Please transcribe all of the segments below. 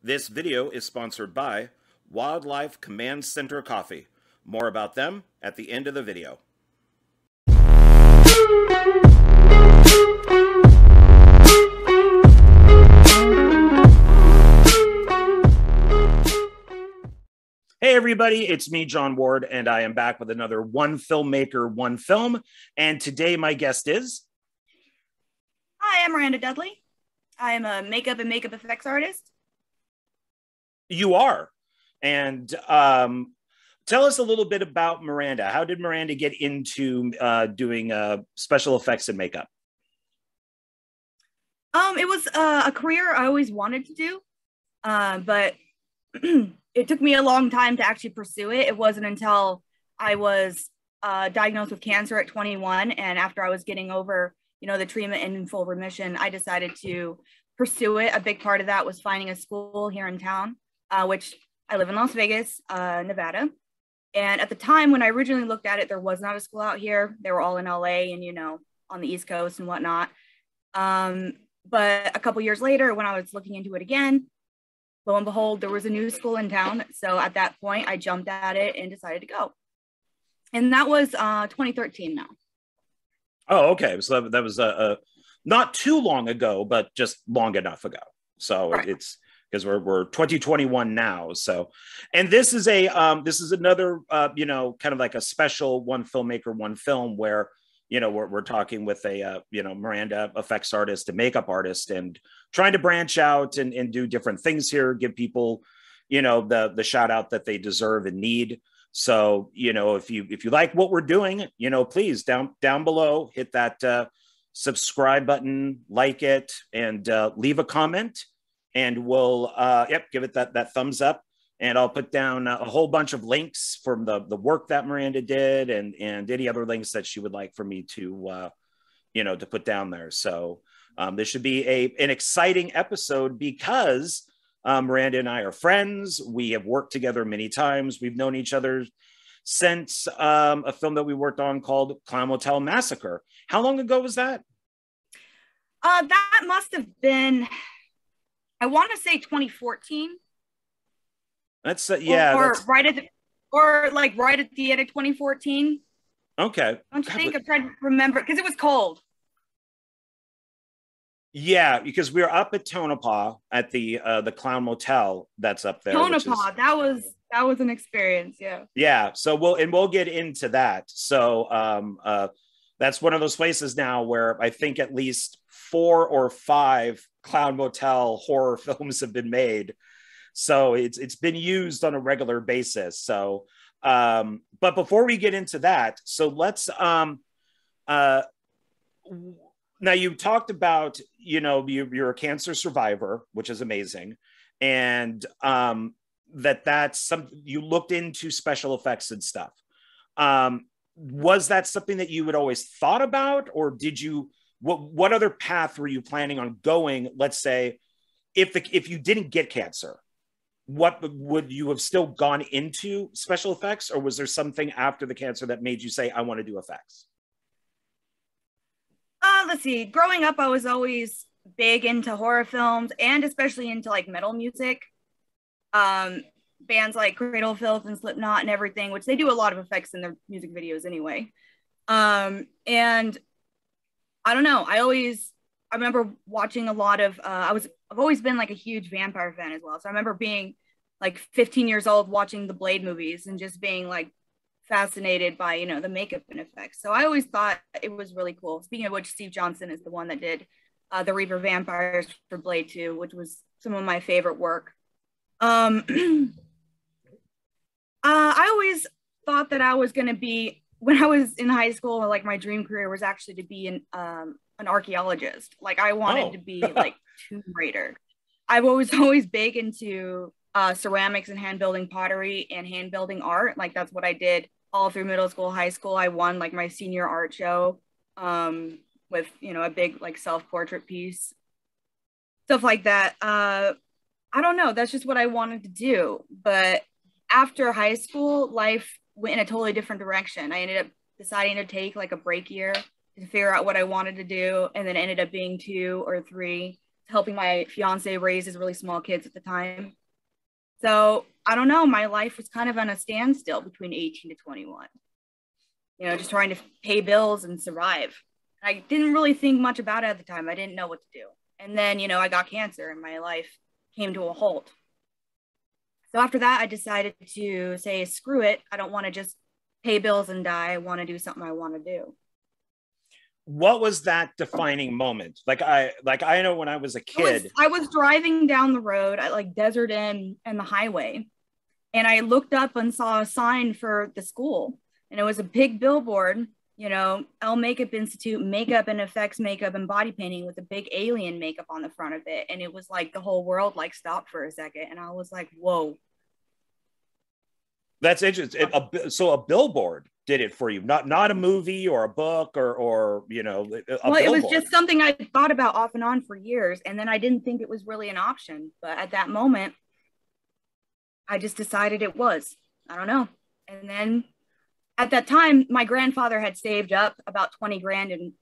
This video is sponsored by Wildlife Command Center Coffee. More about them at the end of the video. Hey everybody, it's me, John Ward, and I am back with another One Filmmaker, One Film. And today my guest is... Hi, I'm Miranda Dudley. I am a makeup and makeup effects artist. You are. And tell us a little bit about Miranda. How did Miranda get into doing special effects and makeup? It was a career I always wanted to do, but it took me a long time to actually pursue it. It wasn't until I was diagnosed with cancer at 21, and after I was getting over, the treatment and in full remission, I decided to pursue it. A big part of that was finding a school here in town, which I live in Las Vegas, Nevada. And at the time when I originally looked at it, there was not a school out here. They were all in LA and, on the East Coast and whatnot. But a couple years later, when I was looking into it again, lo and behold, there was a new school in town. So at that point, I jumped at it and decided to go. And that was 2013 now. Oh, okay. So that was not too long ago, but just long enough ago. So right. It's because we're 2021 now. So, and this is another kind of like a special One Filmmaker, One Film where we're talking with a Miranda effects artist, a makeup artist, and trying to branch out and do different things here, give people the shout out that they deserve and need. So if you like what we're doing, please down below hit that subscribe button, like it, and leave a comment. And we'll give it that thumbs up, and I'll put down a whole bunch of links from the work that Miranda did and any other links that she would like for me to to put down there. So this should be an exciting episode because Miranda and I are friends. We have worked together many times. We've known each other since a film that we worked on called Clown Motel Massacre. How long ago was that? That must have been, I want to say 2014. That's or right at the end of 2014. Okay. Don't you think? I'm trying to remember because it was cold. Yeah, because we were up at Tonopah at the Clown Motel that's up there. Tonopah, that was an experience. Yeah. Yeah. So we'll get into that. So that's one of those places now where I think at least 4 or 5 Clown Motel horror films have been made. So it's been used on a regular basis. So, but before we get into that, so let's, now you talked about, you're a cancer survivor, which is amazing. And that's something you looked into special effects and stuff. Was that something that you had always thought about, or did you, what other path were you planning on going? Let's say if you didn't get cancer, what would you have still gone into special effects, or was there something after the cancer that made you say, I want to do effects? Let's see. Growing up, I was always big into horror films and especially into like metal music. Bands like Cradle of Filth and Slipknot and everything, which they do a lot of effects in their music videos anyway. And I don't know. I remember watching a lot of, I've always been like a huge vampire fan as well. So I remember being like 15 years old watching the Blade movies and just being like fascinated by, the makeup and effects. So I always thought it was really cool. Speaking of which, Steve Johnson is the one that did the Reaper Vampires for Blade 2, which was some of my favorite work. I always thought that I was going to be, when I was in high school, like my dream career was actually to be an archaeologist. Like I wanted to be like Tomb Raider. I've always big into ceramics and hand building pottery and hand building art. Like that's what I did all through middle school, high school. I won like my senior art show with a big like self-portrait piece, stuff like that. I don't know. That's just what I wanted to do. But after high school, life went in a totally different direction. I ended up deciding to take like a break year to figure out what I wanted to do, and then ended up being 2 or 3 helping my fiance raise his really small kids at the time. So I don't know, my life was kind of on a standstill between 18 to 21. Just trying to pay bills and survive. I didn't really think much about it at the time. I didn't know what to do. And then, I got cancer and my life came to a halt. So after that, I decided to say, screw it. I don't want to just pay bills and die. I want to do something I want to do. What was that defining moment? Like I know when I was a kid, I was driving down the road at like Desert Inn and the highway. And I looked up and saw a sign for the school. And it was a big billboard, L Makeup Institute, makeup and effects, makeup and body painting with a big alien makeup on the front of it. And it was like the whole world like stopped for a second. And I was like, whoa. That's interesting. So a billboard did it for you, not a movie or a book or It billboard. was just something I thought about off and on for years. And then I didn't think it was really an option. But at that moment, I just decided it was. I don't know. And then at that time, my grandfather had saved up about 20 grand in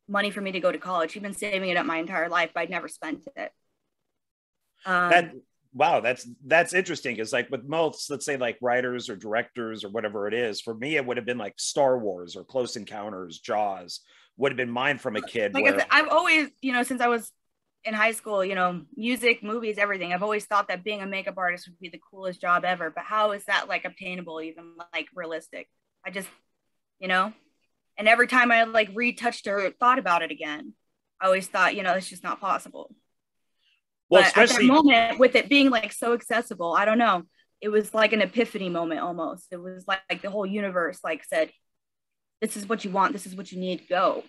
money for me to go to college. He'd been saving it up my entire life, but I'd never spent it. Wow, that's interesting. Because like with most, let's say like writers or directors or whatever it is, for me, it would have been like Star Wars or Close Encounters, Jaws would have been mine from a kid. Like I said, I've always, since I was in high school, music, movies, everything. I've always thought that being a makeup artist would be the coolest job ever. But how is that like obtainable, even like realistic? I just, and every time I like retouched or thought about it again, I always thought, it's just not possible. Well, but especially at that moment, with it being like so accessible, I don't know. It was like an epiphany moment almost. It was like the whole universe like said, this is what you want. This is what you need. Go.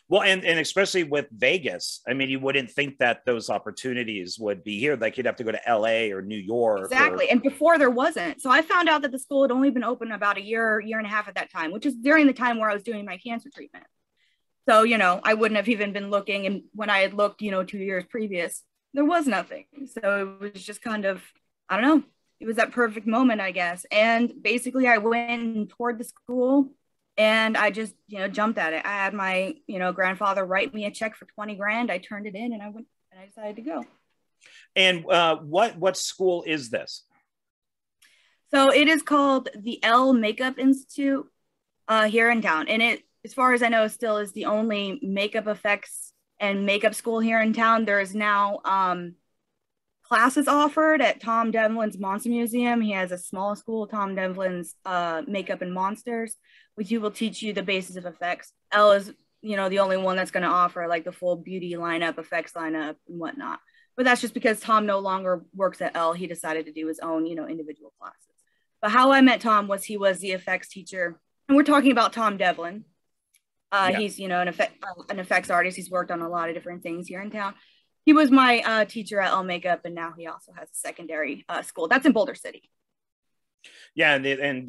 Well, and especially with Vegas, I mean, you wouldn't think that those opportunities would be here. Like you'd have to go to LA or New York. Exactly. And before there wasn't. So I found out that the school had only been open about a year and a half at that time, which is during the time where I was doing my cancer treatment. So, I wouldn't have even been looking. And when I had looked, 2 years previous, there was nothing. So it was just kind of, I don't know. It was that perfect moment, I guess. And basically I went toward the school. And I just, jumped at it. I had my, grandfather write me a check for 20 grand. I turned it in and I went and I decided to go. And what school is this? So it is called the L Makeup Institute here in town. And it, as far as I know, still is the only makeup effects and makeup school here in town. There is now classes offered at Tom Devlin's Monster Museum. He has a small school, Tom Devlin's Makeup and Monsters, which will teach you the basis of effects. L is, the only one that's going to offer like the full beauty lineup, effects lineup and whatnot. But that's just because Tom no longer works at L. He decided to do his own, individual classes. But how I met Tom was he was the effects teacher. And we're talking about Tom Devlin. Yeah. He's, an effects artist. He's worked on a lot of different things here in town. He was my teacher at L Makeup, and now he also has a secondary school. That's in Boulder City. Yeah, and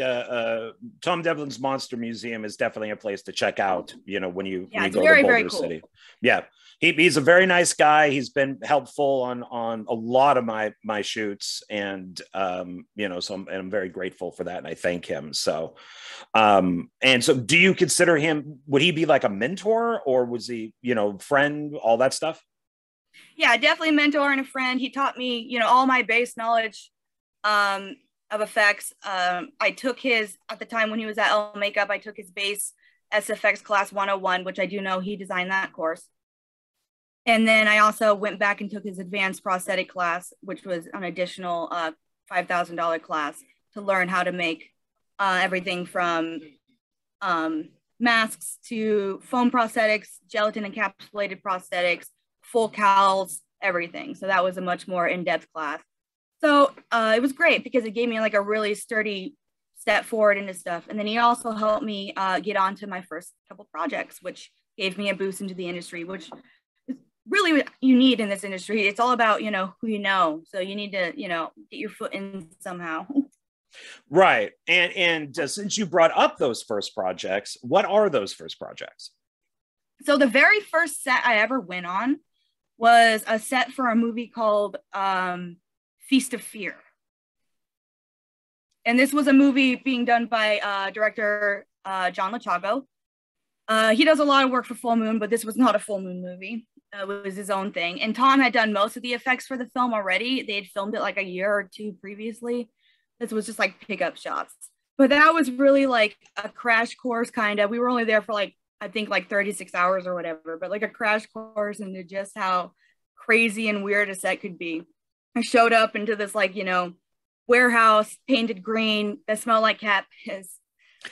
Tom Devlin's Monster Museum is definitely a place to check out, when you go to Boulder City. Yeah, he's a very nice guy. He's been helpful on a lot of my shoots, and so I'm very grateful for that, and I thank him. So, and so, do you consider him? Would he be like a mentor, or was he, friend, all that stuff? Yeah, definitely a mentor and a friend. He taught me, all my base knowledge of effects. I took his, at the time when he was at L Makeup, I took his base SFX class 101, which I do know he designed that course. And then I also went back and took his advanced prosthetic class, which was an additional $5,000 class to learn how to make everything from masks to foam prosthetics, gelatin encapsulated prosthetics, full cowls, everything. So that was a much more in-depth class. So it was great because it gave me like a really sturdy step forward into stuff. And then he also helped me get onto my first couple projects, which gave me a boost into the industry, which is really what you need in this industry. It's all about, who you know. So you need to, get your foot in somehow. Right. And since you brought up those first projects, what are those first projects? So the very first set I ever went on was a set for a movie called Feast of Fear. And this was a movie being done by director John Lachago. He does a lot of work for Full Moon, but this was not a Full Moon movie. was his own thing. And Tom had done most of the effects for the film already. They had filmed it like a year or two previously. This was just like pickup shots. But that was really like a crash course, kind of. We were only there for like, I think like 36 hours or whatever, but like a crash course into just how crazy and weird a set could be. I showed up into this like, warehouse painted green that smelled like cat piss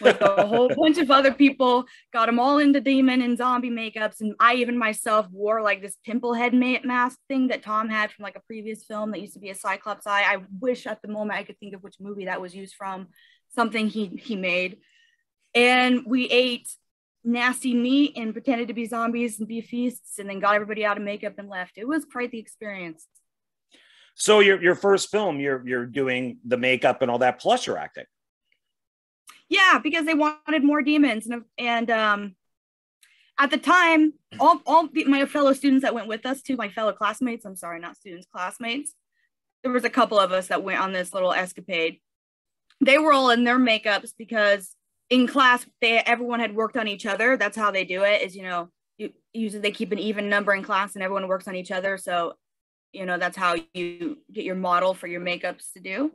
with a whole bunch of other people, got them all into demon and zombie makeups. And I even myself wore like this pimple head mask thing that Tom had from like a previous film that used to be a Cyclops eye. I wish at the moment I could think of which movie that was used from, something he made. And we ate nasty meat and pretended to be zombies and be feasts, and then got everybody out of makeup and left. It was quite the experience. So your first film, you're doing the makeup and all that, plus you're acting. Yeah, because they wanted more demons, and at the time, all my fellow students that went with us, my fellow classmates, I'm sorry, not students, classmates, there was a couple of us that went on this little escapade. They were all in their makeups because in class, everyone had worked on each other. That's how they do it, is, usually they keep an even number in class and everyone works on each other. So, that's how you get your model for your makeups to do.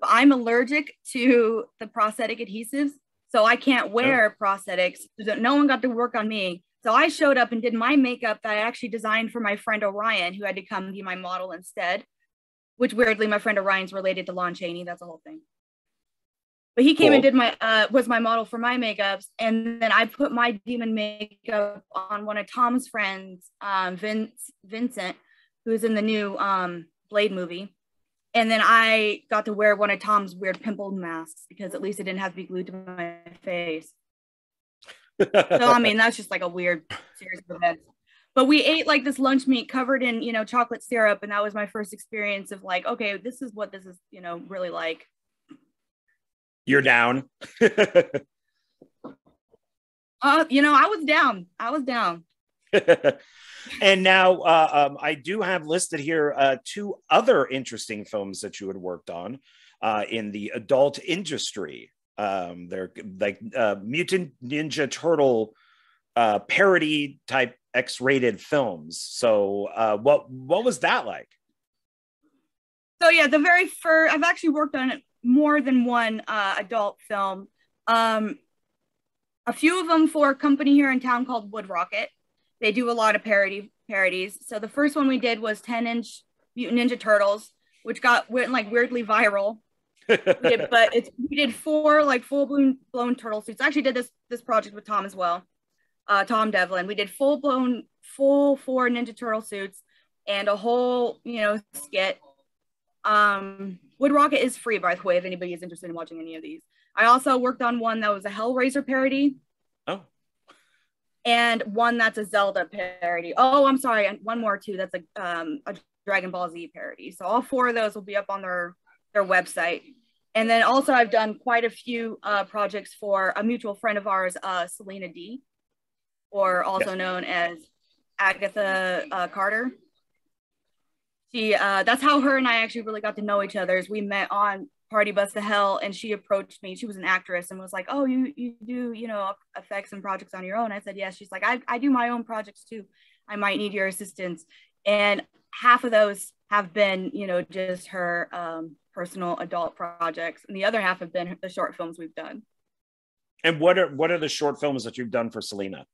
But I'm allergic to the prosthetic adhesives, so I can't wear prosthetics. No one got to work on me. So I showed up and did my makeup that I actually designed for my friend Orion, who had to come be my model instead, which weirdly, my friend Orion's related to Lon Chaney. That's the whole thing. But he came and did was my model for my makeups. And then I put my demon makeup on one of Tom's friends, Vincent, who's in the new Blade movie. And then I got to wear one of Tom's weird pimple masks because at least it didn't have to be glued to my face. So, that's just like a weird series of events. But we ate like this lunch meat covered in, chocolate syrup. And that was my first experience of like, okay, this is what this is, really like. You're down. I was down. And now I do have listed here two other interesting films that you had worked on in the adult industry. They're like Mutant Ninja Turtle parody type X-rated films. So what was that like? So yeah, the very first, I've actually worked on more than one adult film. A few of them for a company here in town called Wood Rocket. They do a lot of parodies. So the first one we did was 10-inch Mutant Ninja Turtles, which went like weirdly viral. We did 4 like full-blown turtle suits. I actually did this project with Tom as well, Tom Devlin. We did full 4 Ninja Turtle suits and a whole skit. Wood Rocket is free, by the way, if anybody is interested in watching any of these. I also worked on one that was a Hellraiser parody. Oh. And one that's a Zelda parody. Oh, I'm sorry. And one more too. That's a Dragon Ball Z parody. So all 4 of those will be up on their website. And then also I've done quite a few projects for a mutual friend of ours, Selena D, or also known as Agatha Carter. She that's how her and I actually really got to know each other. Is we met on Party Bus to Hell, and she approached me. She was an actress and was like, "Oh, you do effects and projects on your own?" I said, "Yes." She's like, "I do my own projects too. I might need your assistance." And half of those have been just her personal adult projects, and the other half have been the short films we've done. And what are the short films that you've done for Selena?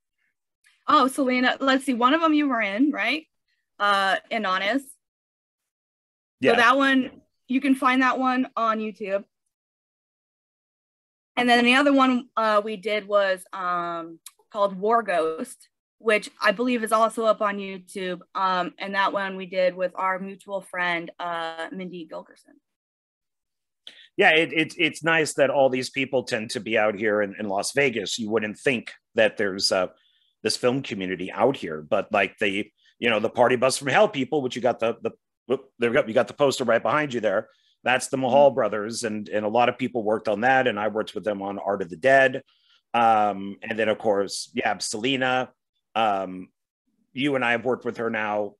Oh, Selena, let's see. One of them you were in, right? Anonymous. Yeah. So that one, you can find that one on YouTube. And then the other one we did was called War Ghost, which I believe is also up on YouTube. And that one we did with our mutual friend, Mindy Gilgerson. Yeah, it's nice that all these people tend to be out here in Las Vegas. You wouldn't think that there's this film community out here, but like the Party Bus from Hell people, which you got you got the poster right behind you there. That's the Mahal brothers, and a lot of people worked on that, and I worked with them on Art of the Dead, and then of course, Selena. You and I have worked with her now.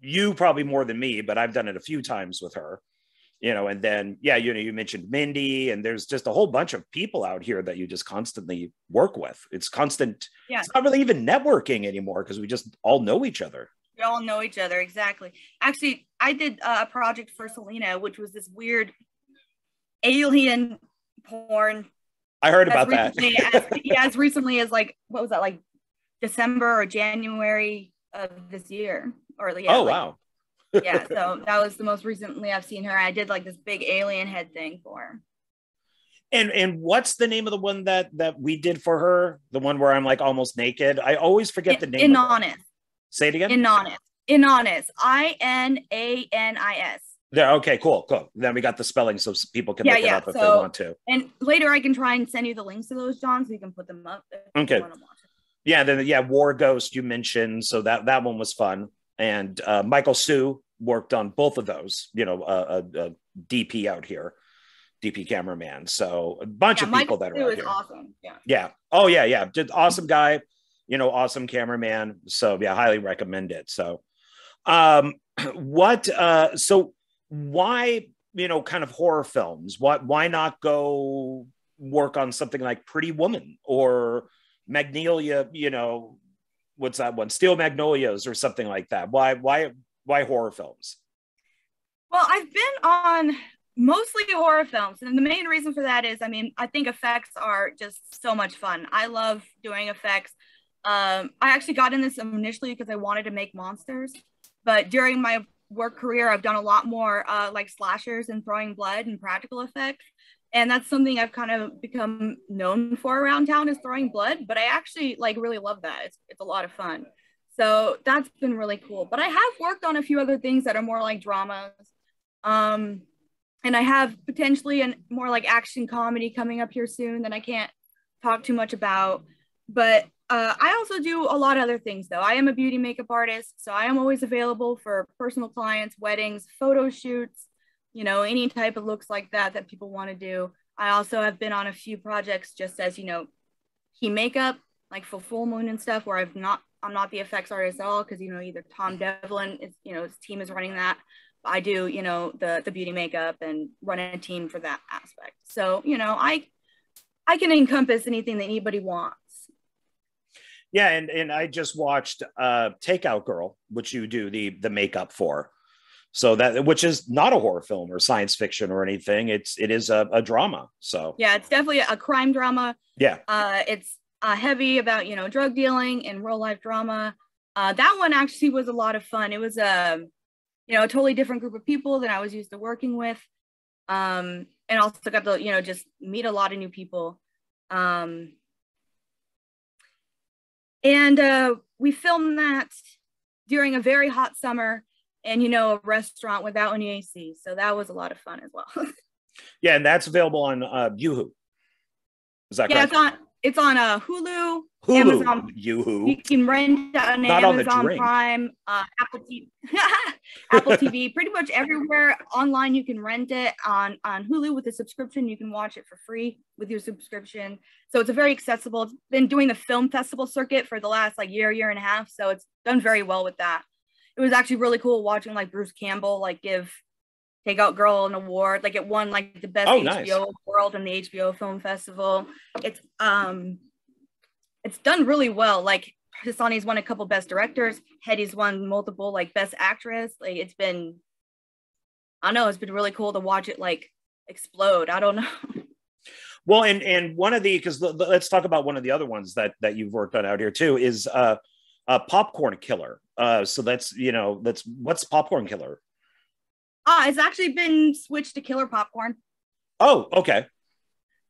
You probably more than me, but I've done it a few times with her. And then you mentioned Mindy, and there's just a whole bunch of people out here that you just constantly work with. It's constant. Yeah. It's not really even networking anymore because we just all know each other. We all know each other, exactly. Actually, I did a project for Selena, which was this weird alien porn. I heard about that. As recently as like, what was that, like December or January of this year? Wow. Yeah, so that was the most recently I've seen her. I did like this big alien head thing for her. And what's the name of the one that we did for her? The one where I'm like almost naked. I always forget the name. Inanis. Say it again. Inanis. Inanis. Yeah. Okay. Cool. Then we got the spelling so people can look it up if they want to. And later I can try and send you the links to those, John, so you can put them up. Okay. Yeah. Then War Ghost you mentioned, so that one was fun. And Michael Sue worked on both of those. You know, a DP out here. DP cameraman, so a bunch of people that are out here. Awesome. Yeah. Oh yeah. Just awesome guy, you know, awesome cameraman. So yeah, highly recommend it. So, so why, you know, kind of horror films? Why not go work on something like Pretty Woman or Magnolia? You know, what's that one? Steel Magnolias or something like that. Why horror films? Well, I've been on mostly horror films. And the main reason for that is, I mean, I think effects are just so much fun. I love doing effects. I actually got in this initially because I wanted to make monsters. But during my work career, I've done a lot more like slashers and throwing blood and practical effects. And that's something I've kind of become known for around town, is throwing blood. But I actually like really love that. It's a lot of fun. So that's been really cool. But I have worked on a few other things that are more like dramas. And I have potentially a more like action comedy coming up here soon that I can't talk too much about. But I also do a lot of other things, though. I am a beauty makeup artist, so I am always available for personal clients, weddings, photo shoots, you know, any type of looks like that people want to do. I also have been on a few projects just as, you know, key makeup, like for full moon and stuff, where I'm not the effects artist at all, because, you know, either Tom Devlin is, you know, his team is running that. I do, you know, the beauty makeup and run a team for that aspect. So, you know, I can encompass anything that anybody wants. Yeah, and I just watched Takeout Girl, which you do the makeup for. So that, which is not a horror film or science fiction or anything. It is a drama. So yeah, it's definitely a crime drama. Yeah. It's heavy about, you know, drug dealing and real life drama. That one actually was a lot of fun. It was you know, a totally different group of people than I was used to working with. And also got to, you know, just meet a lot of new people. And we filmed that during a very hot summer and, you know, a restaurant without any AC. So that was a lot of fun as well. Yeah, and that's available on Yoo-hoo. Is that correct? Yeah, it's on Hulu, Amazon. Yoo-hoo. You can rent it on Amazon Prime, Apple TV, Apple TV. Pretty much everywhere online you can rent it. On Hulu with a subscription, you can watch it for free with your subscription. So it's a very accessible. It's been doing the film festival circuit for the last like year and a half. So it's done very well with that. It was actually really cool watching like Bruce Campbell like give Takeout Girl an award. Like it won like the best HBO world in the HBO Film Festival. It's done really well. Like Hassani's won a couple best directors. Hetty's won multiple like best actress. Like it's been really cool to watch it like explode. I don't know. Well, and one of the, because let's talk about one of the other ones that you've worked on out here too is Popcorn Killer. So that's, you know, what's Popcorn Killer? It's actually been switched to Killer Popcorn. Oh, okay.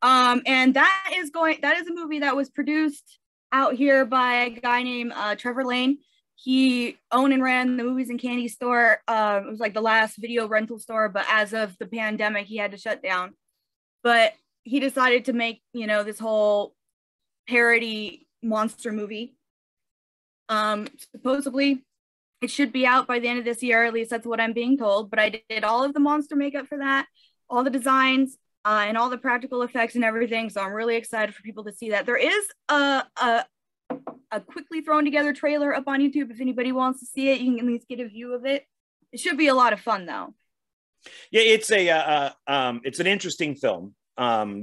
And that is a movie that was produced out here by a guy named Trevor Lane. He owned and ran the Movies and Candy store. It was like the last video rental store, but as of the pandemic, he had to shut down. But he decided to make, you know, this whole parody monster movie. Supposedly it should be out by the end of this year, at least that's what I'm being told. But I did all of the monster makeup for that, all the designs, and all the practical effects and everything. So I'm really excited for people to see that. There is a quickly thrown together trailer up on YouTube. If anybody wants to see it, you can at least get a view of it. It should be a lot of fun though. Yeah, it's an interesting film.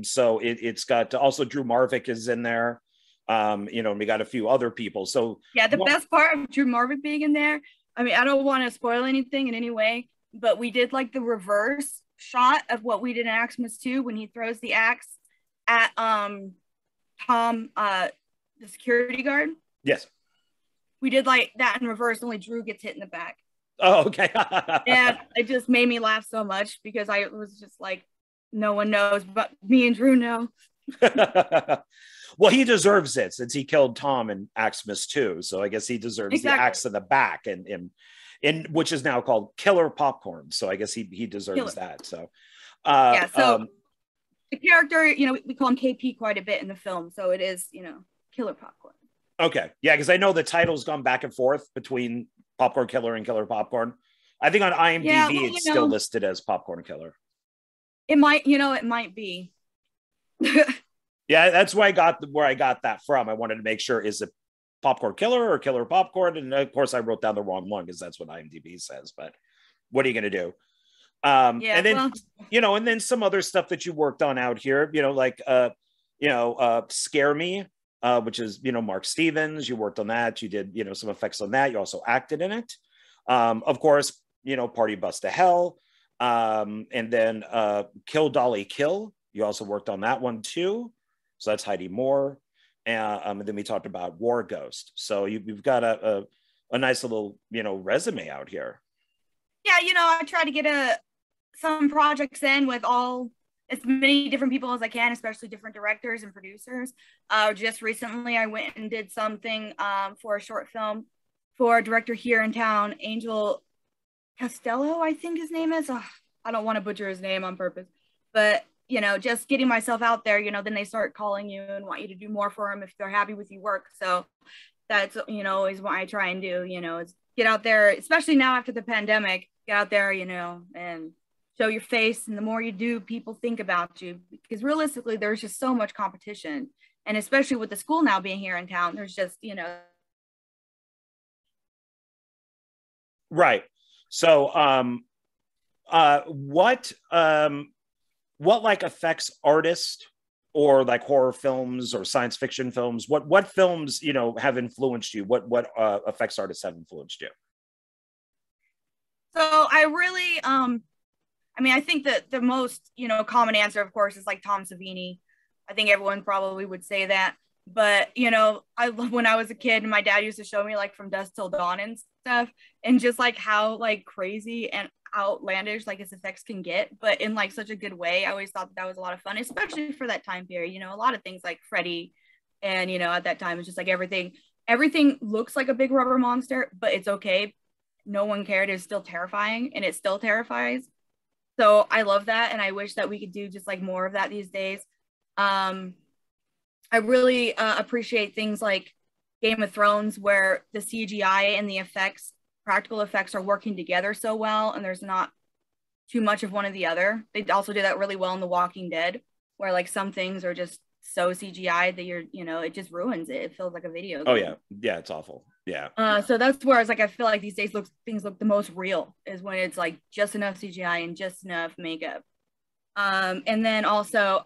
So it's got also Drew Marvick is in there. You know, we got a few other people. So yeah, the best part of Drew Marvick being in there, I mean, I don't want to spoil anything in any way, but we did like the reverse shot of what we did in Aximus 2 when he throws the axe at Tom, the security guard. Yes. We did like that in reverse, only Drew gets hit in the back. Oh, okay. And it just made me laugh so much because I was just like, no one knows, but me and Drew know. Well, he deserves it since he killed Tom in Aximus 2. So I guess he deserves the axe in the back, and which is now called Killer Popcorn. So I guess he deserves that. So the character, we call him KP quite a bit in the film. So it is, Killer Popcorn. Okay. Yeah, because I know the title's gone back and forth between Popcorn Killer and Killer Popcorn. I think on IMDb it's still listed as Popcorn Killer. It might be. Yeah, that's where I got that from. I wanted to make sure, is it Popcorn Killer or Killer Popcorn? And of course I wrote down the wrong one because that's what IMDb says, but what are you going to do? And then, and then some other stuff that you worked on out here, like, Scare Me, which is, Mark Stevens. You worked on that. You did, some effects on that. You also acted in it. Of course, Party Bus to Hell. And then Kill Dolly Kill. You also worked on that one too. So that's Heidi Moore. And then we talked about War Ghost. So you've got a nice little, resume out here. Yeah, I try to get some projects in with as many different people as I can, especially different directors and producers. Just recently, I went and did something for a short film for a director here in town, Angel Costello, I think his name is. I don't want to butcher his name on purpose, but just getting myself out there, then they start calling you and want you to do more for them if they're happy with your work. So that's, is what I try and do, is get out there, especially now after the pandemic, get out there, and show your face. And the more you do, people think about you, because realistically, there's just so much competition. And especially with the school now being here in town, there's just, Right. So, what like effects artist or like horror films or science fiction films, what films, have influenced you? What effects artists have influenced you? So I really, I think that the most, common answer, of course, is like Tom Savini. I think everyone probably would say that. But, I love when I was a kid and my dad used to show me like From Dusk Till Dawn and stuff, and just like how like crazy and outlandish like his effects can get, but in like such a good way. I always thought that was a lot of fun, especially for that time period. A lot of things like Freddy, and at that time it's just like everything looks like a big rubber monster, but it's okay. No one cared. It's still terrifying, and it still terrifies. So I love that, and I wish that we could do just like more of that these days. I really appreciate things like Game of Thrones, where the CGI and the practical effects are working together so well, and there's not too much of one or the other. They also do that really well in The Walking Dead, where like some things are just so CGI that it just ruins it. It feels like a video game. Oh yeah, it's awful. Yeah. So that's where it's like I feel like these days things look the most real, is when it's like just enough CGI and just enough makeup. And then also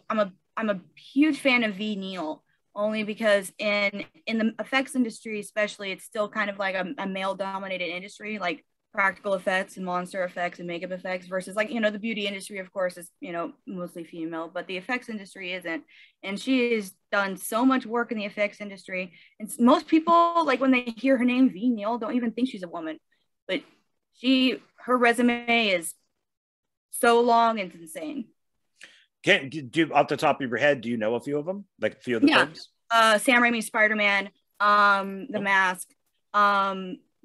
I'm a huge fan of V. Neil, only because in the effects industry especially, it's still kind of like a male dominated industry, like practical effects and monster effects and makeup effects, versus like the beauty industry, of course, is mostly female, but the effects industry isn't. And she has done so much work in the effects industry, and most people, like when they hear her name, V. Neil, don't even think she's a woman, but her resume is so long, it's insane. Do off the top of your head, do you know a few of them, like a few of the films? Sam Raimi's Spider-Man, The Mask.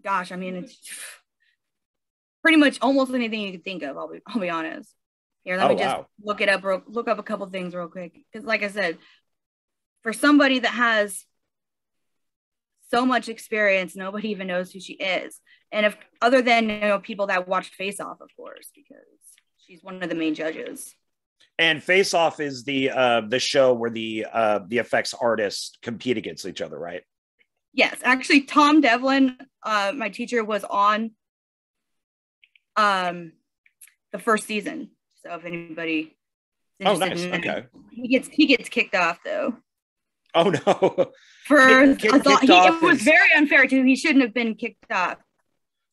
It's pretty much almost anything you can think of. I'll be honest. Here, let me just look up a couple things real quick, because like I said, for somebody that has so much experience, nobody even knows who she is. And if other than people that watched Face Off, of course, because she's one of the main judges. And Face Off is the show where the effects artists compete against each other, right? Yes, actually, Tom Devlin, my teacher, was on the first season. So if anybody is interested, okay. He gets kicked off though. Oh no! It was very unfair to him. He shouldn't have been kicked off.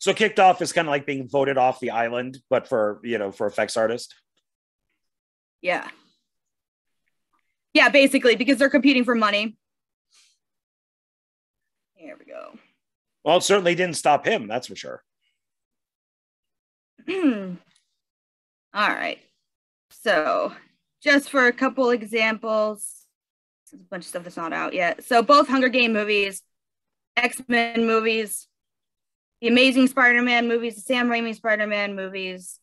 So kicked off is kind of like being voted off the island, but for, for effects artist. Yeah. Yeah, basically, because they're competing for money. Here we go. Well, it certainly didn't stop him, that's for sure. All right. So just for a couple examples, there's a bunch of stuff that's not out yet. So both Hunger Game movies, X-Men movies, the Amazing Spider-Man movies, the Sam Raimi Spider-Man movies,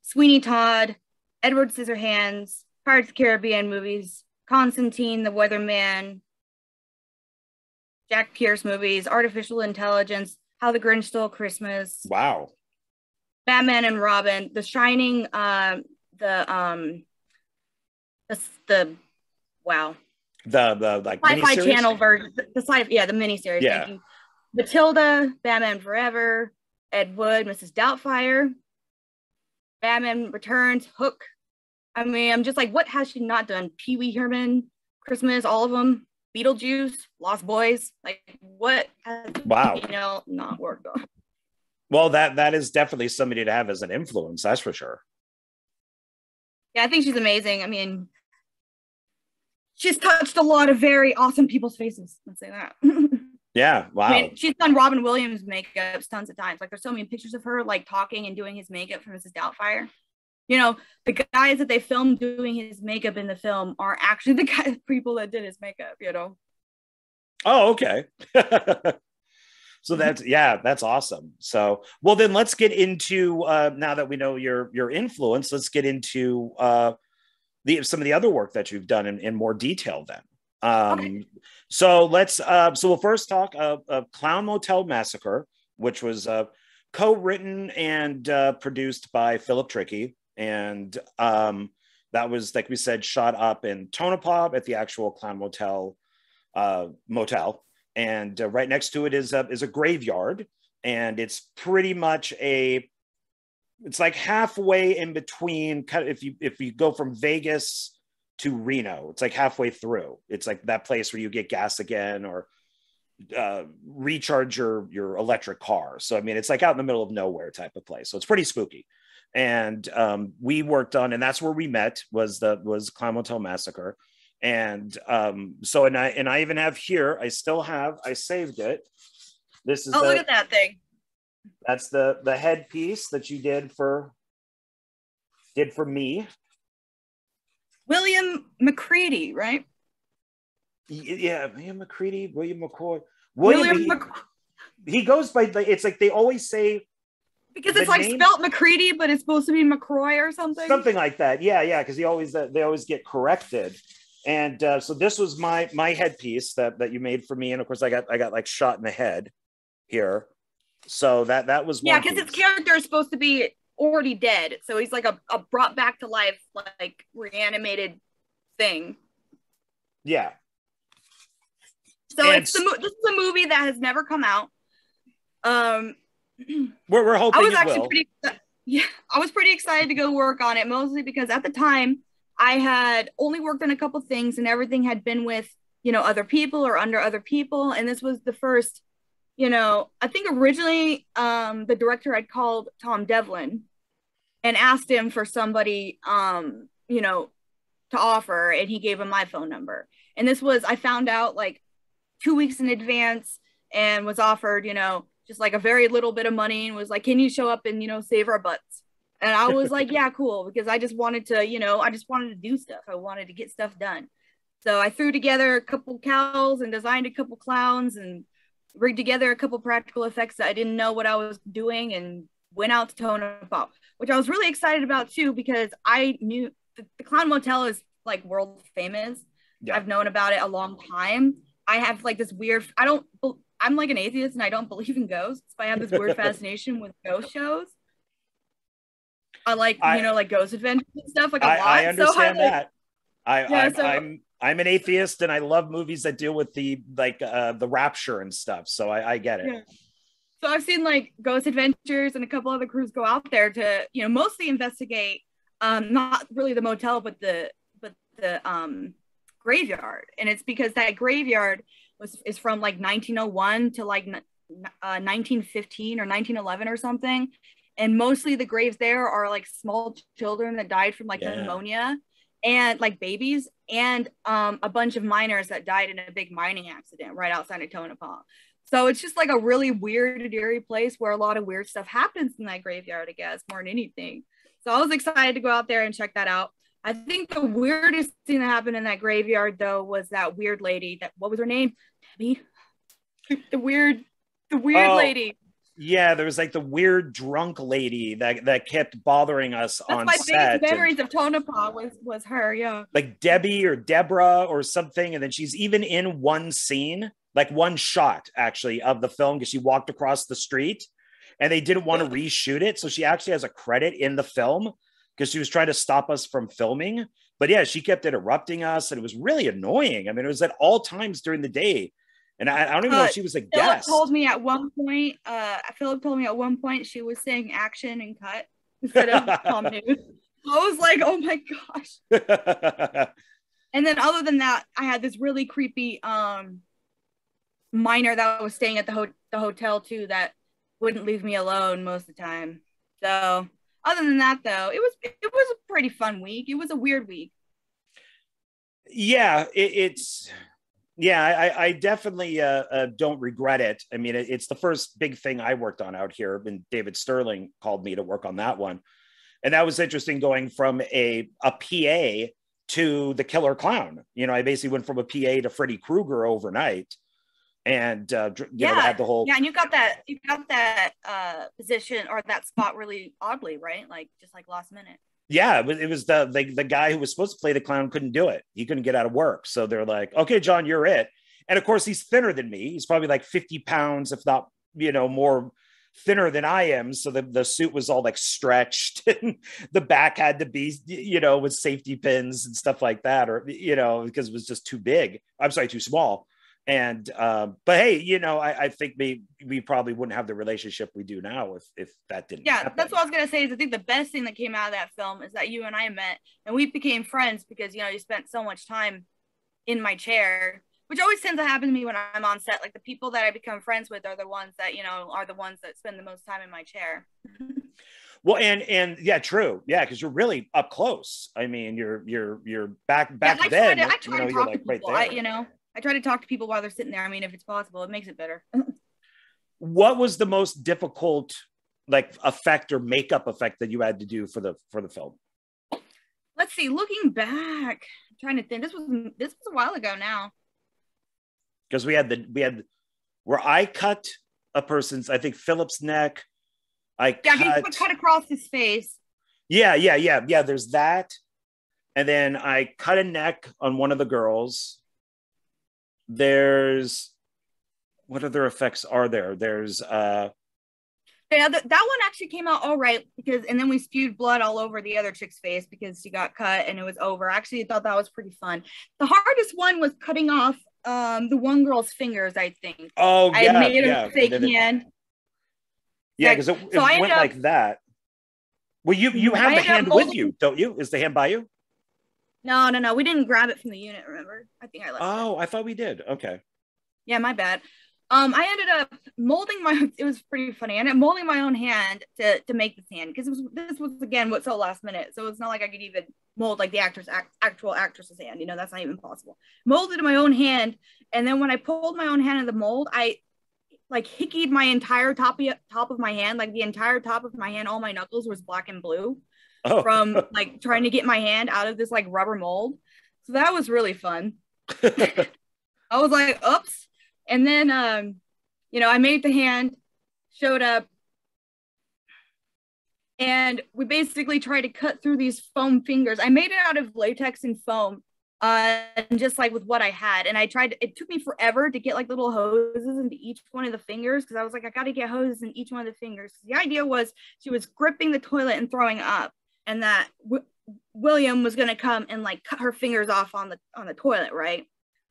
Sweeney Todd, Edward Scissorhands, Pirates of the Caribbean movies, Constantine, The Weatherman, Jack Pierce movies, Artificial Intelligence, How the Grinch Stole Christmas. Wow. Batman and Robin, The Shining, the like Sci-Fi Channel version, the miniseries. Yeah. Thank you. Matilda, Batman Forever, Ed Wood, Mrs. Doubtfire, Batman Returns, Hook. I mean, I'm just like, what has she not done? Pee Wee Herman, Christmas, all of them. Beetlejuice, Lost Boys. Like, what has not worked on? Well, that is definitely somebody to have as an influence, that's for sure. Yeah, I think she's amazing. I mean, she's touched a lot of very awesome people's faces. Let's say that. Yeah, wow. I mean, she's done Robin Williams makeup tons of times. Like, there's so many pictures of her like talking and doing his makeup for Mrs. Doubtfire. The guys that they filmed doing his makeup in the film are actually the people that did his makeup. Oh, okay. So that's awesome. So, well, then let's get into now that we know your influence, let's get into some of the other work that you've done in more detail then. Okay. So we'll first talk of Clown Motel Massacre, which was co-written and produced by Philip Trickey. And that was, like we said, shot up in Tonopah at the actual Clown Motel motel. And right next to it is a graveyard. And it's pretty much it's like halfway in between, kind of, if you go from Vegas to Reno, it's like halfway through. It's like that place where you get gas again or recharge your electric car. So, I mean, it's like out in the middle of nowhere type of place. So it's pretty spooky. And we worked on, and that's where we met, was Clown Motel Massacre. And so I even have here, I saved it. This is look at that thing. That's the headpiece that you did for me. William McCready, right? Yeah, William McCready, William McCoy. He goes by, it's like they always say, because it's like spelt McCready, but it's supposed to be McCroy or something. Something like that. Yeah. Because they always get corrected. And so this was my headpiece that you made for me, and of course I got like shot in the head here. So that was one. Yeah, because his character is supposed to be already dead, so he's like a brought back to life, like reanimated thing. Yeah. So this is a movie that has never come out. We're hoping I was actually I was pretty excited to go work on it, mostly because at the time I had only worked on a couple things, and everything had been with other people or under other people, and this was the first. I think originally the director had called Tom Devlin and asked him for somebody to offer, and he gave him my phone number. And this was, I found out like 2 weeks in advance, and was offered just like a very little bit of money, and was like, can you show up and save our butts? And I was like, yeah, cool, because I just wanted to do stuff. I wanted to get stuff done. So I threw together a couple cows and designed a couple clowns and rigged together a couple practical effects that I didn't know what I was doing, and went out to Tonopah, which I was really excited about too, because I knew the Clown Motel is like world famous. Yeah. I've known about it a long time. I have like this weird, I'm like an atheist and I don't believe in ghosts, but I have this weird fascination with ghost shows. I like, like Ghost Adventures and stuff, like a lot. I understand that. I'm an atheist, and I love movies that deal with the rapture and stuff. So I get it. Yeah. So I've seen like Ghost Adventures and a couple other crews go out there to, mostly investigate, not really the motel, but the graveyard. And it's because that graveyard is from like 1901 to like 1915 or 1911 or something. And mostly the graves there are like small children that died from like pneumonia and like babies, and a bunch of miners that died in a big mining accident right outside of Tonopah. So it's just like a really weird and eerie place where a lot of weird stuff happens in that graveyard, I guess, more than anything. So I was excited to go out there and check that out. I think the weirdest thing that happened in that graveyard, though, was that weird lady. What was her name? Debbie? The weird lady. Yeah, there was like the weird drunk lady that kept bothering us on set. That's my biggest memories of Tonopah was her, yeah. Like Debbie or Deborah or something. And then she's even in one scene, like one shot actually of the film, because she walked across the street and they didn't want to reshoot it. So she actually has a credit in the film because she was trying to stop us from filming. But yeah, she kept interrupting us and it was really annoying. I mean, it was at all times during the day. And I don't even know if she was a guest. Philip told me at one point she was saying action and cut instead of calm news. I was like, oh my gosh. And then other than that, I had this really creepy miner that was staying at the hotel too that wouldn't leave me alone most of the time. So other than that, though, it was a pretty fun week. It was a weird week. Yeah, I definitely don't regret it. I mean, it's the first big thing I worked on out here, and David Sterling called me to work on that one. And that was interesting, going from a PA to the killer clown. You know, I basically went from a PA to Freddy Krueger overnight. And had the whole and you got that position or that spot really oddly, right? Like just like last minute. Yeah, it was the guy who was supposed to play the clown couldn't do it. He couldn't get out of work. So they're like, okay, John, you're it. And of course, he's thinner than me. He's probably like 50 pounds, if not, more thinner than I am. So the suit was all like stretched and the back had to be, with safety pins and stuff like that, or, because it was just too big. I'm sorry, too small. And but hey, I think we probably wouldn't have the relationship we do now if that didn't happen. That's what I was gonna say. Is I think the best thing that came out of that film is that you and I met and we became friends because you spent so much time in my chair, which always tends to happen to me when I'm on set. Like the people that I become friends with are the ones that are the ones that spend the most time in my chair. Well, and yeah, true, yeah, because you're really up close. I mean, you're back then. I try to talk to people. I try to talk to people while they're sitting there. I mean, if it's possible, it makes it better. What was the most difficult, like, effect or makeup effect that you had to do for the film? Let's see. Looking back, I'm trying to think. This was a while ago now. Because we had where I cut a person's, I think Philip's neck. He cut across his face. Yeah. There's that, and then I cut a neck on one of the girls. There's, what other effects are there? There's that one actually came out all right and then we spewed blood all over the other chick's face because she got cut and it was over. Actually, I thought that was pretty fun. The hardest one was cutting off the one girl's fingers, I think. Oh, yeah. I made a fake hand. Yeah, because it went like that. Well, you have the hand with you, don't you? Is the hand by you? No. We didn't grab it from the unit, remember? I think I left I thought we did. Okay. Yeah, my bad. I ended up molding it was pretty funny. I ended up molding my own hand to make this hand because this was again what's so last minute. So it's not like I could even mold like the actual actress's hand. That's not even possible. Molded my own hand, and then when I pulled my own hand in the mold, I like hickeyed my entire top of my hand, like the entire top of my hand, all my knuckles was black and blue. From like trying to get my hand out of this like rubber mold. So that was really fun. I was like, oops. And then, I made the hand, showed up, and we basically tried to cut through these foam fingers. I made it out of latex and foam, and just like with what I had. And it took me forever to get like little hoses into each one of the fingers because I was like, I got to get hoses in each one of the fingers. The idea was she was gripping the toilet and throwing up. And that William was going to come and like cut her fingers off on the toilet, right?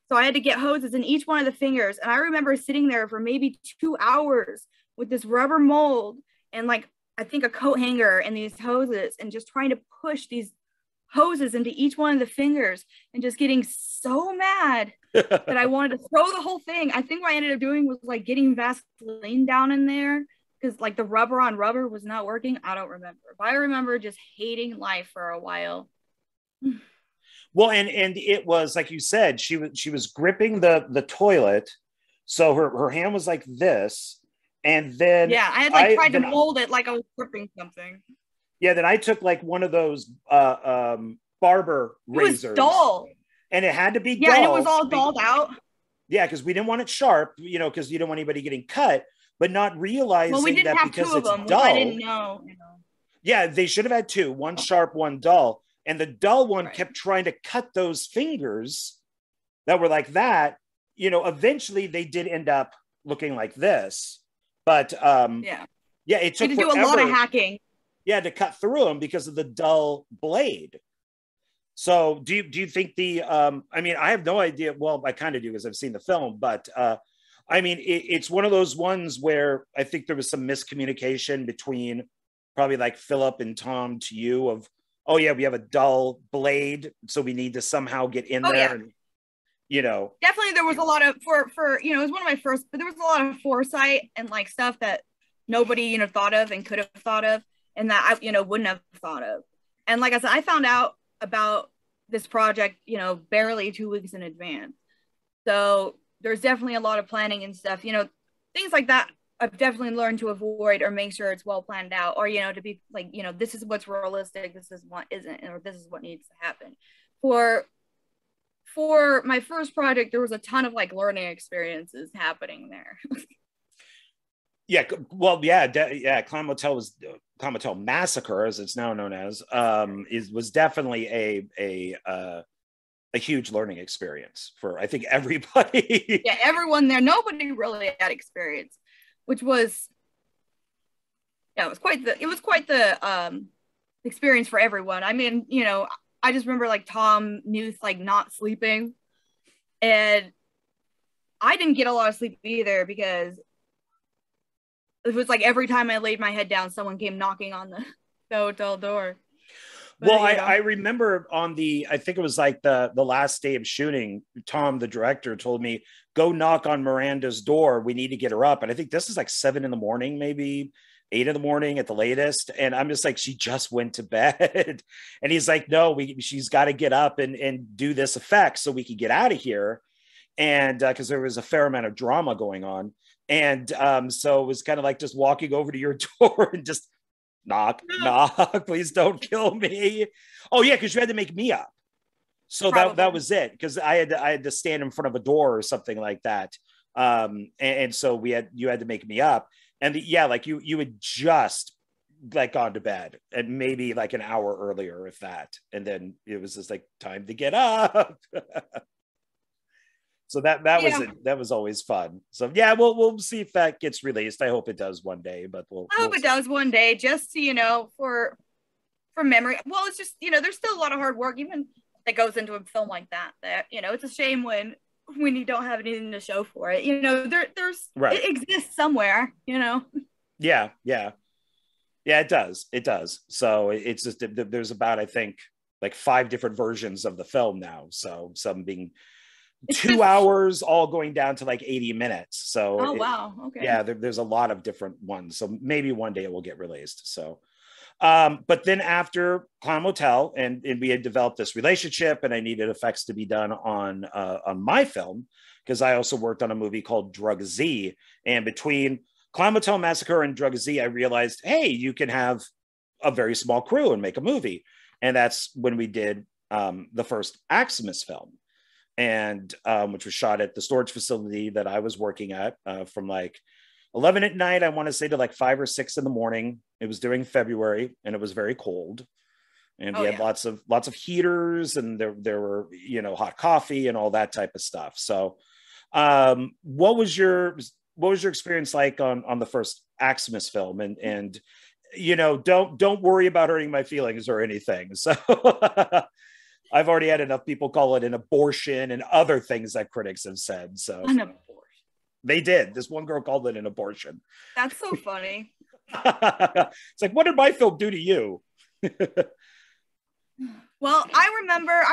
So I had to get hoses in each one of the fingers. And I remember sitting there for maybe 2 hours with this rubber mold and like, I think a coat hanger and these hoses and just trying to push these hoses into each one of the fingers and just getting so mad that I wanted to throw the whole thing. I think what I ended up doing was like getting Vaseline down in there because like the rubber on rubber was not working. I don't remember, but I remember just hating life for a while. Well, and it was like you said, she was gripping the toilet, so her hand was like this, and then yeah, I had like tried to mold it like I was gripping something. Yeah, then I took like one of those barber razors. It was dull. And it had to be dull. Yeah, and it was all dulled out. Yeah, because we didn't want it sharp, you know, because you don't want anybody getting cut, but not realizing that because it's dull. I didn't know. Yeah, they should have had two, one sharp, one dull. And the dull one kept trying to cut those fingers that were like that. You know, eventually they did end up looking like this. But yeah, it took forever. Do a lot of hacking. Yeah, to cut through them because of the dull blade. So do you think the, I mean, I have no idea. Well, I kind of do because I've seen the film, but I mean, it's one of those ones where I think there was some miscommunication between probably like Philip and Tom to you of, oh yeah, we have a dull blade, so we need to somehow get in there. Yeah. And, you know, definitely there was a lot of, for, you know, it was one of my first, but there was a lot of foresight and like stuff that nobody, you know, thought of and could have thought of. And that I, you know, wouldn't have thought of. And like I said, I found out about this project, you know, barely 2 weeks in advance. So there's definitely a lot of planning and stuff, you know, things like that. I've definitely learned to avoid or make sure it's well planned out, or, you know, to be like, you know, this is what's realistic, this is what isn't, or this is what needs to happen. For my first project, there was a ton of like learning experiences happening there. Yeah, well, yeah, Clown Motel Massacre, as it's now known as, was definitely a huge learning experience for, I think, everybody. Yeah, everyone there. Nobody really had experience, which was, yeah, it was quite the experience for everyone. I mean, you know, I just remember like Tom Newth like not sleeping, and I didn't get a lot of sleep either because it was like every time I laid my head down, someone came knocking on the hotel door. But, well, I remember on I think it was like the last day of shooting, Tom, the director, told me, go knock on Miranda's door. We need to get her up. And I think this is like 7 a.m, maybe 8 a.m. at the latest. And I'm just like, she just went to bed. And he's like, no, she's got to get up and do this effect so we can get out of here. And because there was a fair amount of drama going on. And so it was kind of like just walking over to your door and just knock, please don't kill me. Oh yeah, because you had to make me up. So that was it, because I had to stand in front of a door or something like that. And so you had to make me up. And like you had just like gone to bed and maybe like an hour earlier, if that. And then it was just like time to get up. So that was it. That was always fun. So yeah, we'll see if that gets released. I hope it does one day, but I hope it does one day, just to, you know, for memory. Well, it's just, you know, there's still a lot of hard work even that goes into a film like that, you know, it's a shame when you don't have anything to show for it. You know, there's right. It exists somewhere, you know. Yeah, it does. So it's just, there's about, I think, like 5 different versions of the film now. So some being 2 hours, all going down to like 80 minutes. So wow, okay. Yeah, there's a lot of different ones. So maybe one day it will get released. So but then after Clown Motel, and we had developed this relationship, and I needed effects to be done on my film, because I also worked on a movie called Drug Z. And between Clown Motel Massacre and Drug Z, I realized, hey, you can have a very small crew and make a movie. And that's when we did the first Aximus film, and which was shot at the storage facility that I was working at from like 11 at night, I want to say, to like 5 or 6 in the morning. It was during February, and it was very cold, and we had lots of heaters, and there were, you know, hot coffee and all that type of stuff. So what was your experience like on the first Aximus film? And you know, don't worry about hurting my feelings or anything. So I've already had enough people call it an abortion and other things that critics have said. So an abortion. They did. This one girl called it an abortion. That's so funny. It's like, what did my film do to you? Well, I remember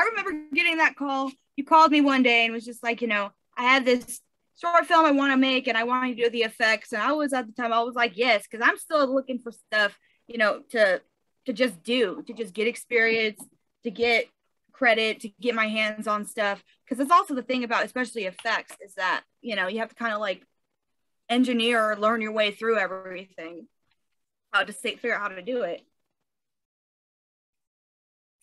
getting that call. You called me one day and was just like, I had this short film I want to make and I want you to do the effects. And I was at the time, I was like, yes, because I'm still looking for stuff, to just do, to just get experience, to get credit, to get my hands on stuff. Because it's also the thing about especially effects is that, you have to kind of like engineer or learn your way through everything, how to figure out how to do it.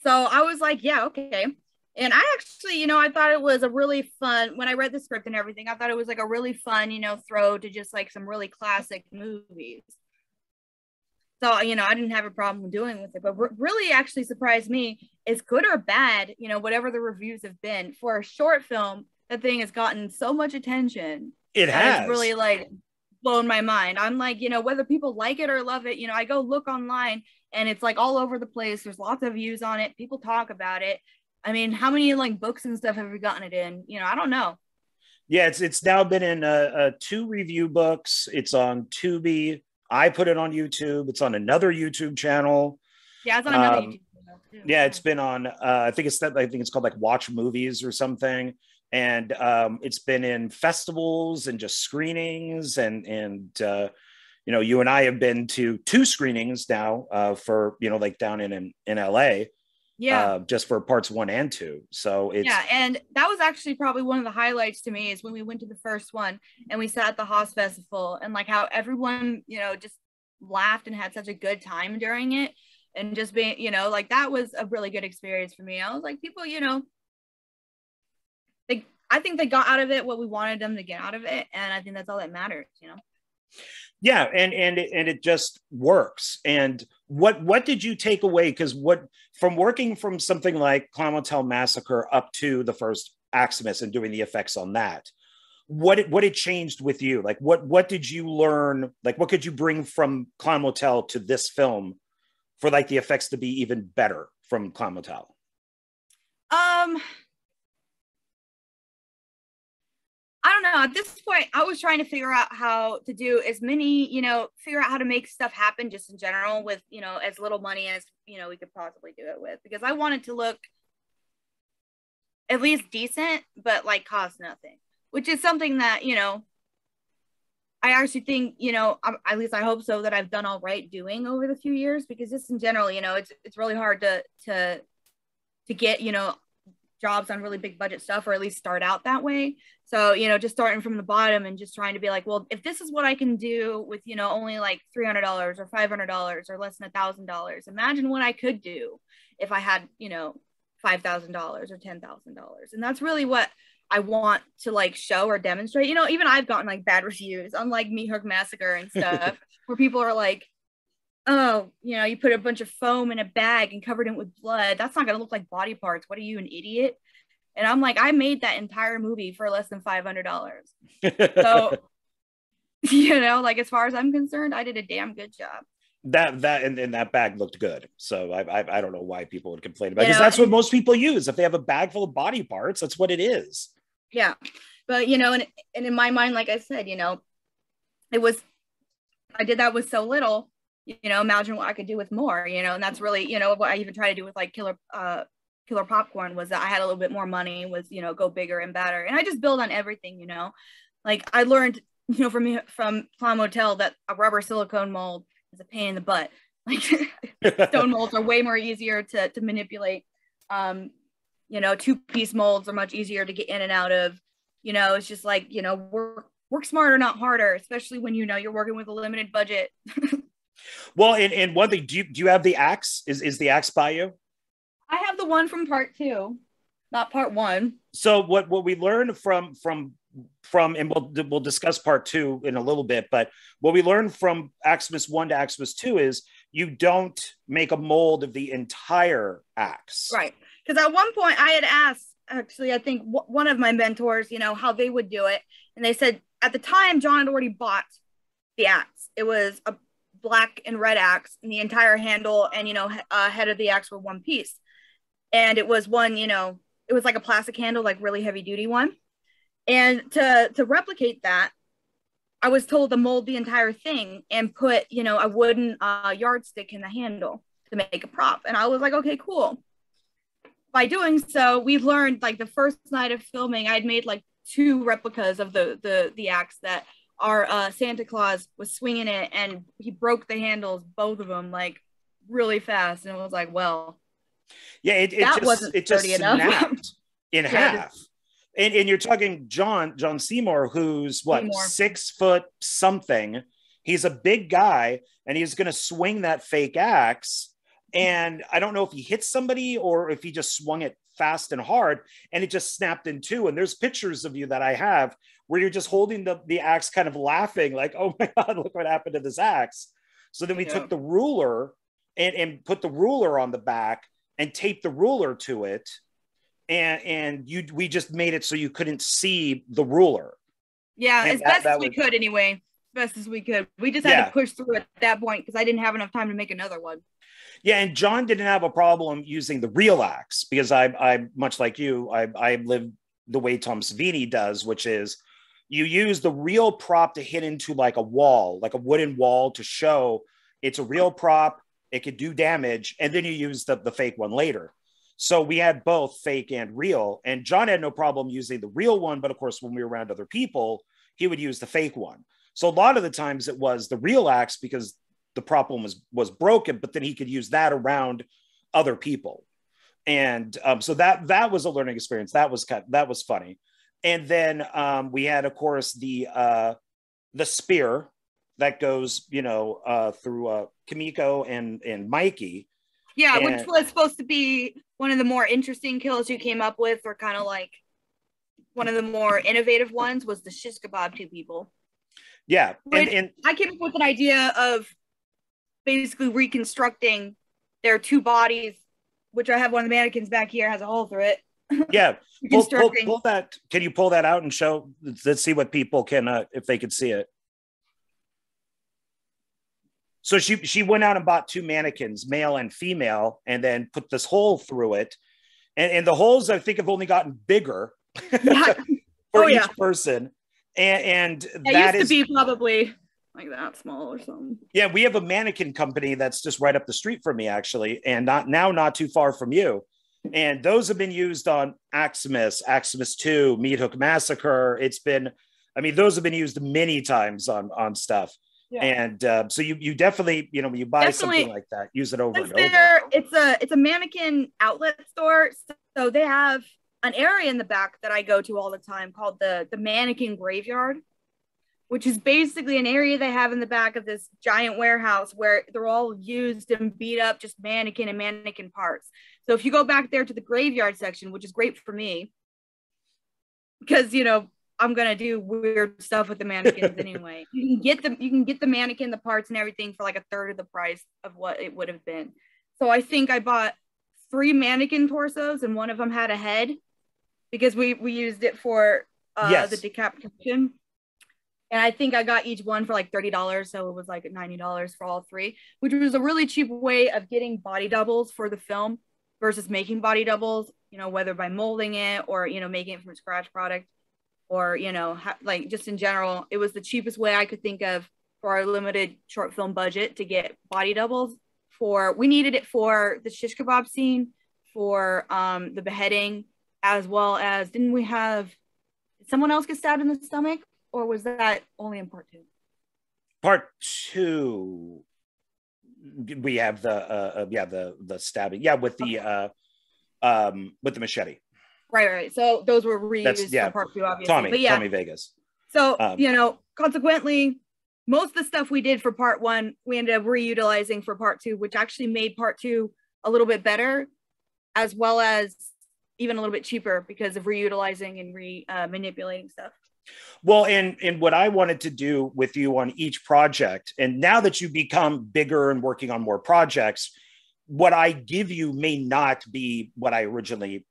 So I was like, yeah, okay. And I actually, I thought it was a really fun, when I read the script and everything, I thought it was like a really fun, throw to just like some really classic movies. So, I didn't have a problem doing with it, but really actually surprised me is good or bad, whatever the reviews have been for a short film, that thing has gotten so much attention. It has. It's really like blown my mind. I'm like, whether people like it or love it, I go look online and it's like all over the place. There's lots of views on it. People talk about it. I mean, how many like books and stuff have we gotten it in? I don't know. Yeah, it's now been in 2 review books. It's on Tubi. I put it on YouTube. It's on another YouTube channel. Yeah, it's on another YouTube channel too. Yeah, it's been on. I think it's called like Watch Movies or something. And it's been in festivals and just screenings, and you and I have been to 2 screenings now for like down in LA. Yeah, just for parts 1 and 2. So it's and that was actually probably one of the highlights to me is when we went to the first one and we sat at the Haas Festival and like how everyone just laughed and had such a good time during it, and just being like that was a really good experience for me. I was like, people I think they got out of it what we wanted them to get out of it, and I think that's all that matters. Yeah, and it just works. And what did you take away? Because from working from something like Clam Massacre up to the first Aximus and doing the effects on that, what it changed with you? Like what did you learn? Like what could you bring from Clam to this film for like the effects to be even better from Clam I don't know. At this point, I was trying to figure out how to do as many, figure out how to make stuff happen just in general with, as little money as, we could possibly do it with, because I wanted to look at least decent, but like cost nothing, which is something that, I actually think, at least I hope so, that I've done all right doing over the few years, because just in general, it's really hard to get, jobs on really big budget stuff, or at least start out that way. So, just starting from the bottom and just trying to be like, well, if this is what I can do with, only like $300 or $500 or less than $1,000, imagine what I could do if I had, $5,000 or $10,000. And that's really what I want to like show or demonstrate. Even I've gotten like bad reviews on like Meat Hook Massacre and stuff where people are like, oh, you put a bunch of foam in a bag and covered it with blood. That's not going to look like body parts. What are you, an idiot? And I'm like, I made that entire movie for less than $500. So, like as far as I'm concerned, I did a damn good job. And that bag looked good. So I don't know why people would complain about it, because that's what most people use. If they have a bag full of body parts, that's what it is. Yeah. But, and in my mind, like I said, I did that with so little. Imagine what I could do with more, and that's really, what I even try to do with like Killer Popcorn was that I had a little bit more money, was, go bigger and better. And I just build on everything, like I learned, from Clam Hotel that a rubber silicone mold is a pain in the butt. Like stone molds are way more easier to manipulate. 2-piece molds are much easier to get in and out of. It's just like, work smarter, not harder, especially when, you're working with a limited budget. Well, and one thing, do you have the axe? Is the axe by you? I have the one from part 2, not part 1. So what we learned from, and we'll discuss part 2 in a little bit, but what we learned from Aximus 1 to Aximus 2 is you don't make a mold of the entire axe. Right. Because at one point I had asked, actually, I think one of my mentors, how they would do it. And they said at the time, John had already bought the axe. It was a black and red axe, and the entire handle and head of the axe were one piece, and it was one, it was like a plastic handle, like really heavy duty one. And to replicate that, I was told to mold the entire thing and put a wooden yardstick in the handle to make a prop. And I was like, okay, cool. by doing so, we've learned, like, the first night of filming, I'd made like 2 replicas of the axe that our Santa Claus was swinging it, and he broke the handles, both of them, like really fast, and it was like, well, yeah, it just snapped in half. And you're talking John Seymour, who's what, 6 foot something. He's a big guy, and he's going to swing that fake axe. And I don't know if he hit somebody or if he just swung it fast and hard, and it just snapped in 2. And there's pictures of you that I have where you're just holding the axe, kind of laughing, like, oh my God, look what happened to this axe. So then we took the ruler and put the ruler on the back and taped the ruler to it. And we just made it so you couldn't see the ruler. Yeah, and as best as we could anyway. Best as we could. We just had to push through at that point because I didn't have enough time to make another one. Yeah, and John didn't have a problem using the real axe because I much like you, I live the way Tom Savini does, which is you use the real prop to hit into like a wall, like a wooden wall, to show it's a real prop, it could do damage, and then you use the fake one later. So we had both fake and real, and John had no problem using the real one, but of course, when we were around other people, he would use the fake one. So a lot of the times it was the real axe because the problem was broken, but then he could use that around other people. And so that was a learning experience. That was funny. And then we had, of course, the spear that goes, through Kimiko and Mikey. Yeah, which was supposed to be one of the more interesting kills you came up with, or kind of like one of the more innovative ones, was the shish kebab 2 people. Yeah. And I came up with an idea of basically reconstructing their 2 bodies, which I have one of the mannequins back here, has a hole through it. Yeah. pull that. Can you pull that out and show? Let's see what people can, if they could see it. So she went out and bought 2 mannequins, male and female, and then put this hole through it. And the holes, I think, have only gotten bigger for each person. And that used to be probably like that small or something. Yeah, we have a mannequin company that's just right up the street from me, actually, and not too far from you. And those have been used on Aximus II, Meat Hook Massacre. Those have been used many times on stuff. Yeah. And so you definitely, when you buy something like that, use it over and over. It's a mannequin outlet store. So they have an area in the back that I go to all the time called the Mannequin Graveyard, which is basically an area they have in the back of this giant warehouse where they're all used and beat up, just mannequin and mannequin parts. So if you go back there to the graveyard section, which is great for me, because, I'm going to do weird stuff with the mannequins anyway. You can get the mannequin, the parts and everything for like 1/3 of the price of what it would have been. So I think I bought 3 mannequin torsos, and one of them had a head because we used it for the decapitation. And I think I got each one for like $30. So it was like $90 for all 3, which was a really cheap way of getting body doubles for the film versus making body doubles, whether by molding it or, making it from scratch product. Or, like just in general, it was the cheapest way I could think of for our limited short film budget to get body doubles. We needed it for the shish kebab scene, for the beheading, as well as, did someone else get stabbed in the stomach? Or was that only in part 2? Part 2, we have the stabbing. Yeah, with the machete. Right. So those were reused for part 2, obviously. Tommy Vegas. So, consequently, most of the stuff we did for part 1, we ended up reutilizing for part 2, which actually made part 2 a little bit better, as well as even a little bit cheaper because of reutilizing and manipulating stuff. Well, and what I wanted to do with you on each project, and now that you become bigger and working on more projects, what I give you may not be what I originally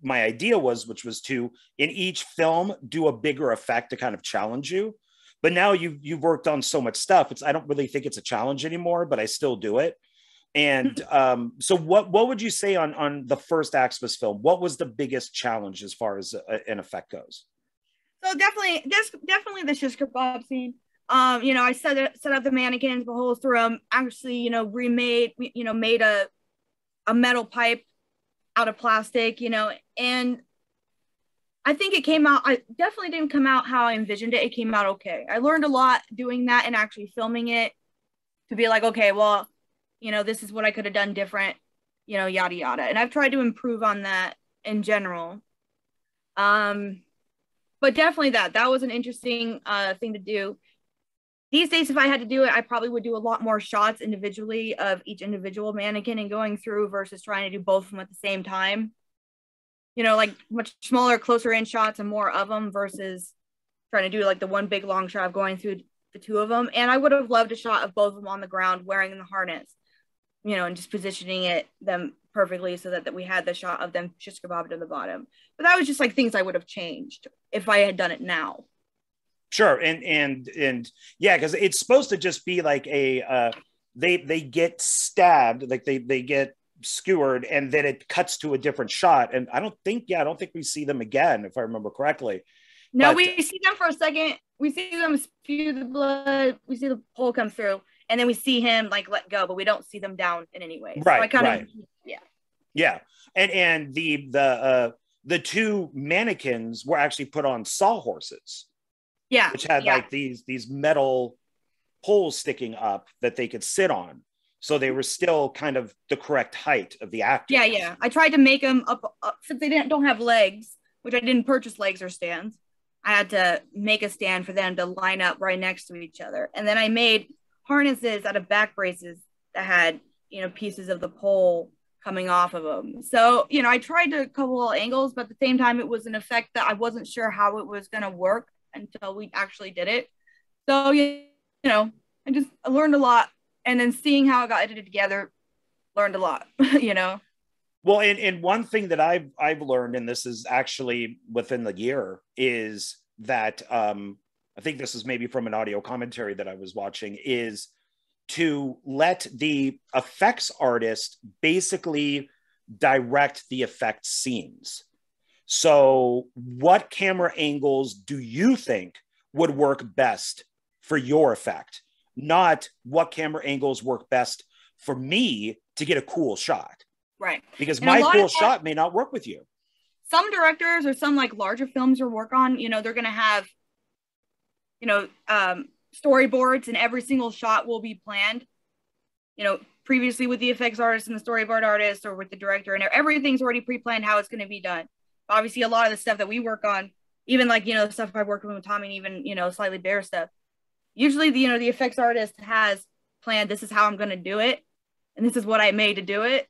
my idea was, which was to, in each film, do a bigger effect to kind of challenge you. But now you've worked on so much stuff. I don't really think it's a challenge anymore, but I still do it. And so what would you say on the first Aximus film? What was the biggest challenge as far as an effect goes? So definitely the shish kebab scene. I set up the mannequins, the holes through them, actually, made a metal pipe out of plastic, and I think it came out, I definitely didn't come out how I envisioned it. It came out okay. I learned a lot doing that and actually filming it to be like, okay, well, this is what I could have done different, yada, yada. And I've tried to improve on that in general. But definitely that was an interesting thing to do. These days, if I had to do it, I probably would do a lot more shots individually of each individual mannequin and going through versus trying to do both of them at the same time. Like much smaller, closer in shots and more of them versus trying to do like the one big long shot of going through the two of them. And I would have loved a shot of both of them on the ground wearing the harness, and just positioning them perfectly so that we had the shot of them just kebabbed to the bottom. But that was just like things I would have changed if I had done it now. Sure. And yeah, because it's supposed to just be like they get stabbed, like they get skewered, and then it cuts to a different shot. And I don't think we see them again, if I remember correctly. No, but we see them for a second. We see them spew the blood. We see the pole come through, and then we see him like let go, but we don't see them down in any way. Right. So right. Yeah. And the two mannequins were actually put on sawhorses. Yeah. Which had like these metal poles sticking up that they could sit on. So they were still kind of the correct height of the actors. Yeah. I tried to make them up since they don't have legs, which I didn't purchase legs or stands. I had to make a stand for them to line up right next to each other. And then I made harnesses out of back braces that had, pieces of the pole coming off of them. So, I tried to couple angles, but at the same time, it was an effect that I wasn't sure how it was going to work until we actually did it. So, I learned a lot. And then seeing how it got edited together, learned a lot, Well, and one thing that I've learned, and this is actually within the year, is that I think this is maybe from an audio commentary that I was watching, is to let the effects artist basically direct the effect scenes. So what camera angles do you think would work best for your effect? Not what camera angles work best for me to get a cool shot. Right. Because my cool shot may not work with you. Some directors or some like larger films you work on, they're going to have, storyboards, and every single shot will be planned, previously with the effects artist and the storyboard artist or with the director, and everything's already pre-planned how it's going to be done. Obviously, a lot of the stuff that we work on, even like, the stuff I've worked with Tommy, and even, slightly bare stuff, usually the effects artist has planned, this is how I'm going to do it, and this is what I made to do it,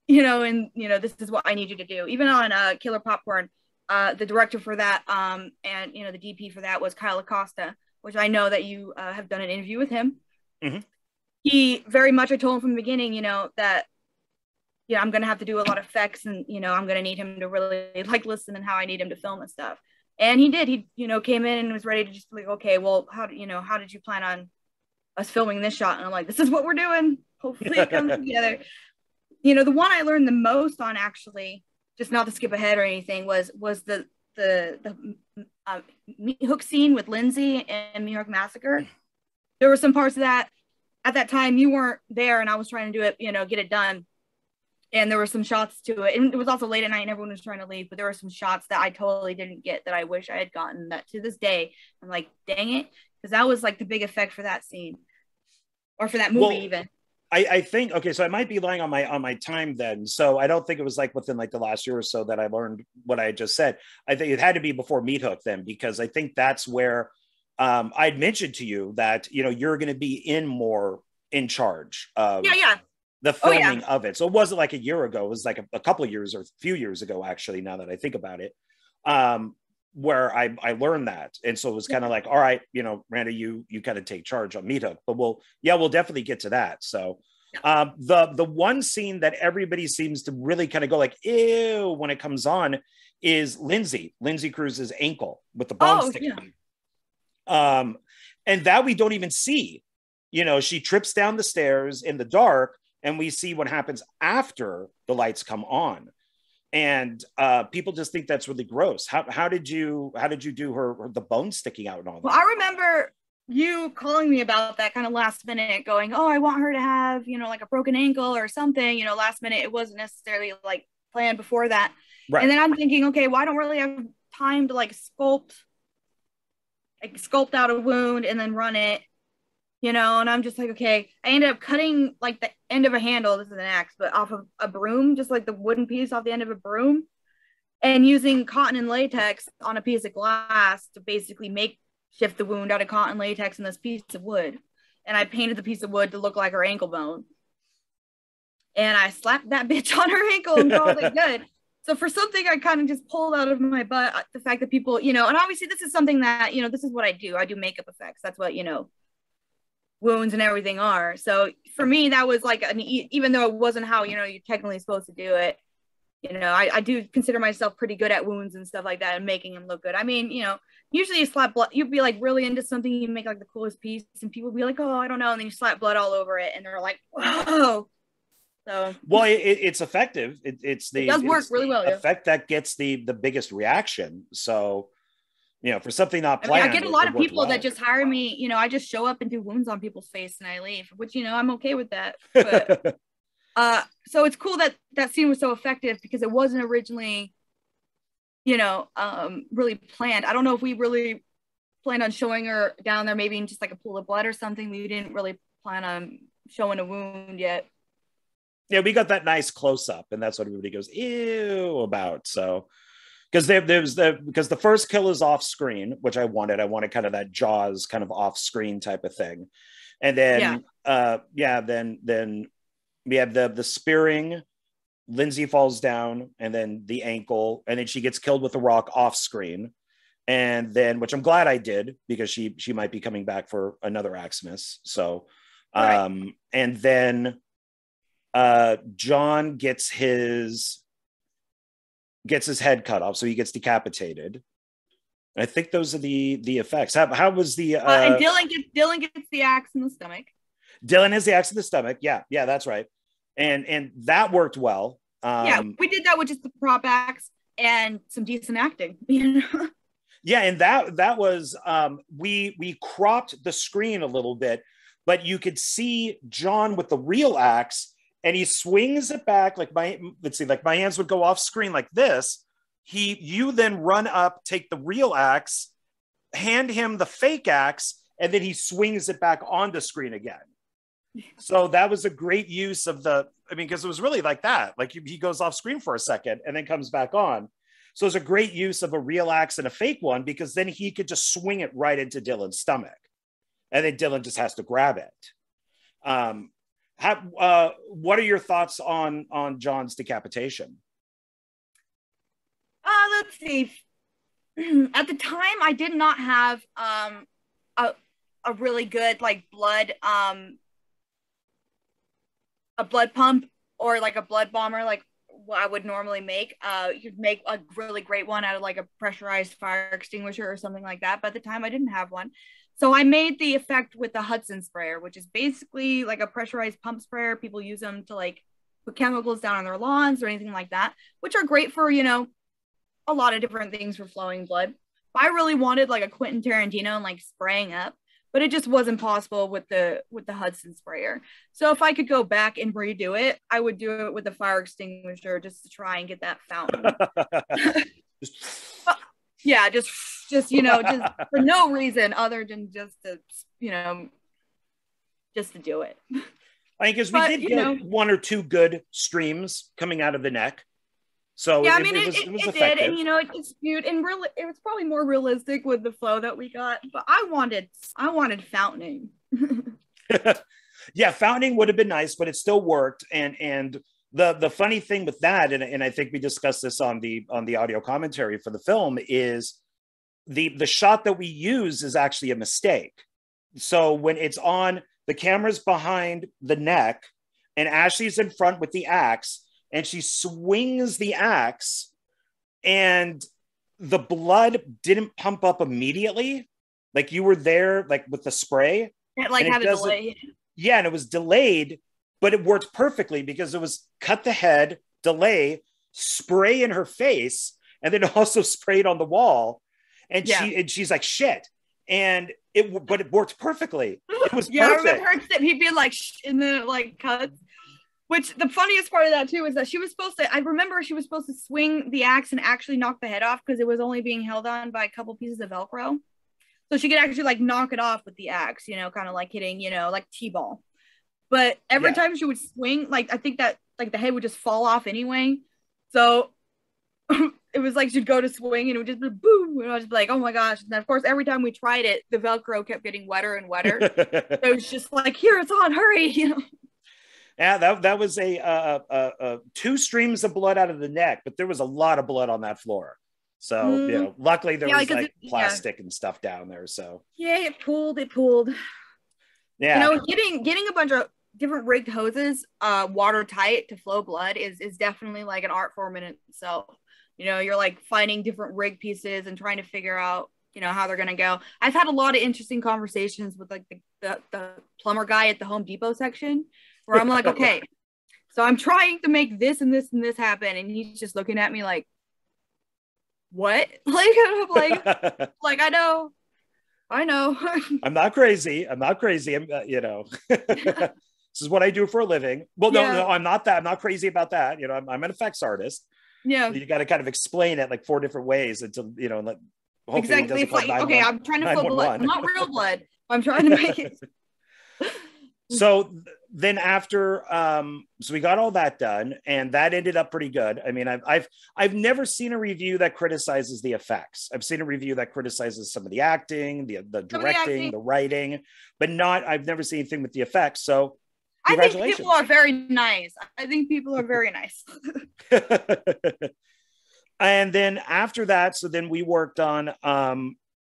and this is what I need you to do. Even on Killer Popcorn, the director for that and the DP for that was Kyle Acosta, which I know that you have done an interview with him. Mm-hmm. He very much, I told him from the beginning, that I'm going to have to do a lot of effects, and I'm going to need him to really like listen and how I need him to film and stuff. And he did. He, came in and was ready to just be like, okay, well, how did you plan on us filming this shot? And I'm like, this is what we're doing. Hopefully it comes together. The one I learned the most on, actually, just not to skip ahead or anything, was the meat hook scene with Lindsay and New York Massacre. There were some parts of that at that time you weren't there, and I was trying to do it, get it done. And there were some shots to it. And it was also late at night and everyone was trying to leave, but there were some shots that I totally didn't get that I wish I had gotten, that to this day, I'm like, dang it. Because that was like the big effect for that scene, or for that movie even. I think, okay, so I might be lying on my time then. So I don't think it was like within like the last year or so that I learned what I just said. I think it had to be before Meat Hook then, because I think that's where I'd mentioned to you that, you're going to be more in charge of the filming of it. So it wasn't like a year ago. It was like a couple of years or a few years ago, actually, now that I think about it, where I learned that. And so it was kind of like, all right, Miranda, you kind of take charge on Meat Hook, but we'll definitely get to that. So the one scene that everybody seems to really kind of go like, ew, when it comes on is Lindsay Cruz's ankle with the bone sticking. Yeah. And that we don't even see, she trips down the stairs in the dark, and we see what happens after the lights come on. And people just think that's really gross. How did you do her the bone sticking out and all that? Well, I remember you calling me about that kind of last minute, going, oh, I want her to have, like a broken ankle or something, last minute. It wasn't necessarily like planned before that. Right. And then I'm thinking, okay, well, I don't really have time to like sculpt out a wound and then run it, you know. And I'm just like, okay. I ended up cutting like the end of a handle. This is an axe, but off of a broom, just like the wooden piece off the end of a broom, and using cotton and latex on a piece of glass to basically shift the wound out of cotton latex and this piece of wood. And I painted the piece of wood to look like her ankle bone. And I slapped that bitch on her ankle and called it good. So for something I kind of just pulled out of my butt, the fact that people, you know, and obviously this is something that, you know, this is what I do. I do makeup effects. That's what, you know, wounds and everything are. So for me, that was like, even though it wasn't how, you know, you're technically supposed to do it, you know, I do consider myself pretty good at wounds and stuff like that and making them look good. I mean, you know, usually you slap blood, you'd be like really into something, you make like the coolest piece and people be like, oh, I don't know. And then you slap blood all over it and they're like, whoa. So well, it's effective. It does work really well. Effect that gets the biggest reaction. So, you know, for something not planned, I get a lot of people that just hire me. You know, I just show up and do wounds on people's face and I leave, which, you know, I'm okay with that. But so it's cool that that scene was so effective because it wasn't originally, you know, really planned. I don't know if we really planned on showing her down there, maybe in just like a pool of blood or something. We didn't really plan on showing a wound yet. Yeah, we got that nice close up, and that's what everybody goes ew about. So, because because the first kill is off screen, which I wanted. I wanted kind of that Jaws kind of off screen type of thing, and then then we have the spearing. Lindsay falls down, and then the ankle, and then she gets killed with a rock off screen, and then which I'm glad I did because she might be coming back for another Aximus. So, and then. John gets his head cut off, so he gets decapitated. I think those are the effects. How was the and Dylan gets the axe in the stomach. Dylan has the axe in the stomach. Yeah, that's right. And that worked well. Yeah, we did that with just the prop axe and some decent acting. You know? Yeah, and that was we cropped the screen a little bit, but you could see John with the real axe. And he swings it back like my hands would go off screen like this. You then run up, take the real axe, hand him the fake axe, and then he swings it back onto screen again. So that was a great use of because it was really like that. Like he goes off screen for a second and then comes back on. So it's a great use of a real axe and a fake one because then he could just swing it right into Dylan's stomach. And then Dylan just has to grab it. What are your thoughts on John's decapitation? Let's see. At the time, I did not have a really good like blood a blood pump or like a blood bomber like what I would normally make. You'd make a really great one out of like a pressurized fire extinguisher or something like that. But at the time, I didn't have one. So I made the effect with the Hudson sprayer, which is basically like a pressurized pump sprayer. People use them to like put chemicals down on their lawns or anything like that, which are great for, you know, a lot of different things for flowing blood. But I really wanted like a Quentin Tarantino and like spraying up, but it just wasn't possible with the Hudson sprayer. So if I could go back and redo it, I would do it with a fire extinguisher just to try and get that fountain. Yeah, just you know, just for no reason other than just to, you know, just to do it. I think because we did get one or two good streams coming out of the neck. So yeah, it was did, and you know, it's cute and really, it was probably more realistic with the flow that we got. But I wanted fountaining. Yeah, fountaining would have been nice, but it still worked. And the funny thing with that, and I think we discussed this on the audio commentary for the film, is the shot that we use is actually a mistake. So when it's on, the camera's behind the neck, and Ashley's in front with the axe, and she swings the axe, and the blood didn't pump up immediately. Like you were there, like with the spray. It like had a delay. Yeah, and it was delayed, but it worked perfectly because it was cut the head, delay, spray in her face, and then also sprayed on the wall. And she's like, shit. But it worked perfectly. It was perfect. I remember he'd be like, in the like cuts. Which the funniest part of that too is that she was supposed to, I remember she was supposed to swing the axe and actually knock the head off because it was only being held on by a couple pieces of Velcro. So she could actually like knock it off with the axe, you know, kind of like hitting, you know, like T-ball. But every time she would swing, like I think that like the head would just fall off anyway. So it was like she'd go to swing and it would just be boom. And I was just like, oh my gosh. And of course, every time we tried it, the Velcro kept getting wetter and wetter. So it was just like, here, it's on, hurry, you know. Yeah, that was a 2 streams of blood out of the neck, but there was a lot of blood on that floor. So, you know, luckily there was like plastic and stuff down there. So yeah, it pulled. Yeah, you know, getting a bunch of different rigged hoses watertight to flow blood is definitely like an art form in itself. You know, you're like finding different rig pieces and trying to figure out, you know, how they're gonna go. I've had a lot of interesting conversations with like the plumber guy at the Home Depot section where I'm like, okay, so I'm trying to make this and this and this happen, and he's just looking at me like, what? Like I know. I'm not crazy. I'm, you know, this is what I do for a living. Well, no, I'm not that. I'm not crazy about that. You know, I'm an effects artist. Yeah. So you got to kind of explain it like 4 different ways until, you know, like, exactly. Like, okay, I'm trying to flow blood, not real blood. I'm trying to make it. So then after, so we got all that done, and that ended up pretty good. I mean, I've never seen a review that criticizes the effects. I've seen a review that criticizes some of the acting, the directing, the writing, but I've never seen anything with the effects. So I think people are very nice. And then after that, so then we worked on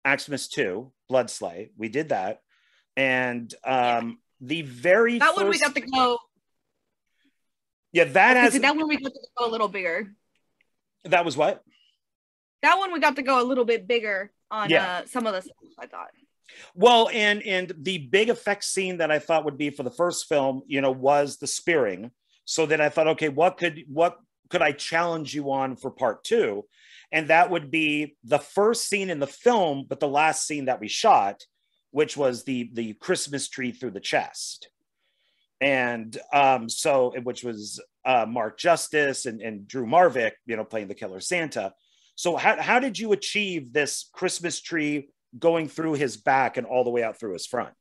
Aximus 2, Bloodslay. We did that. And the very that one we got to go. Yeah, that one we got to go a little bigger. That was what? That one we got to go a little bit bigger on some of the stuff, I thought. Well, and the big effects scene that I thought would be for the first film, you know, was the spearing. So then I thought, okay, what could I challenge you on for part 2? And that would be the first scene in the film, but the last scene that we shot, which was the Christmas tree through the chest. And which was Mark Justice and Drew Marvick, you know, playing the killer Santa. So how did you achieve this Christmas tree going through his back and all the way out through his front?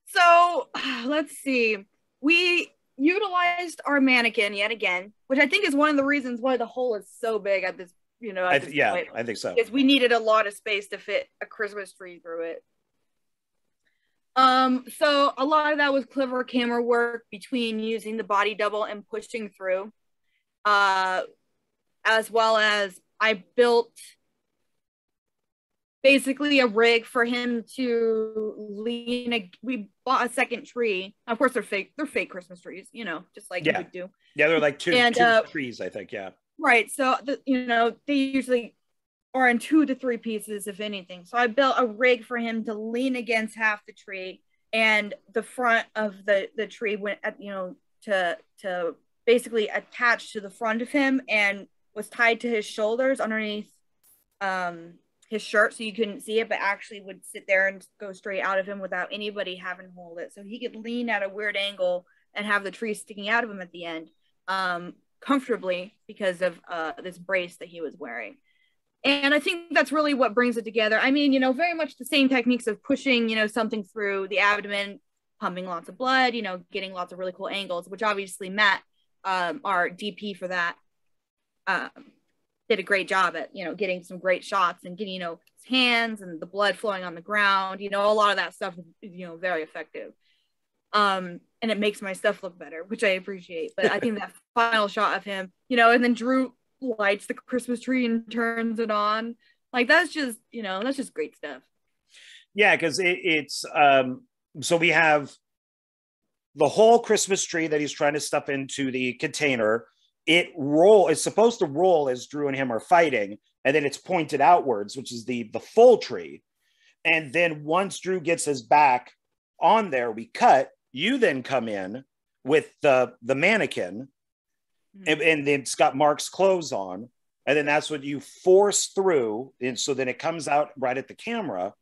So let's see. We utilized our mannequin yet again, which I think is one of the reasons why the hole is so big at this, you know, I think so. Because we needed a lot of space to fit a Christmas tree through it. So a lot of that was clever camera work between using the body double and pushing through, as well as I built basically a rig for him to lean. We bought a second tree. Of course, they're fake Christmas trees, you know, just like you would do. Yeah, they're like two trees, I think. Yeah. Right. So, you know, they usually are in 2 to 3 pieces, if anything. So I built a rig for him to lean against half the tree, and the front of the tree went, you know, to basically attach to the front of him and was tied to his shoulders underneath his shirt, so you couldn't see it, but actually would sit there and go straight out of him without anybody having to hold it. So he could lean at a weird angle and have the tree sticking out of him at the end comfortably because of this brace that he was wearing. And I think that's really what brings it together. I mean, you know, very much the same techniques of pushing, you know, something through the abdomen, pumping lots of blood, you know, getting lots of really cool angles, which obviously Matt, our DP for that, did a great job at, you know, getting some great shots and getting, you know, his hands and the blood flowing on the ground. You know, a lot of that stuff is, you know, very effective. And it makes my stuff look better, which I appreciate. But I think that final shot of him, you know, and then Drew lights the Christmas tree and turns it on. Like, that's just, you know, that's just great stuff. Yeah, because it's so we have the whole Christmas tree that he's trying to stuff into the container. It's supposed to roll as Drew and him are fighting, and then it's pointed outwards, which is the full tree. And then once Drew gets his back on there, we cut. You then come in with the mannequin, and it's got Mark's clothes on, and then that's what you force through, and so then it comes out right at the camera,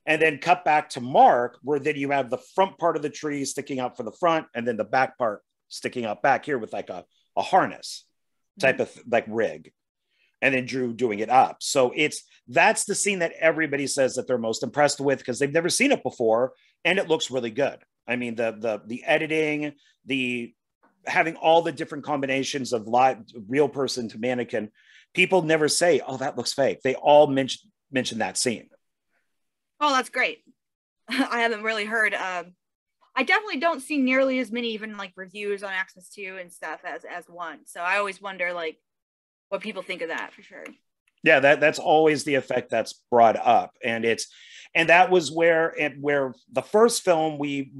and then cut back to Mark, where then you have the front part of the tree sticking out for the front, and then the back part sticking up back here with like a harness type of like rig, and then Drew doing it up. So that's the scene that everybody says that they're most impressed with because they've never seen it before, and it looks really good. I mean, the editing, the having all the different combinations of live real person to mannequin, people never say, "Oh, that looks fake." They all mention that scene. Oh, that's great. I haven't really heard. I definitely don't see nearly as many even like reviews on Aximus 2 and stuff as 1. So I always wonder like what people think of that for sure. Yeah, that's always the effect that's brought up, and that was where the first film we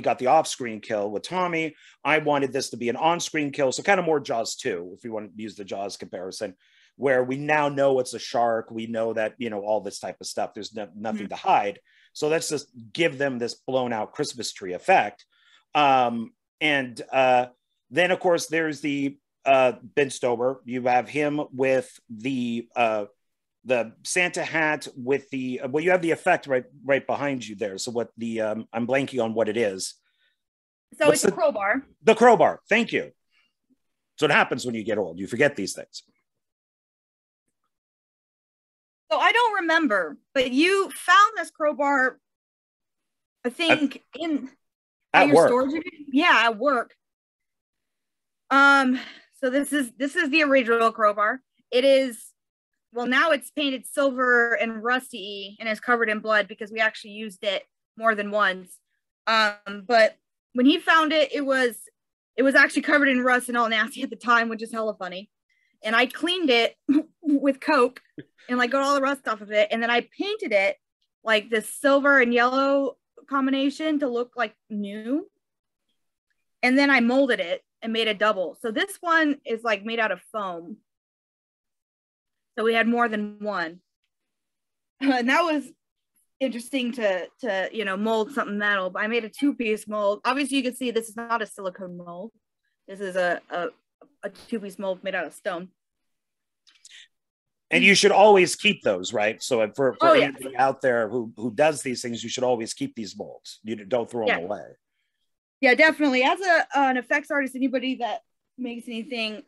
got the off-screen kill with Tommy. I wanted this to be an on-screen kill, so kind of more Jaws 2, if we want to use the Jaws comparison, where we now know it's a shark. We know that all this type of stuff. There's nothing to hide. So let's just give them this blown out Christmas tree effect. And then of course there's the Ben Stober. You have him with the Santa hat with the you have the effect right behind you there. So what the I'm blanking on what it is. So it's a crowbar. The crowbar. Thank you. So it happens when you get old. You forget these things. So I don't remember, but you found this crowbar, I think, at your work. storage unit? Yeah, at work. So this is the original crowbar. It is, well, now it's painted silver and rusty and is covered in blood because we actually used it more than once. But when he found it, it was actually covered in rust and all nasty at the time, which is hella funny. And I cleaned it with Coke and like got all the rust off of it. And then I painted it like this silver and yellow combination to look like new. And then I molded it and made a double. So this one is like made out of foam. So we had more than one. And that was interesting to mold something metal. But I made a 2-piece mold. Obviously you can see this is not a silicone mold. This is a 2-piece mold made out of stone. And you should always keep those, right? So for anybody out there who does these things, you should always keep these molds. You don't throw them away. Yeah, definitely. As an effects artist, anybody that makes anything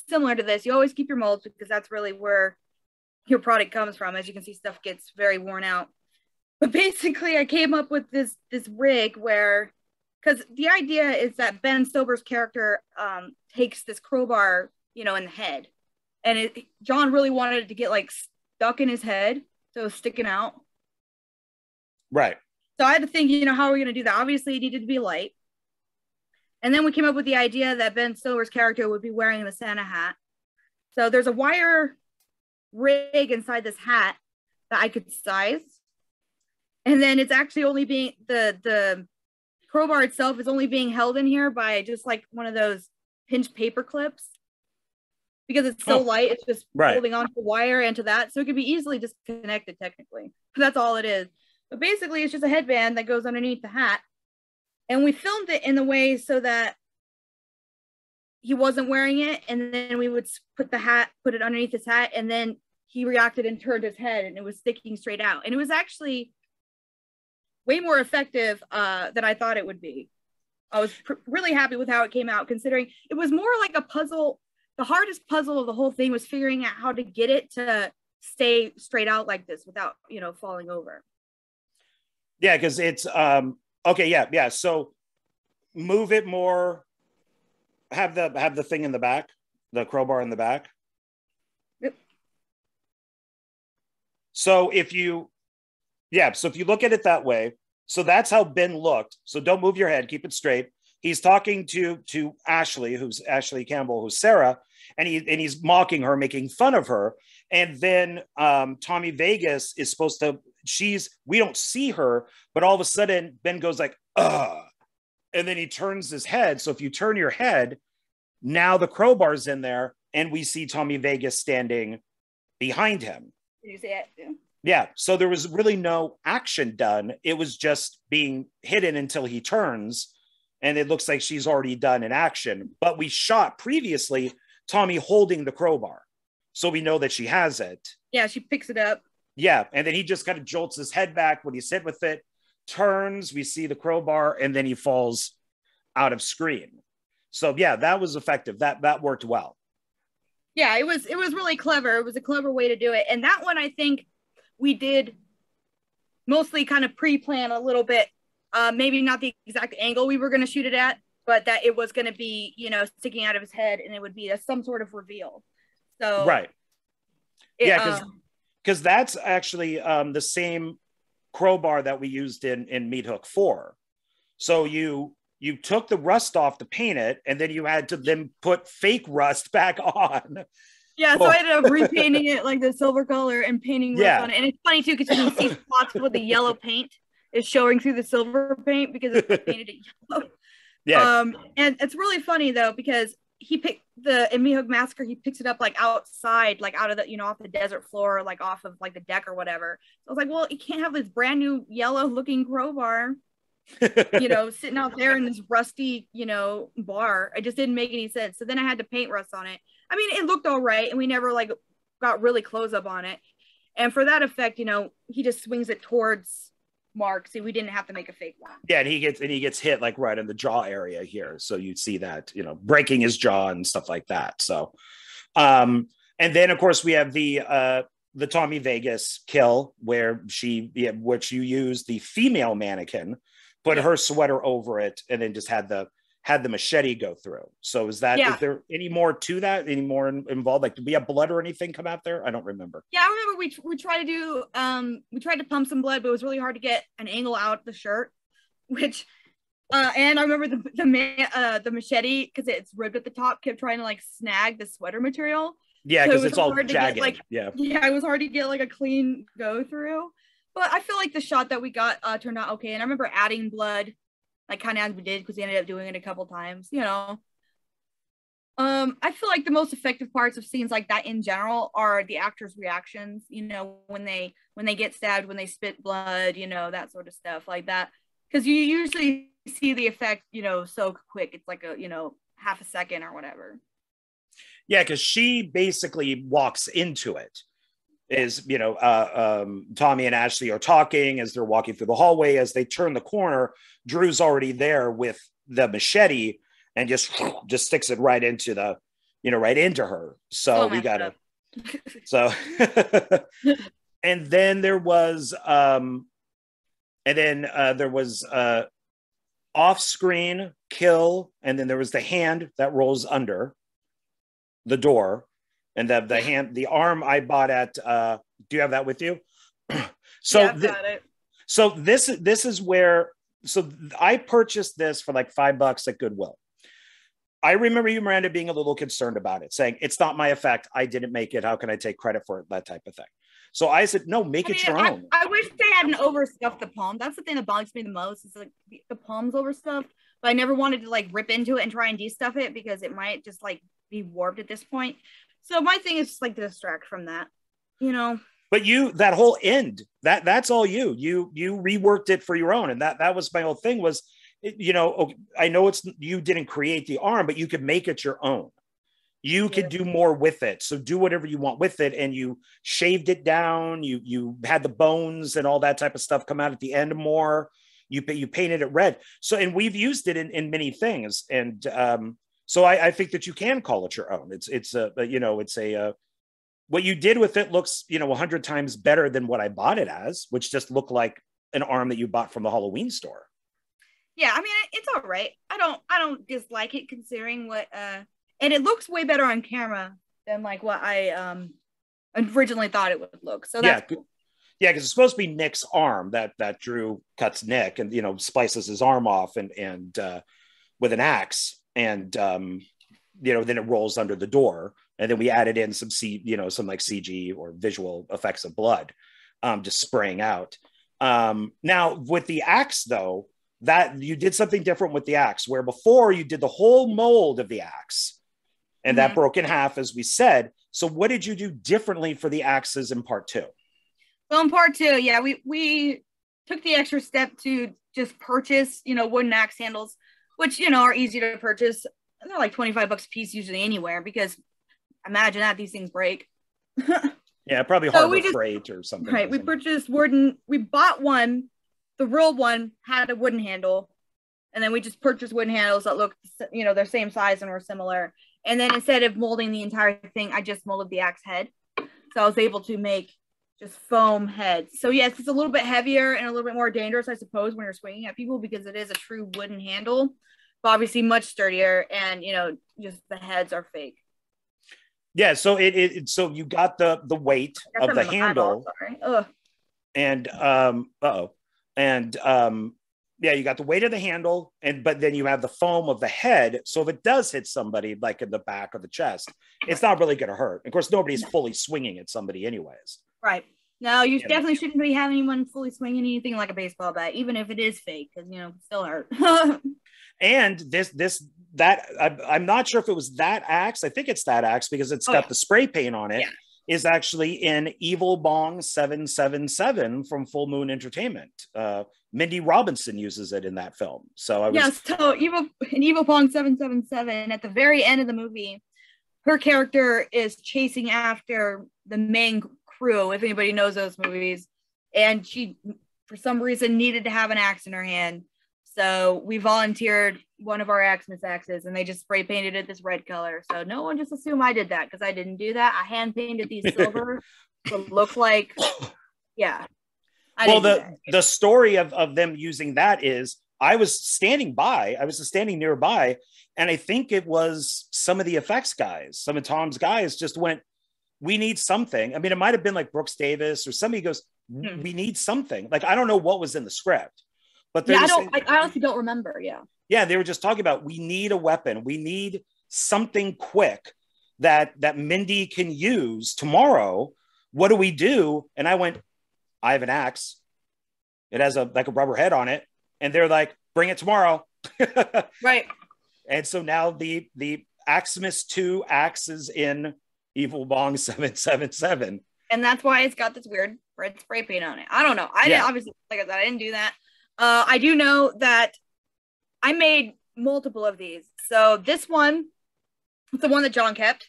similar to this, you always keep your molds because that's really where your product comes from. As you can see, stuff gets very worn out. But basically, I came up with this rig where, because the idea is that Ben Stober's character takes this crowbar, in the head. And John really wanted it to get like stuck in his head. So it was sticking out. Right. So I had to think, how are we going to do that? Obviously, it needed to be light. And then we came up with the idea that Ben Stober's character would be wearing the Santa hat. So there's a wire rig inside this hat that I could size. And then it's actually only being, the crowbar itself is only being held in here by just like one of those pinched paper clips. Because it's so light, it's just holding on to the wire and to that. So it could be easily disconnected technically. That's all it is. But basically, it's just a headband that goes underneath the hat. And we filmed it in the way so that he wasn't wearing it. And then we would put it underneath his hat. And then he reacted and turned his head and it was sticking straight out. And it was actually way more effective than I thought it would be. I was really happy with how it came out, considering it was more like a puzzle. The hardest puzzle of the whole thing was figuring out how to get it to stay straight out like this without, falling over. Yeah, because it's okay. Yeah. So move it more. Have the thing in the back, the crowbar in the back. Yep. So if you look at it that way, so that's how Ben looked. So don't move your head, keep it straight. He's talking to Ashley, who's Ashley Campbell, who's Sarah, and he's mocking her, making fun of her. And then Tommy Vegas is supposed to, we don't see her, but all of a sudden Ben goes like, ugh. And then he turns his head. So if you turn your head, now the crowbar's in there and we see Tommy Vegas standing behind him. Did you see it? Yeah. So there was really no action done. It was just being hidden until he turns. And it looks like she's already done an action, but we shot previously Tommy holding the crowbar. So we know that she has it. Yeah, she picks it up. Yeah. And then he just kind of jolts his head back when he's hit with it, turns, we see the crowbar, and then he falls out of screen. So yeah, that was effective. That worked well. Yeah, it was really clever. It was a clever way to do it. And that one, I think we did mostly kind of pre-plan a little bit. Maybe not the exact angle we were going to shoot it at, but that it was going to be, sticking out of his head, and it would be some sort of reveal. So right. Because that's actually the same crowbar that we used in Meat Hook 4. So you took the rust off to paint it, and then you had to then put fake rust back on. Yeah, so I ended up repainting it like the silver color and painting rust on it. And it's funny too, because you can see spots where the yellow paint is showing through the silver paint because it's painted it yellow. Yeah. And it's really funny though, because he picked in Meat Hook Massacre, he picks it up like outside, like out of the, off the desert floor, like off of like the deck or whatever. So I was like, well, you can't have this brand new yellow looking crowbar, sitting out there in this rusty, bar. It just didn't make any sense. So then I had to paint rust on it. I mean, it looked all right, and we never like got really close up on it. And for that effect, he just swings it towards Mark, so we didn't have to make a fake one. Yeah, and he gets hit like right in the jaw area here, so you see that breaking his jaw and stuff like that. So, and then of course we have the Tommy Vegas kill which you use the female mannequin, put her sweater over it, and then just had the machete go through. So is there any more to that? Any more involved? Like, did we have blood or anything come out there? I don't remember. Yeah, I remember we tried to do we tried to pump some blood, but it was really hard to get an angle out the shirt, which and I remember the machete, because it's ribbed at the top, kept trying to like snag the sweater material. Yeah, because it's all jagged. Yeah, it was hard to get like a clean go through. But I feel like the shot that we got turned out okay. And I remember adding blood, like kind of as we did, because we ended up doing it a couple times, I feel like the most effective parts of scenes like that in general are the actors' reactions, when they get stabbed, when they spit blood, that sort of stuff like that. Because you usually see the effect, so quick. It's like a, half a second or whatever. Yeah, because she basically walks into it. Tommy and Ashley are talking as they're walking through the hallway. As they turn the corner, Drew's already there with the machete and just sticks it right into right into her. So we gotta. So, and then there was off-screen kill, and then there was the hand that rolls under the door. And the arm I bought at, do you have that with you? So this is where, I purchased this for like $5 at Goodwill. I remember you, Miranda, being a little concerned about it, saying, it's not my effect. I didn't make it. How can I take credit for it? That type of thing. So I said, no, make it your own. I wish they hadn't overstuffed the palm. That's the thing that bothers me the most, is like the palm's overstuffed, but I never wanted to like rip into it and try and de-stuff it, because it might just like be warped at this point. So my thing is just like to distract from that, But that whole end, that's all you reworked it for your own. And that was my whole thing was, I know you didn't create the arm, but you could make it your own. You could do more with it. So do whatever you want with it. And you shaved it down. You had the bones and all that type of stuff come out at the end more. You painted it red. So, and we've used it in many things. And, so I think that you can call it your own. What you did with it looks, 100 times better than what I bought it as, which just looked like an arm that you bought from the Halloween store. Yeah, I mean, it's all right. I don't dislike it, considering what and it looks way better on camera than like what I originally thought it would look. So that's cool. Yeah, because it's supposed to be Nick's arm that Drew cuts Nick and slices his arm off and with an axe. And then it rolls under the door, and then we added in some like CG or visual effects of blood, just spraying out. Now with the axe though, that you did something different with the axe, where before you did the whole mold of the axe, and that broke in half, as we said. So what did you do differently for the axes in part 2? Well, in part 2, yeah, we took the extra step to just purchase, wooden axe handles, which, are easy to purchase. They're like $25 a piece usually anywhere, because imagine that these things break. Yeah, probably Harbor Freight or something. Right. We purchased we bought one. The real one had a wooden handle. And then we just purchased wooden handles that look, they're same size and were similar. And then instead of molding the entire thing, I just molded the axe head. So I was able to make just foam heads. So yes, it's a little bit heavier and a little bit more dangerous, I suppose, when you're swinging at people, because it is a true wooden handle, but obviously much sturdier, and just the heads are fake. Yeah, so so you got the weight of the handle, and yeah, you got the weight of the handle, but then you have the foam of the head. So if it does hit somebody like in the back or the chest, it's not really going to hurt. Of course, nobody's fully swinging at somebody, anyways. Right. No, you definitely shouldn't be having anyone fully swinging anything like a baseball bat, even if it is fake, because it still hurt. And I'm not sure if it was that axe. I think it's that axe because it's got the spray paint on it. Yeah. Is actually in Evil Bong 777 from Full Moon Entertainment. Mindy Robinson uses it in that film. So Evil Bong 777, at the very end of the movie, her character is chasing after the main crew, if anybody knows those movies, and she, for some reason, needed to have an axe in her hand. So we volunteered one of our Aximus axes, and they just spray painted it this red color. So no one just assume I did that, because I didn't do that. I hand painted these silver to look like, yeah. The story of them using that is, I was standing nearby, and I think it was some of the effects guys, some of Tom's guys just went, we need something. I mean, it might have been like Brooks Davis or somebody goes, we need something. Like, I don't know what was in the script, but I honestly don't remember. Yeah, they were just talking about, we need a weapon. We need something quick that Mindy can use tomorrow. What do we do? And I went, I have an axe. It has a rubber head on it. And they're like, bring it tomorrow. Right. And so now the Aximus 2 axe is in Evil Bong 777. And that's why it's got this weird red spray paint on it. I don't know. I didn't, obviously, like I said, I didn't do that. I do know that I made multiple of these. So this one, it's the one that John kept,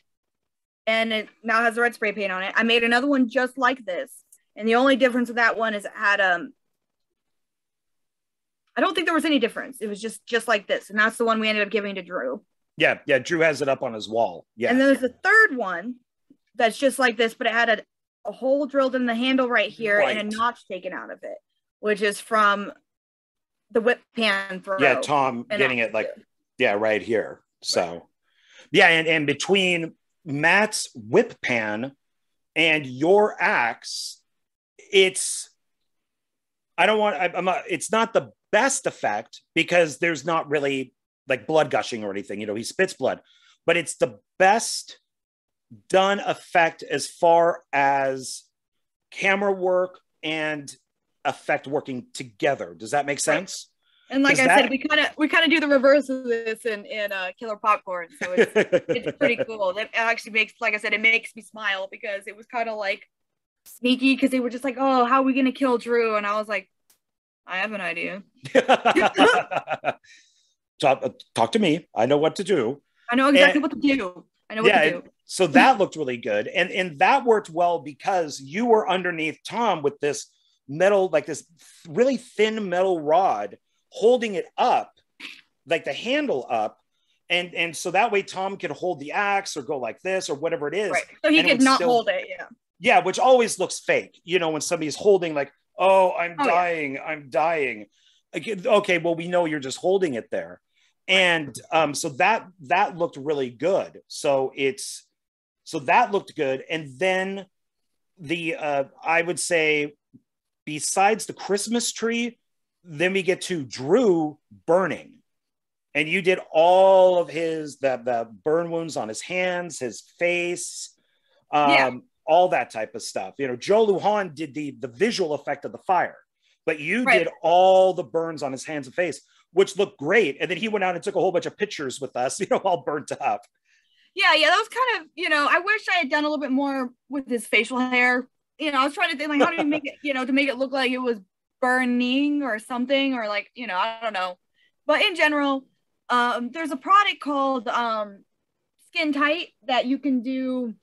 and it now has the red spray paint on it. I made another one just like this. And the only difference with that one is it had, I don't think there was any difference. It was just like this. And that's the one we ended up giving to Drew. Yeah. Drew has it up on his wall. Yeah. And then there's the third one that's just like this, but it had a hole drilled in the handle right here, and a notch taken out of it, which is from the whip pan throw. Yeah, Tom getting it right here. So, yeah, and between Matt's whip pan and your axe, it's not the best effect, because there's not really like blood gushing or anything. He spits blood, but it's the best done effect as far as camera work and effect working together. Does that make sense? And like I said, we kind of do the reverse of this in Killer Popcorn, so it's pretty cool. It actually makes, like I said, it makes me smile, because it was kind of like sneaky, because they were just like, oh, how are we gonna kill Drew? And I was like, I have an idea. Talk to me. I know what to do. I know exactly what to do. I know what to do. So that looked really good. And that worked well, because you were underneath Tom with this metal, like this really thin metal rod, holding it up, like the handle up. And so that way Tom could hold the axe or go like this or whatever it is. Right. So he could not hold it. Yeah. Yeah. Which always looks fake, when somebody's holding like, oh, I'm dying. Yeah. I'm dying. Okay. Well, we know you're just holding it there. And so that looked really good. So that looked good. And then I would say, besides the Christmas tree, then we get to Drew burning. And you did all of the burn wounds on his hands, his face, all that type of stuff. Joe Lujan did the visual effect of the fire, but you did all the burns on his hands and face, which looked great. And then he went out and took a whole bunch of pictures with us, all burnt up. Yeah, that was kind of, I wish I had done a little bit more with his facial hair. I was trying to think, like, how do you make it, to make it look like it was burning or something, or like, I don't know. But in general, there's a product called Skin Tight that you can do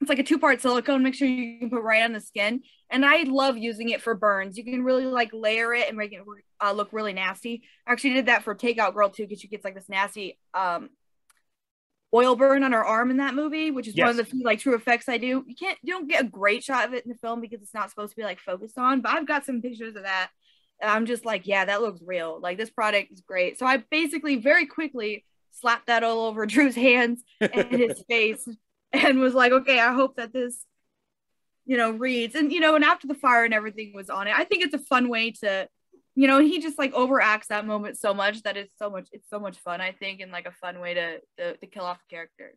it's like a 2-part silicone mixture you can put right on the skin. And I love using it for burns. You can really like layer it and make it look really nasty. I actually did that for Takeout Girl too, because she gets like this nasty oil burn on her arm in that movie, which is one of the few like true effects I do. You don't get a great shot of it in the film because it's not supposed to be like focused on, but I've got some pictures of that. And I'm just like, yeah, that looks real. Like this product is great. So I basically very quickly slapped that all over Drew's hands and his face and was like, okay, I hope that this, reads. And, and after the fire and everything was on it, I think it's a fun way to, he just like overacts that moment so much that it's so much fun, I think, and like a fun way to kill off the character.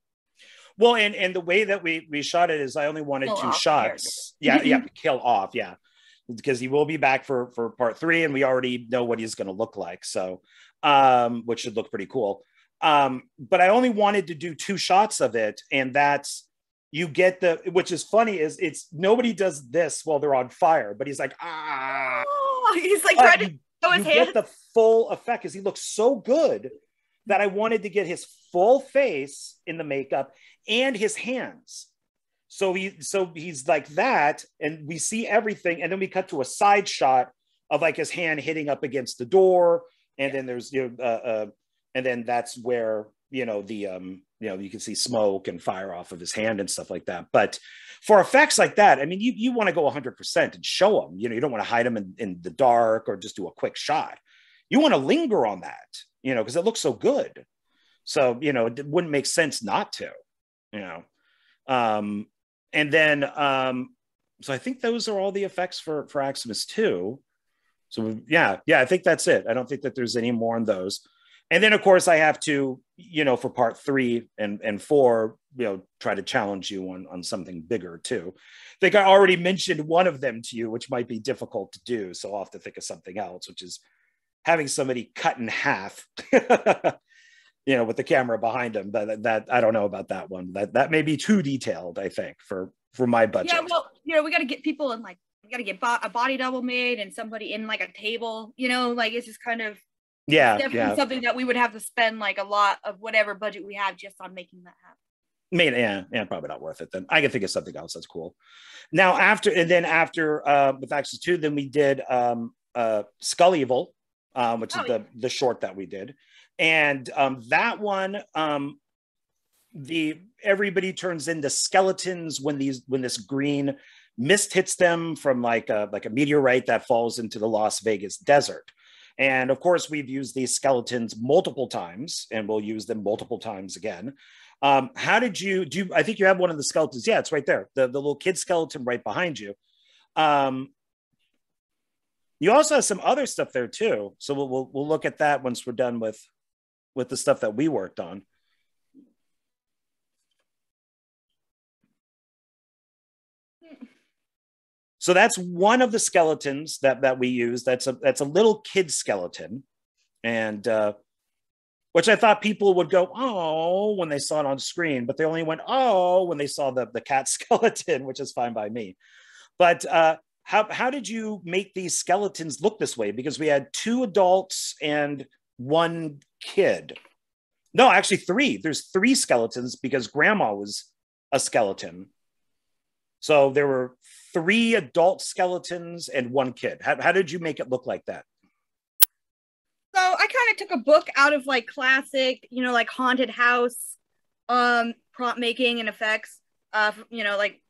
Well, and the way that we shot it is I only wanted kill 2 shots. Yeah, kill off. Yeah. Because he will be back for part 3 and we already know what he's going to look like. So, which should look pretty cool. But I only wanted to do 2 shots of it. And that's, you get which is funny is it's nobody does this while they're on fire, but he's like, he's like trying to show his hands. Get the full effect because he looks so good that I wanted to get his full face in the makeup and his hands. So he's like that, and we see everything, and then we cut to a side shot of like his hand hitting up against the door, and then there's and then that's where you can see smoke and fire off of his hand and stuff like that. But for effects like that, I mean, you want to go 100% and show them. You don't want to hide them in the dark or just do a quick shot. You want to linger on that, because it looks so good. So it wouldn't make sense not to, And then, so I think those are all the effects for Aximus 2. So yeah, I think that's it. I don't think that there's any more on those. And then of course I have to, for part 3 and 4, try to challenge you on something bigger too. I think I already mentioned one of them to you, which might be difficult to do. So I'll have to think of something else, which is having somebody cut in half, with the camera behind him. But that I don't know about that one. That may be too detailed, I think, for my budget. Yeah, well, we got to get people in, like, we got to get a body double made and somebody in like a table. Like it's just kind of definitely something that we would have to spend like a lot of whatever budget we have just on making that happen. Yeah, probably not worth it then. I can think of something else that's cool. Now after with Aximus 2, then we did Skull Evil, which is the short that we did. And that one, everybody turns into skeletons when this green mist hits them from like a meteorite that falls into the Las Vegas desert. And of course, we've used these skeletons multiple times, and we'll use them multiple times again. How did you do? I think you have one of the skeletons. Yeah, it's right there. The little kid skeleton right behind you. You also have some other stuff there too. So we'll look at that once we're done with the stuff that we worked on. So that's one of the skeletons that we use. That's a little kid skeleton, and which I thought people would go, oh, when they saw it on screen, but they only went, oh, when they saw the cat skeleton, which is fine by me. But how did you make these skeletons look this way? Because we had 2 adults and 1 kid. No, actually 3. There's 3 skeletons because Grandma was a skeleton. So there were 3 adult skeletons and 1 kid. How did you make it look like that? So I kind of took a book out of like classic, like haunted house prop making and effects, like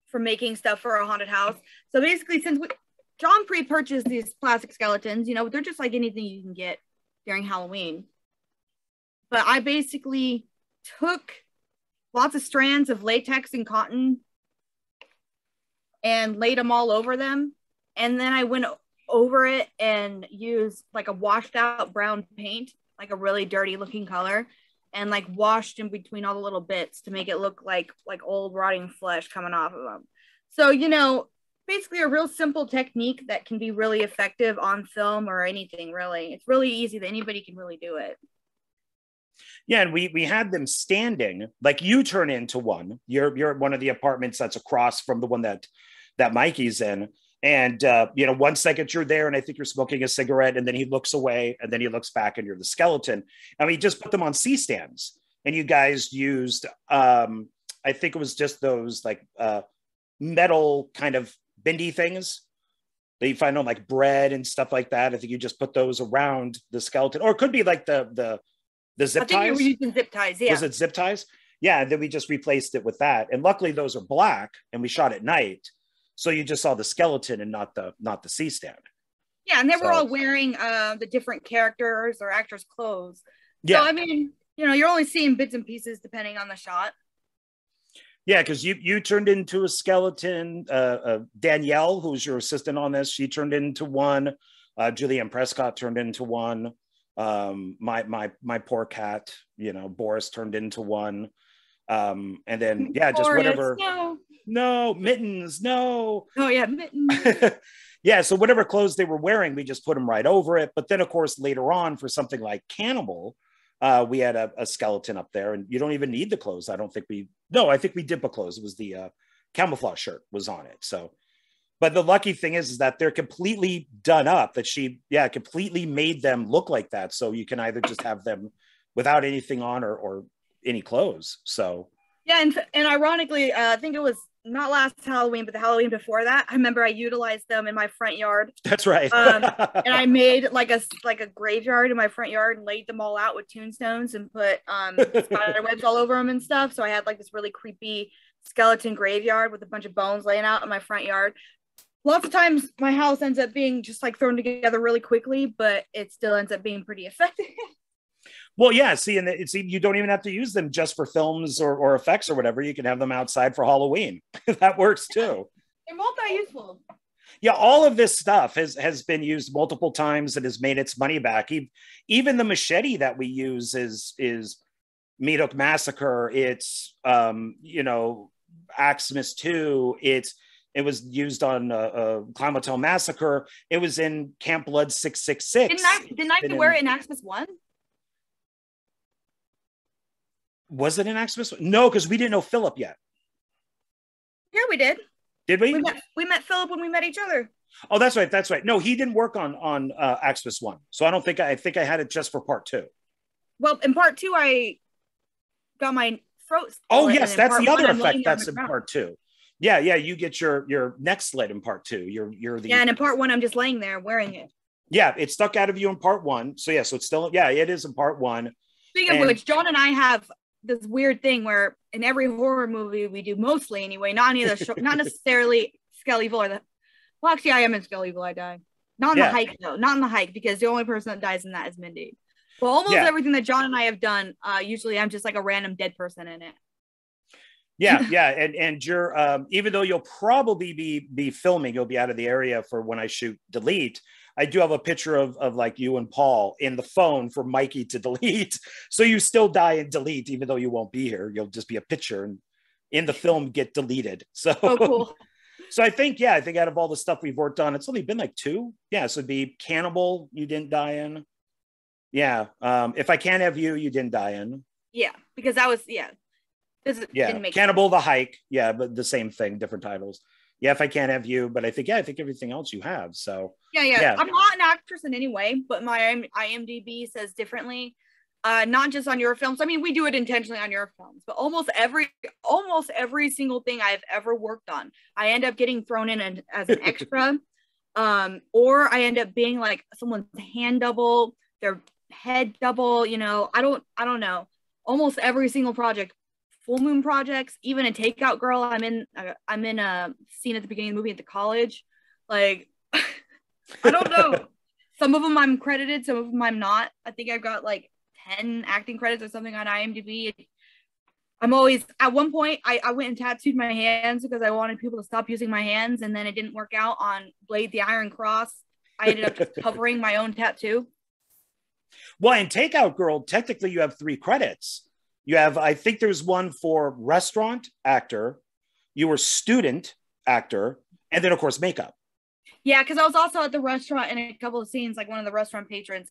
for making stuff for a haunted house. So basically, since John pre-purchased these plastic skeletons, they're just like anything you can get during Halloween. But I basically took lots of strands of latex and cotton and laid them all over them. And then I went over it and used like a washed out brown paint, like a really dirty looking color, and like washed in between all the little bits to make it look like old rotting flesh coming off of them. So, basically a real simple technique that can be really effective on film or anything, really. It's really easy that anybody can really do it. Yeah, and we had them standing, like you turn into one. You're at one of the apartments that's across from the one that Mikey's in. And, 1 second you're there and I think you're smoking a cigarette, and then he looks away and then he looks back and you're the skeleton. And we just put them on C-stands, and you guys used I think it was just those like metal kind of bendy things that you find on like bread and stuff like that. I think you just put those around the skeleton, or it could be like the zip ties. I think you were using zip ties. Yeah. Was it zip ties? Yeah. And then we just replaced it with that. And luckily those are black and we shot at night. So you just saw the skeleton and not the C-stand. Yeah. And they were all wearing the different characters or actors' clothes. Yeah. So, I mean, you know, you're only seeing bits and pieces depending on the shot. Yeah, because you turned into a skeleton. Danielle, who's your assistant on this, she turned into one. Julianne Prescott turned into one. My poor cat, you know, Boris turned into one. And then just Boris, whatever. No, Mittens, no. Oh yeah, Mittens. Yeah, so whatever clothes they were wearing, we just put them right over it. But then, of course, later on for something like Cannibal, we had a skeleton up there, and you don't even need the clothes. I think we did put clothes. It was the camouflage shirt was on it. So, but the lucky thing is that they're completely done up, that she completely made them look like that. So you can either just have them without anything on or any clothes. So yeah, and ironically, I think it was not last Halloween, but the Halloween before that, I remember I utilized them in my front yard. That's right. And I made like a graveyard in my front yard and laid them all out with tombstones and put spider webs all over them and stuff. So I had like this really creepy skeleton graveyard with a bunch of bones laying out in my front yard. Lots of times my house ends up being just like thrown together really quickly, but it still ends up being pretty effective. Well, yeah, see, and you don't even have to use them just for films or effects or whatever. You can have them outside for Halloween. That works too. They're multi-useful. Yeah, all of this stuff has been used multiple times and has made its money back. Even the machete that we use is Medoc Massacre. It's Aximus Iv. It was used on Clown Motel Massacre. It was in Camp Blood 666. Didn't I wear it in Aximus 1? Was it in Aximus? No, because we didn't know Philip yet. Yeah, we did. Did we? We met Philip when we met each other. Oh, that's right. That's right. No, he didn't work on Aximus 1. So I think I had it just for part 2. Well, in part 2, I got my throat. Oh, yes, that's the other effect that's in part 2. Yeah, you get your neck slit in part 2. You're the and in part 1, I'm just laying there wearing it. Yeah, it stuck out of you in part 1. So so it's still it is in part 1. Speaking of which, John and I have this weird thing where in every horror movie we do, mostly anyway, not necessarily Skull Evil actually I am in Skull Evil, I die. Not in the hike though, not in the hike, because the only person that dies in that is Mindy. But almost everything that John and I have done, usually I'm just like a random dead person in it. Yeah, and you're even though you'll probably be filming, you'll be out of the area for when I shoot delete. I do have a picture of like you and Paul in the phone for Mikey to delete. So you still die in delete, even though you won't be here. You'll just be a picture and in the film get deleted. So cool. So I think out of all the stuff we've worked on, it's only been like 2. Yeah, so it'd be Cannibal, you didn't die in. Yeah. If I Can't Have You, you didn't die in. Yeah, because that was didn't make Cannibal, sense. The Hike. Yeah, but the same thing, different titles. Yeah, If I Can't Have You, but I think everything else you have. So yeah. I'm not an actress in any way, but my IMDb says differently. Not just on your films. I mean, we do it intentionally on your films, but almost every single thing I've ever worked on, I end up getting thrown in as an extra, or I end up being like someone's hand double, their head double. You know, I don't know. Almost every single project. Full moon projects, even a Takeout Girl. I'm in a scene at the beginning of the movie at the college. Like, I don't know. Some of them I'm credited, some of them I'm not. I think I've got like 10 acting credits or something on IMDb. I'm always, at one point, I went and tattooed my hands because I wanted people to stop using my hands, and then it didn't work out on Blade the Iron Cross. I ended up just covering my own tattoo. Well, in Takeout Girl, technically you have 3 credits. You have, I think there's one for restaurant actor, you were student actor, and then of course makeup. Yeah, because I was also at the restaurant in a couple of scenes, like one of the restaurant patrons.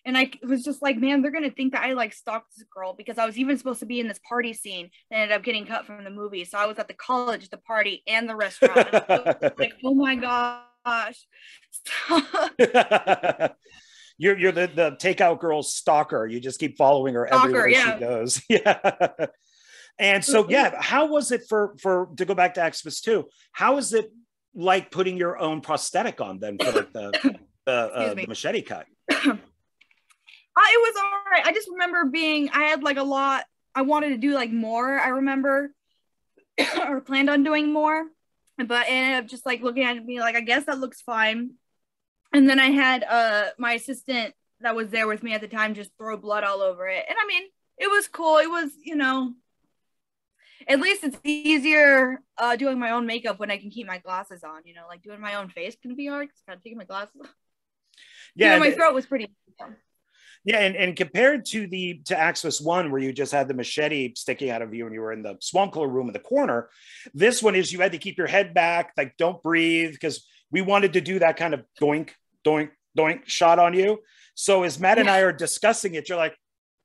And I was just like, man, they're going to think that I like stalked this girl, because I was even supposed to be in this party scene that ended up getting cut from the movie. So I was at the college, the party, and the restaurant. And I was like, oh my gosh. You're the Takeout Girl stalker. You just keep following her everywhere she goes. Yeah. And so, yeah, how was it for to go back to Aximus 2? How is it like putting your own prosthetic on then for like the machete cut? It was all right. I just remember I had like a lot. I wanted to do like more. I remember, or planned on doing more, but I ended up just like looking at it and being like, I guess that looks fine. And then I had my assistant that was there with me at the time just throw blood all over it. And I mean, it was cool. It was, at least it's easier doing my own makeup when I can keep my glasses on. Like doing my own face can be hard because I gotta take my glasses off. Yeah, my throat was pretty. Yeah, and compared to Aximus 1, where you just had the machete sticking out of you and you were in the swamp cooler room in the corner, this one is you had to keep your head back, like don't breathe, because we wanted to do that kind of doink, doink, doink shot on you. So as Matt and I are discussing it, you're like,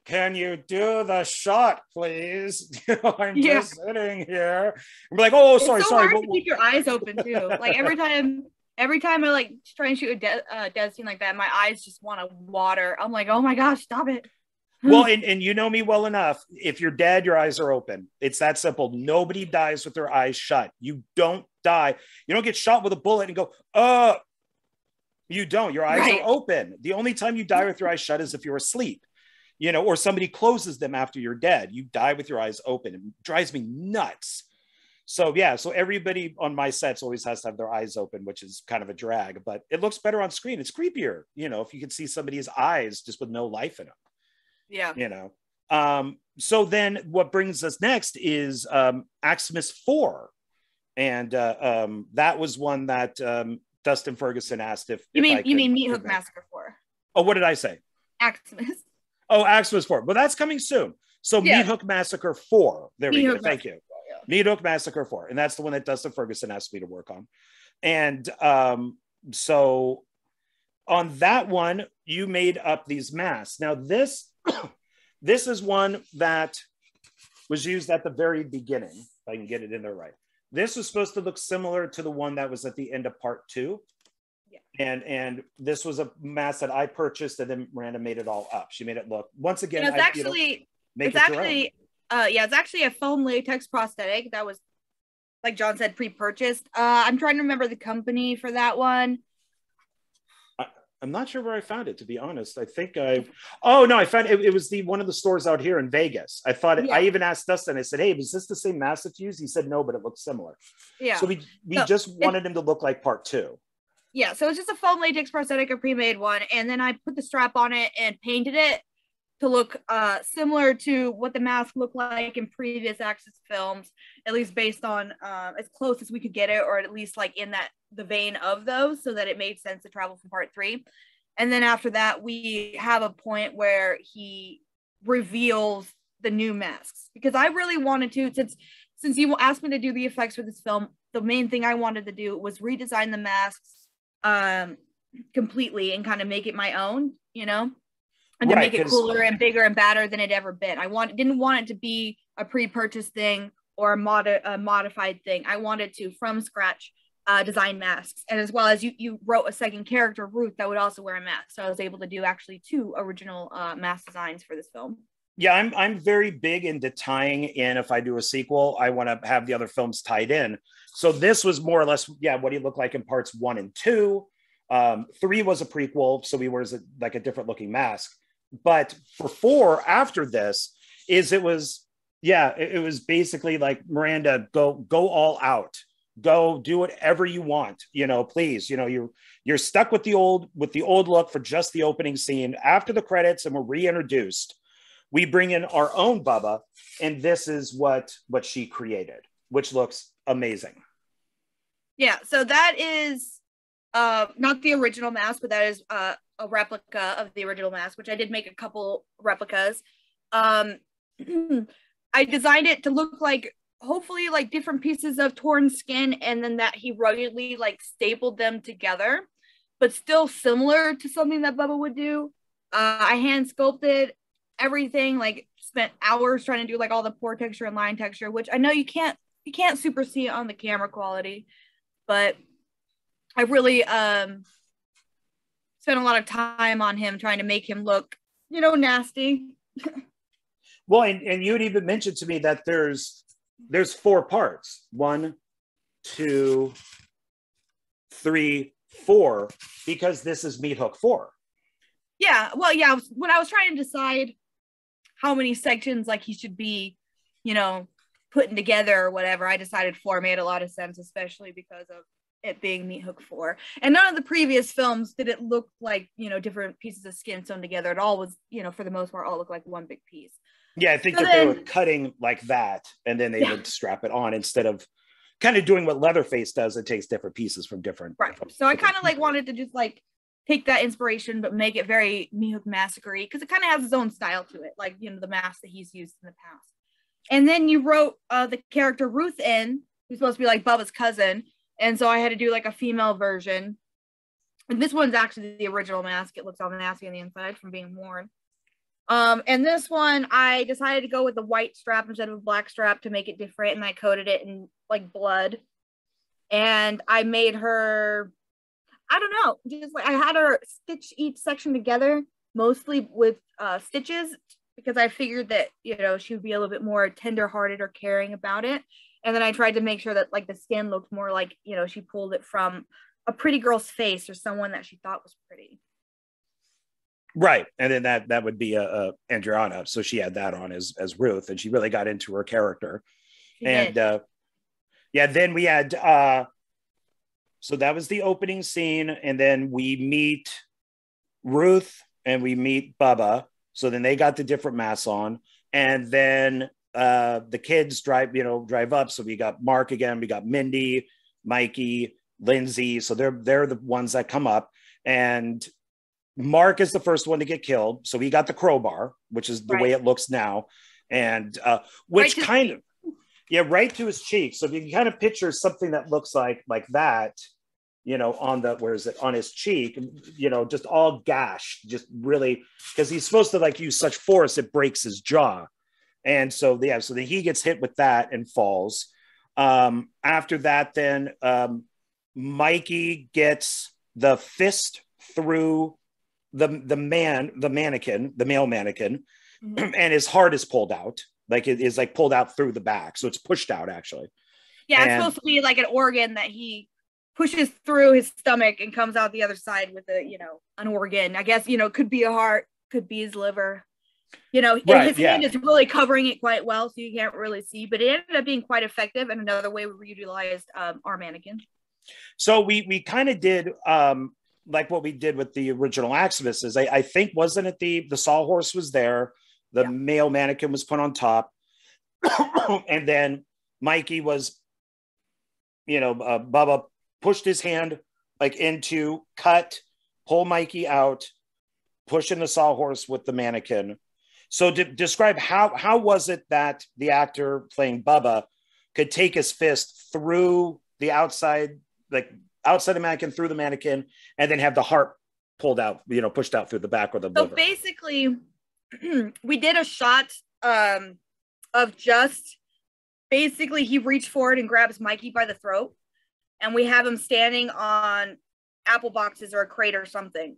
can you do the shot, please? I'm just sitting here. I'm like, oh, sorry. Hard to keep your eyes open too. Like every time I like try and shoot a death scene like that, my eyes just want to water. I'm like, oh my gosh, stop it. Well, and you know me well enough. If you're dead, your eyes are open. It's that simple. Nobody dies with their eyes shut. You don't die. You don't get shot with a bullet and go, you don't. Your eyes are open. The only time you die with your eyes shut is if you're asleep, or somebody closes them after you're dead. You die with your eyes open. It drives me nuts. So yeah, so everybody on my sets always has to have their eyes open, which is kind of a drag, but it looks better on screen. It's creepier, if you can see somebody's eyes just with no life in them. Yeah. So then what brings us next is Aximus 4. And that was one that Dustin Ferguson asked if you mean Meat Hook Massacre 4. Oh, what did I say? Aximus. Oh, Aximus 4. Well, that's coming soon. So Meat Hook Massacre 4. There we go. Thank you. Meat Hook Massacre 4. And that's the one that Dustin Ferguson asked me to work on. And so on that one, you made up these masks. Now this is one that was used at the very beginning. If I can get it in there right. This was supposed to look similar to the one that was at the end of part 2. Yeah. And this was a mask that I purchased, and then Miranda made it all up. She made it look, once again, it's actually a foam latex prosthetic that was, like John said, pre-purchased. I'm trying to remember the company for that one. I'm not sure where I found it, to be honest. I think I found it. It was one of the stores out here in Vegas. I thought I even asked Dustin, I said, hey, was this the same mask that's used? He said, no, but it looks similar. Yeah. So we just wanted him to look like part 2. Yeah. So it's just a foam latex prosthetic, a pre-made one. And then I put the strap on it and painted it to look similar to what the mask looked like in previous Axis films, at least based on as close as we could get it, or at least like in the vein of those, so that it made sense to travel from part 3. And then after that, we have a point where he reveals the new masks, because I really wanted to, since you asked me to do the effects for this film, the main thing I wanted to do was redesign the masks completely and kind of make it my own, and to make it cooler and bigger and badder than it ever been. Didn't want it to be a pre-purchased thing or a modified thing. I wanted to, from scratch, design masks. And as well as you wrote a second character, Ruth, that would also wear a mask. So I was able to do actually 2 original mask designs for this film. Yeah, I'm very big into tying in. If I do a sequel, I want to have the other films tied in. So this was more or less, what he looked like in parts 1 and 2. 3 was a prequel, so he wears like a different looking mask. But for 4, after this, it was basically like, Miranda, go all out, go do whatever you want, please, you're stuck with the old look for just the opening scene. After the credits and we're reintroduced, we bring in our own Bubba, and this is what she created, which looks amazing. Yeah, so that is not the original mask, but that is a replica of the original mask, which I did make a couple replicas. I designed it to look like, hopefully, like different pieces of torn skin, and then that he ruggedly like stapled them together, but still similar to something that Bubba would do. I hand sculpted everything, like spent hours trying to do like all the pore texture and line texture, which I know you can't super see it on the camera quality, but I really spent a lot of time on him trying to make him look, nasty. Well, and you'd even mentioned to me that there's 4 parts. 1, 2, 3, 4, because this is Meat Hook 4. Yeah, well, yeah, when I was trying to decide how many sections like he should be, you know, putting together or whatever, I decided 4 made a lot of sense, especially because of it being Meat Hook 4. And none of the previous films did it look like, you know, different pieces of skin sewn together. It all was, you know, for the most part, all looked like one big piece. Yeah, I think so that they were cutting like that, and then they would strap it on instead of kind of doing what Leatherface does. It takes different pieces from different. Right. So I kind of like wanted to just like take that inspiration, but make it very Meat Hook Massacre-y, because it kind of has its own style to it, like, you know, the mask that he's used in the past. And then you wrote the character Ruth in, who's supposed to be like Bubba's cousin, and so I had to do like a female version. And this one's actually the original mask. It looks all nasty on the inside from being worn. And this one, I decided to go with the white strap instead of a black strap to make it different, and I coated it in like blood. And I made her, I don't know, just like I had her stitch each section together, mostly with stitches, because I figured that, you know, she would be a little bit more tender-hearted or caring about it. And then I tried to make sure that like the skin looked more like, you know, she pulled it from a pretty girl's face or someone that she thought was pretty. Right. And then that would be Andriana. So she had that on as Ruth, and she really got into her character. Then we had so that was the opening scene, and then we meet Ruth and we meet Bubba. So then they got the different masks on, and then the kids drive up. So we got Mark again, we got Mindy, Mikey, Lindsay. So they're the ones that come up, and Mark is the first one to get killed. So he got the crowbar, which is the way it looks now, and which kind of, right to his cheek. So if you can kind of picture something that looks like that, you know, on the, where is it, on his cheek, you know, just all gashed, just really, because he's supposed to like use such force it breaks his jaw. And so then he gets hit with that and falls. After that, then Mikey gets the fist through the mannequin, the male mannequin, and his heart is pulled out. Like it is like pulled out through the back. So it's pushed out actually. Yeah, it's supposed to be like an organ that he pushes through his stomach and comes out the other side with a, you know, an organ. I guess, you know, could be a heart, could be his liver. You know, his hand is really covering it quite well, so you can't really see, but it ended up being quite effective. And another way we utilized our mannequin. So we kind of did like what we did with the original Aximus is I think, wasn't it the sawhorse was there, the male mannequin was put on top, and then Mikey was, you know, Bubba pushed his hand like into pull Mikey out, pushing the sawhorse with the mannequin. So describe how was it that the actor playing Bubba could take his fist through the outside the mannequin, through the mannequin, and then have the heart pulled out, you know, pushed out through the back or the liver. So basically, we did a shot of just basically he reached forward and grabs Mikey by the throat, and we have him standing on apple boxes or a crate or something,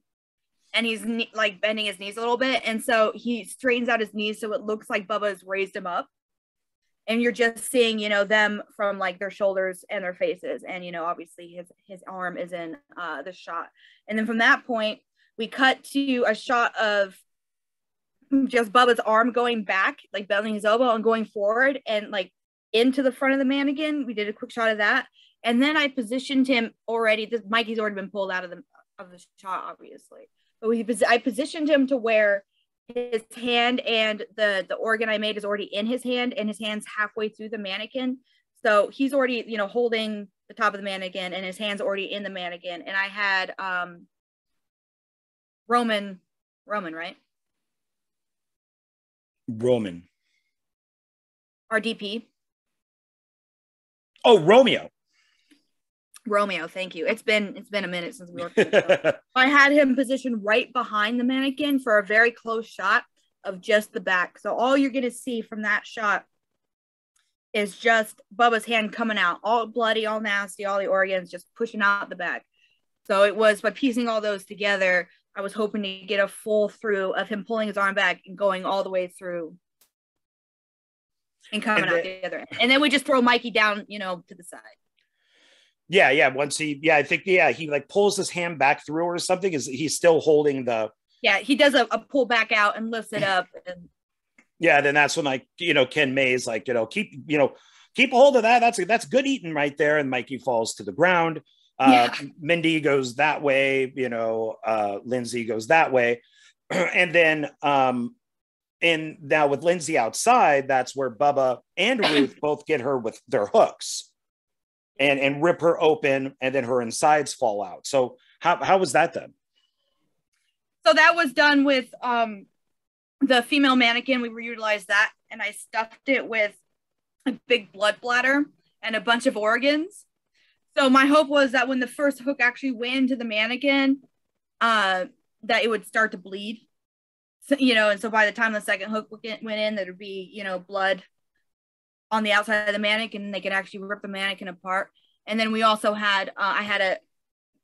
and he's like bending his knees a little bit, and so he straightens out his knees so it looks like Bubba's raised him up. And you're just seeing, you know, them from like their shoulders and their faces. And, you know, obviously his arm is in the shot. And then from that point, we cut to a shot of just Bubba's arm going back, like bending his elbow and going forward and like into the front of the mannequin. We did a quick shot of that. And then I positioned him already. Mikey's already been pulled out of the shot, obviously. But I positioned him to where his hand and the organ I made is already in his hand, and his hand's halfway through the mannequin. So he's already, you know, holding the top of the mannequin, and his hand's already in the mannequin. And I had Roman, right? Roman. Our DP. Oh, Romeo, thank you. It's been a minute since we worked on the show. I had him positioned right behind the mannequin for a very close shot of just the back. So all you're going to see from that shot is just Bubba's hand coming out, all bloody, all nasty, all the organs just pushing out the back. So it was by piecing all those together, I was hoping to get a full through of him pulling his arm back and going all the way through and coming out the other end. And then we just throw Mikey down, you know, to the side. Yeah. Once I think he like pulls his hand back through or something. Is he's still holding the? Yeah, he does a pull back out and lifts it up. And... Yeah, then that's when, like, you know, Ken May's like, you know, keep a hold of that. That's good eating right there. And Mikey falls to the ground. Mindy goes that way, you know, Lindsay goes that way. And then and now with Lindsay outside, that's where Bubba and Ruth both get her with their hooks and rip her open, and then her insides fall out. So how was that done? So that was done with the female mannequin. We reutilized that, and I stuffed it with a big blood bladder and a bunch of organs. So my hope was that when the first hook actually went into the mannequin, that it would start to bleed. So, you know, and so by the time the second hook went in, there'd be, you know, blood on the outside of the mannequin, and they could actually rip the mannequin apart. And then we also had, I had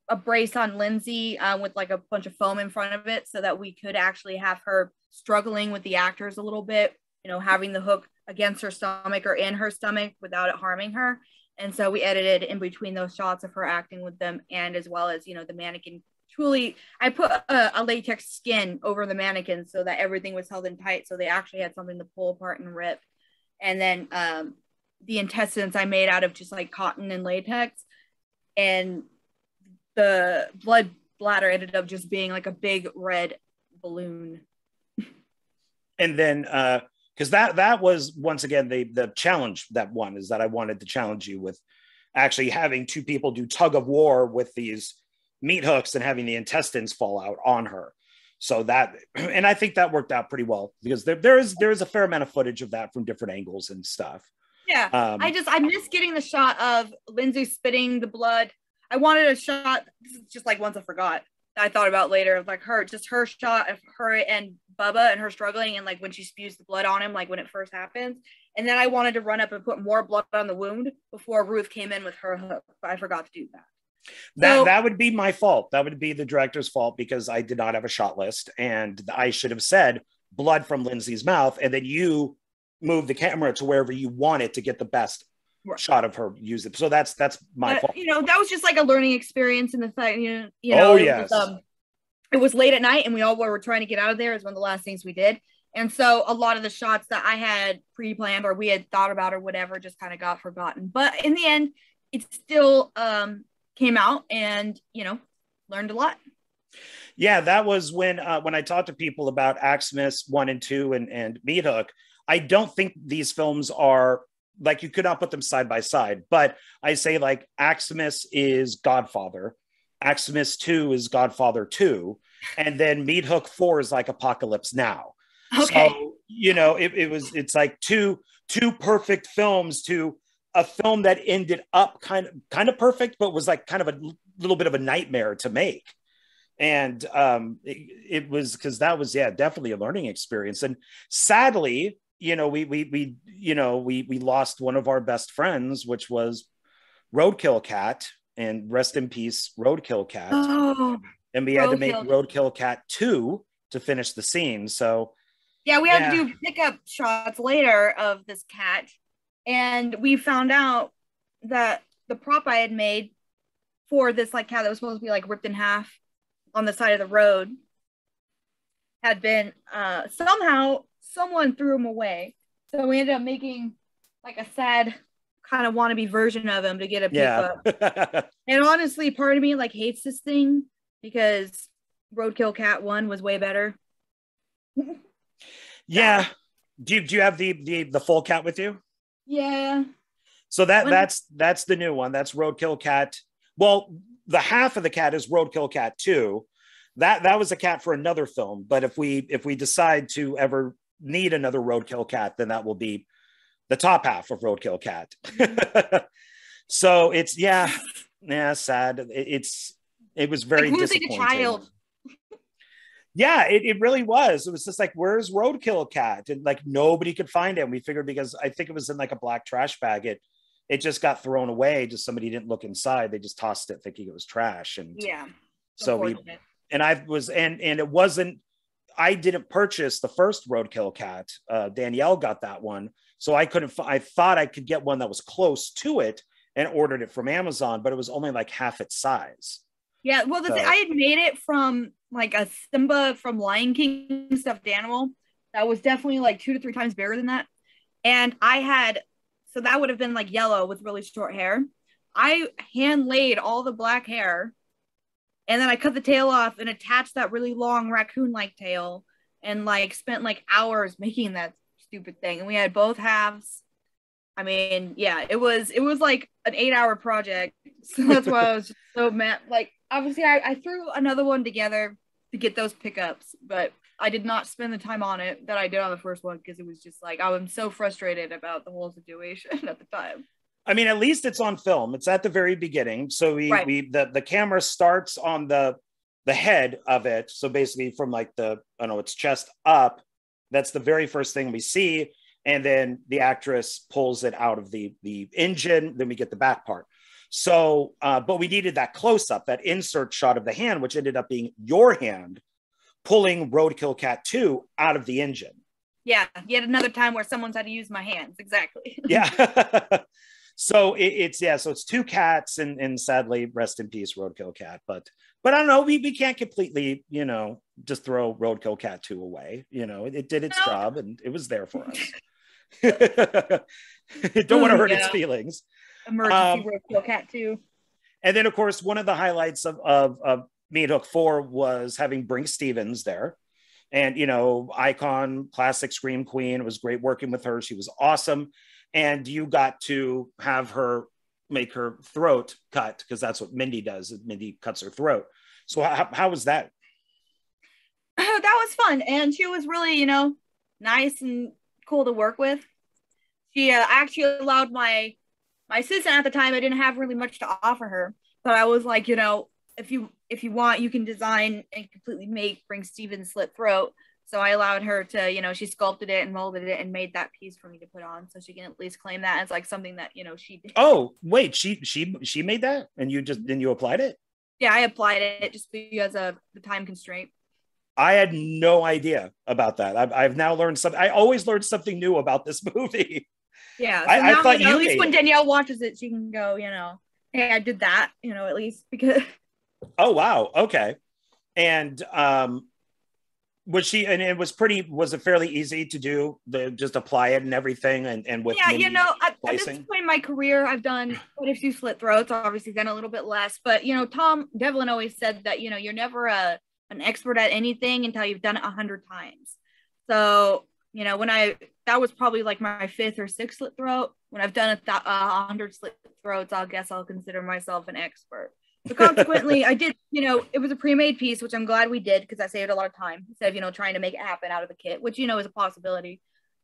a brace on Lindsay with like a bunch of foam in front of it, so that we could actually have her struggling with the actors a little bit, you know, having the hook against her stomach or in her stomach without it harming her. And so we edited in between those shots of her acting with them, and as well as, you know, the mannequin. Truly, I put a latex skin over the mannequin so that everything was held in tight, so they actually had something to pull apart and rip. And then the intestines I made out of just like cotton and latex, and the blood bladder ended up just being like a big red balloon. And then because that was, once again, the challenge that one is that I wanted to challenge you with actually having two people do tug of war with these meat hooks and having the intestines fall out on her. So that, and I think that worked out pretty well, because there is a fair amount of footage of that from different angles and stuff. Yeah. I missed getting the shot of Lindsay spitting the blood. I wanted a shot, just like ones I forgot, I thought about later, of like her shot of her and Bubba and her struggling, and like when she spews the blood on him, like when it first happens. And then I wanted to run up and put more blood on the wound before Ruth came in with her hook, but I forgot to do that. That would be my fault. That would be the director's fault, because I did not have a shot list, and I should have said blood from Lindsay's mouth, and then you move the camera to wherever you want it to get the best shot of her use it. So that's my fault. You know, that was just like a learning experience in the fact, you know, oh yes, it was late at night and we all were trying to get out of there. It was one of the last things we did. And so a lot of the shots that I had pre-planned or we had thought about or whatever just kind of got forgotten. But in the end, it still came out, and, you know, learned a lot. Yeah, that was when I talked to people about Aximus 1 and 2 and Meat Hook. I don't think these films are, like, you could not put them side by side, but I say, like, Aximus is Godfather, Aximus 2 is Godfather 2, and then Meat Hook 4 is like Apocalypse Now. Okay. So, you know, it's like two perfect films to a film that ended up kind of perfect, but was like kind of a little bit of a nightmare to make. And it was, because that was, yeah, definitely a learning experience. And sadly, you know, we lost one of our best friends, which was Roadkill Cat, and rest in peace, Roadkill Cat. Oh, and we had to make Roadkill Cat 2 to finish the scene. So yeah, we had to do pickup shots later of this cat. And we found out that the prop I had made for this like cat that was supposed to be like ripped in half on the side of the road had been somehow someone threw him away. So we ended up making like a sad kind of wannabe version of him to get a pickup. And honestly, part of me like hates this thing because Roadkill Cat 1 was way better. Yeah. Do you have the full cat with you? Yeah. So that's the new one. That's Roadkill Cat. Well, the half of the cat is Roadkill Cat 2. That was a cat for another film. But if we decide to ever need another Roadkill Cat, then that will be the top half of Roadkill Cat. So it's sad. It was very like disappointing. A child. Yeah, it really was. It was just like, where's Roadkill Cat? And like nobody could find him. We figured, because I think it was in like a black trash bag, it just got thrown away. Just somebody didn't look inside. They just tossed it thinking it was trash. And yeah. So it wasn't, I didn't purchase the first Roadkill Cat. Danielle got that one, So I couldn't, I thought I could get one that was close to it and ordered it from Amazon, but it was only like half its size. Yeah, well, I had made it from like a Simba from Lion King stuffed animal that was definitely like 2 to 3 times bigger than that. And so that would have been like yellow with really short hair. I hand laid all the black hair, and then I cut the tail off and attached that really long raccoon-like tail, and like spent like hours making that stupid thing. And we had both halves. I mean, yeah, it was like an 8-hour project. So that's why I was just so mad. Like, obviously, I threw another one together to get those pickups, but I did not spend the time on it that I did on the first one, because it was just like, I was so frustrated about the whole situation at the time. I mean, at least it's on film. It's at the very beginning. So the camera starts on the head of it. So basically from like its chest up, that's the very first thing we see. And then the actress pulls it out of the engine. Then we get the back part. So, but we needed that close up, that insert shot of the hand, which ended up being your hand pulling Roadkill Cat 2 out of the engine. Yeah, yet another time where someone's had to use my hands. Exactly. Yeah. So it's 2 cats, and sadly, rest in peace, Roadkill Cat. But I don't know, we can't completely, just throw Roadkill Cat 2 away. It did its job, and it was there for us. Don't want to hurt its feelings. Emergency Roadkill Cat 2. And then, of course, one of the highlights of Me and Hook 4 was having Brink Stevens there. And, icon, classic Scream Queen. It was great working with her. She was awesome. And you got to have her make her throat cut, because that's what Mindy does. Mindy cuts her throat. So how was that? That was fun. And she was really, nice and cool to work with. She actually allowed my assistant at the time, I didn't have really much to offer her. But I was like, if you want, you can design and completely make Brink Stevens' slit throat. So I allowed her to, she sculpted it and molded it and made that piece for me to put on, so she can at least claim that as like something that, she did. Oh, wait, she made that, and you applied it? Yeah, I applied it just because of the time constraint. I had no idea about that. I've now learned something. I always learn something new about this movie. Yeah, so I thought at least when Danielle watches it, she can go, hey, I did that, at least, because. Oh wow, okay. And was it fairly easy to do, just apply it and everything, and with at this point in my career, I've done quite a few slit throats, obviously done a little bit less, but Devlin always said that you're never an expert at anything until you've done it 100 times. So that was probably like my 5th or 6th slit throat. When I've done 100 slit throats, I guess I'll consider myself an expert. So consequently, I did, it was a pre-made piece, which I'm glad we did, because that saved a lot of time instead of, trying to make it happen out of the kit, which, is a possibility.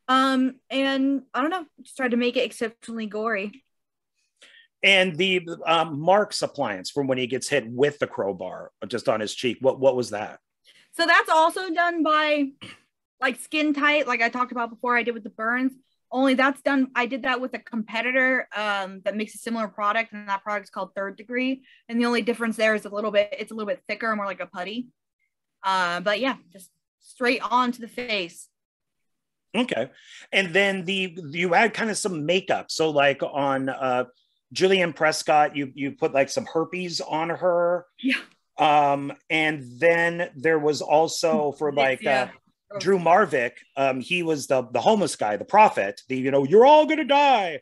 And I don't know, just tried to make it exceptionally gory. And the Mark's appliance from when he gets hit with the crowbar just on his cheek, what was that? So that's also done by like skin tight, like I talked about before I did with the burns. Only that's done, I did that with a competitor that makes a similar product, and that product is called Third Degree. And the only difference there is it's a little bit thicker, more like a putty. But yeah, just straight on to the face. Okay. And then you add kind of some makeup. So like on Julianne Prescott, you put like some herpes on her. Yeah. And then there was also for like Drew Marvick, he was the homeless guy, the prophet, you're all gonna die.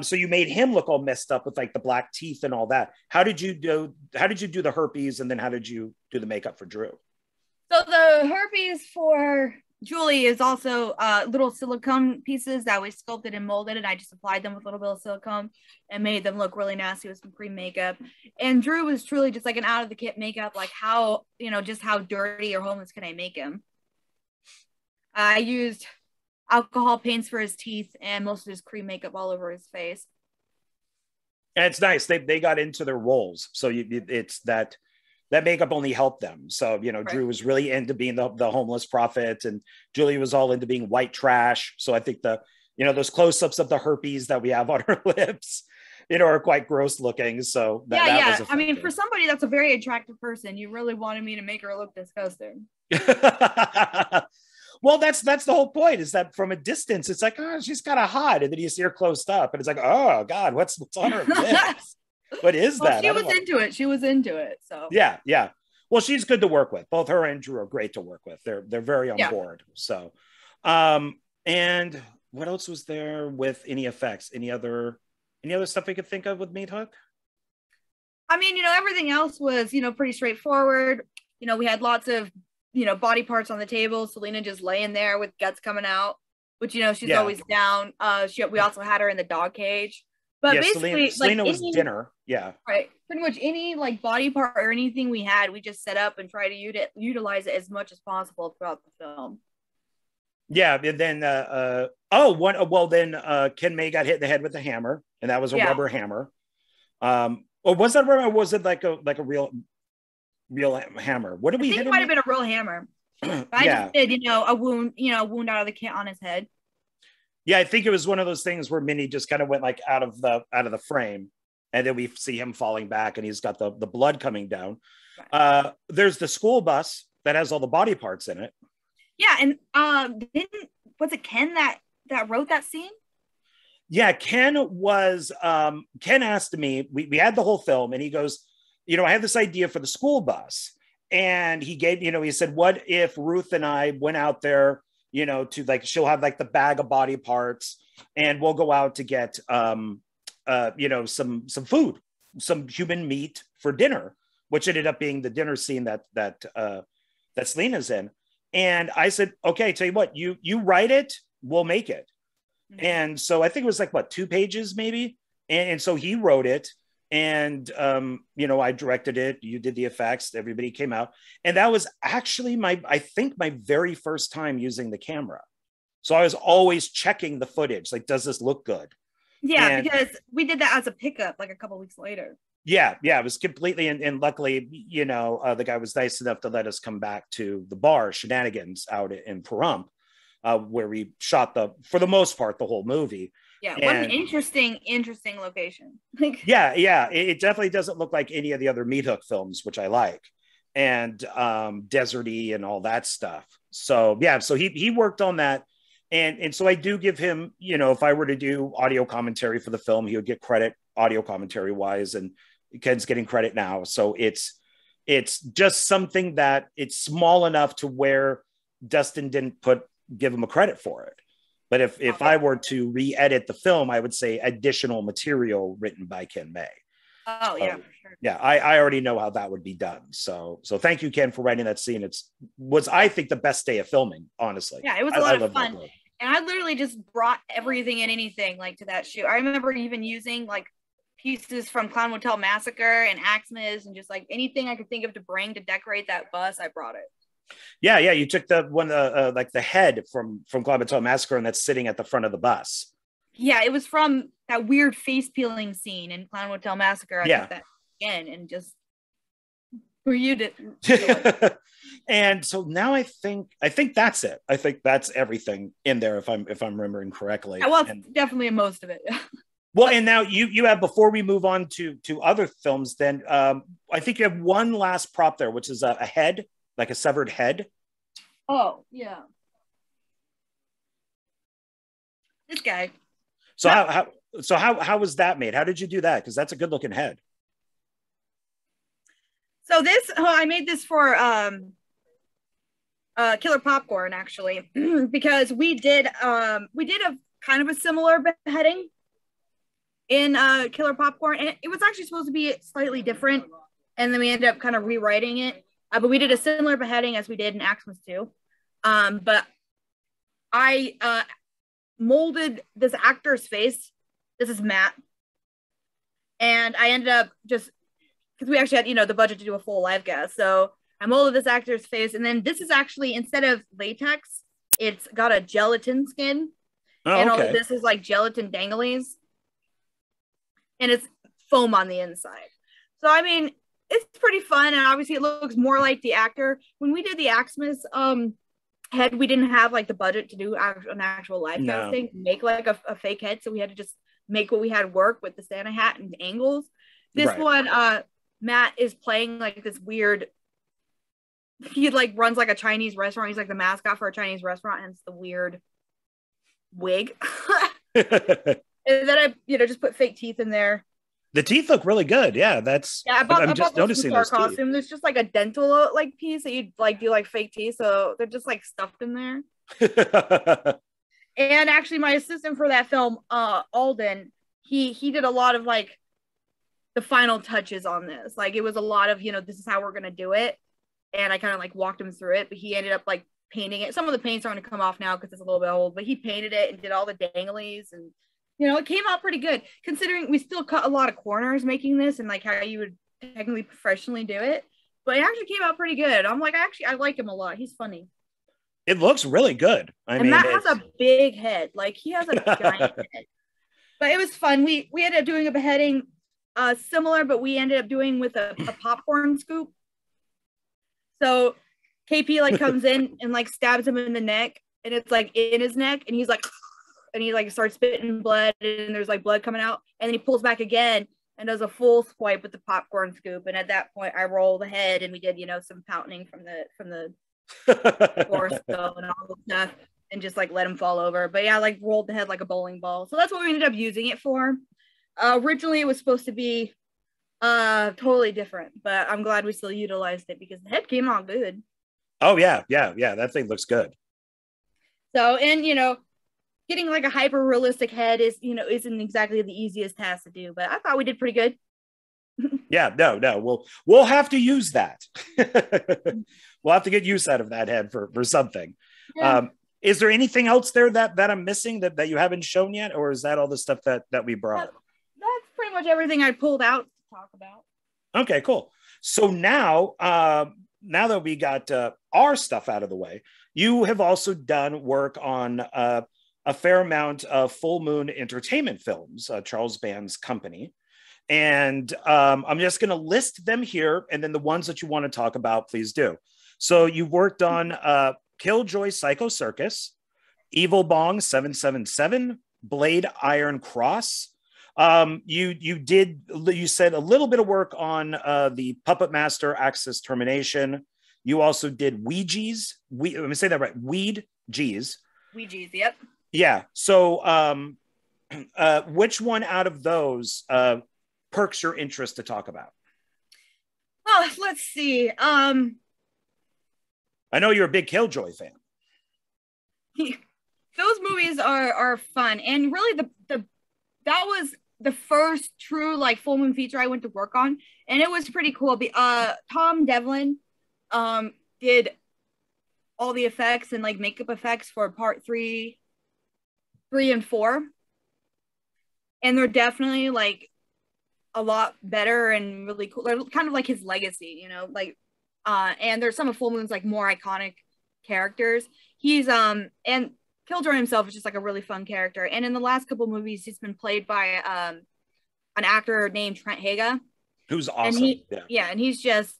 So you made him look all messed up with like the black teeth and all that. How did you do the herpes, and then how did you do the makeup for Drew? So the herpes for Julie is also little silicone pieces that we sculpted and molded, and I just applied them with a little bit of silicone and made them look really nasty with some cream makeup. And Drew was truly just like an out of the kit makeup, like how, just how dirty or homeless can I make him? I used alcohol paints for his teeth and most of his cream makeup all over his face. And it's nice. They got into their roles. So it's that makeup only helped them. So, right. Drew was really into being the homeless prophet, and Julie was all into being white trash. So I think those close-ups of the herpes that we have on her lips, are quite gross looking. So that was, I mean, for somebody that's a very attractive person, you really wanted me to make her look disgusting. Well, that's the whole point, is that from a distance, it's like, oh, she's kind of hot. And then you see her close up and it's like, oh God, what's on her lips? What is that? She was into it. She was into it. So yeah. Well, she's good to work with. Both her and Drew are great to work with. They're very on board. So, and what else was there with any effects? Any other stuff we could think of with Meat Hook? I mean, everything else was, pretty straightforward. We had lots of, body parts on the table. Selena just laying there with guts coming out, which, she's always down. We also had her in the dog cage. But basically, Selena was dinner. Yeah. Right. Pretty much any body part or anything we had, we just set up and try to utilize it as much as possible throughout the film. Yeah. And then, Ken May got hit in the head with a hammer, and that was a rubber hammer. Or was that rubber? Or was it like a real hammer? What did we hit? It might have been a real hammer. I just did, a wound out of the on his head. Yeah, I think it was one of those things where Minnie just kind of went out of the frame, and then we see him falling back, and he's got the blood coming down. Right. There's the school bus that has all the body parts in it. Yeah, and was it Ken that wrote that scene? Yeah, Ken asked me, we had the whole film, and he goes, I have this idea for the school bus. And he gave, he said, what if Ruth and I went out there, to she'll have the bag of body parts, and we'll go out to get, some food, some human meat for dinner, which ended up being the dinner scene that Selena's in. And I said, okay, tell you what, you write it, we'll make it. Mm-hmm. And so I think it was 2 pages maybe. And so he wrote it, and, I directed it, you did the effects, everybody came out. And that was actually my very first time using the camera. So I was always checking the footage. Does this look good? Yeah, because we did that as a pickup, a couple weeks later. Yeah. It was completely. And luckily, the guy was nice enough to let us come back to the bar Shenanigans out in Pahrump, where we shot for the most part, the whole movie. Yeah, what an interesting location. Yeah, it definitely doesn't look like any of the other Meat Hook films, which I like, and deserty and all that stuff. So yeah, so he worked on that, and so I do give him, if I were to do audio commentary for the film, he would get credit audio commentary wise, and Ken's getting credit now. So it's just something that it's small enough to where Dustin didn't give him a credit for it. But if I were to re-edit the film, I would say additional material written by Ken May. Oh, yeah, for sure. Yeah, I already know how that would be done. So thank you, Ken, for writing that scene. Was I think the best day of filming, honestly. Yeah, it was a lot of fun. And I literally just brought everything and anything to that shoot. I remember even using pieces from Clown Motel Massacre and Aximus, and just anything I could think of to bring to decorate that bus, I brought it. Yeah, you took the one, the head from Clown Motel Massacre, and that's sitting at the front of the bus. Yeah, it was from that weird face peeling scene in Clown Motel Massacre. I took that again and just for you to. And so now I think that's it. I think that's everything in there, if I'm remembering correctly. Yeah, well, definitely most of it. Well, and now you have, before we move on to other films, then I think you have one last prop there, which is a head. Like a severed head. Oh, yeah. This guy. So how was that made? How did you do that? Because that's a good looking head. So I made this for Killer Popcorn, actually, because we did a kind of a similar beheading in Killer Popcorn, and it was actually supposed to be slightly different, and then we ended up kind of rewriting it. But we did a similar beheading as we did in Aximus II. But I molded this actor's face. This is Matt. And I ended up just, because we actually had, the budget to do a full live cast. So I molded this actor's face. And then this is actually, instead of latex, it's got a gelatin skin. And all of this is gelatin danglies. And it's foam on the inside. So, I mean, it's pretty fun, and obviously it looks more like the actor. When we did the Aximus head, we didn't have the budget to do an actual live casting, make a fake head, so we had to just make what we had work with the Santa hat and angles. This one, Matt is playing this weird he like runs like a Chinese restaurant. He's like the mascot for a Chinese restaurant, and it's the weird wig. And then I, just put fake teeth in there. The teeth look really good. Yeah, I'm just those noticing those costumes. There's just like a dental like piece that you like do like fake teeth, so they're just like stuffed in there. And actually, my assistant for that film, Alden, he did a lot of like the final touches on this. Like it was a lot of this is how we're gonna do it, and I kind of like walked him through it. But he ended up like painting it. Some of the paints are going to come off now because it's a little bit old, but he painted it and did all the danglies, and it came out pretty good considering we still cut a lot of corners making this and like how you would technically professionally do it. But it actually came out pretty good. I'm like, I like him a lot. He's funny. It looks really good. I mean, Matt has a big head. Like he has a giant head. But it was fun. We ended up doing a beheading similar, but we ended up doing with a popcorn scoop. So KP like comes in and like stabs him in the neck, and it's like in his neck, and he's like, and he like starts spitting blood, and there's like blood coming out, and then he pulls back again and does a full swipe with the popcorn scoop. And at that point, I roll the head, and we did some pouting from the torso and all the stuff, and just like let him fall over. But yeah, like rolled the head like a bowling ball. So that's what we ended up using it for. Originally, it was supposed to be totally different, but I'm glad we still utilized it because the head came out good. Oh yeah, that thing looks good. So, and getting like a hyper realistic head is isn't exactly the easiest task to do, but I thought we did pretty good. Yeah, no, we'll have to use that. We'll have to get use out of that head for something. Yeah. Is there anything else there that I'm missing that you haven't shown yet, or is that all the stuff that we brought? That's pretty much everything I pulled out to talk about. Okay, cool. So now that we got our stuff out of the way, you have also done work on a fair amount of Full Moon Entertainment Films, Charles Band's company. And I'm just going to list them here, and then the ones that you want to talk about, please do. So you worked on Killjoy Psycho Circus, Evil Bong 777, Blade Iron Cross. You said a little bit of work on the Puppet Master Axis Termination. You also did Ouija's. Let me say that right. Ouija's. Ouija's, yep. Yeah. So which one out of those perks your interest to talk about? Oh, let's see. I know you're a big Killjoy fan. Those movies are fun, and really that was the first true like full moon feature I went to work on, and it was pretty cool. Tom Devlin did all the effects and like makeup effects for part 3 and 4, and they're definitely like a lot better and really cool. They're kind of like his legacy, like and there's some of Full Moon's like more iconic characters. He's and Killjoy himself is just like a really fun character, and in the last couple movies he's been played by an actor named Trent Haga, who's awesome. And he's just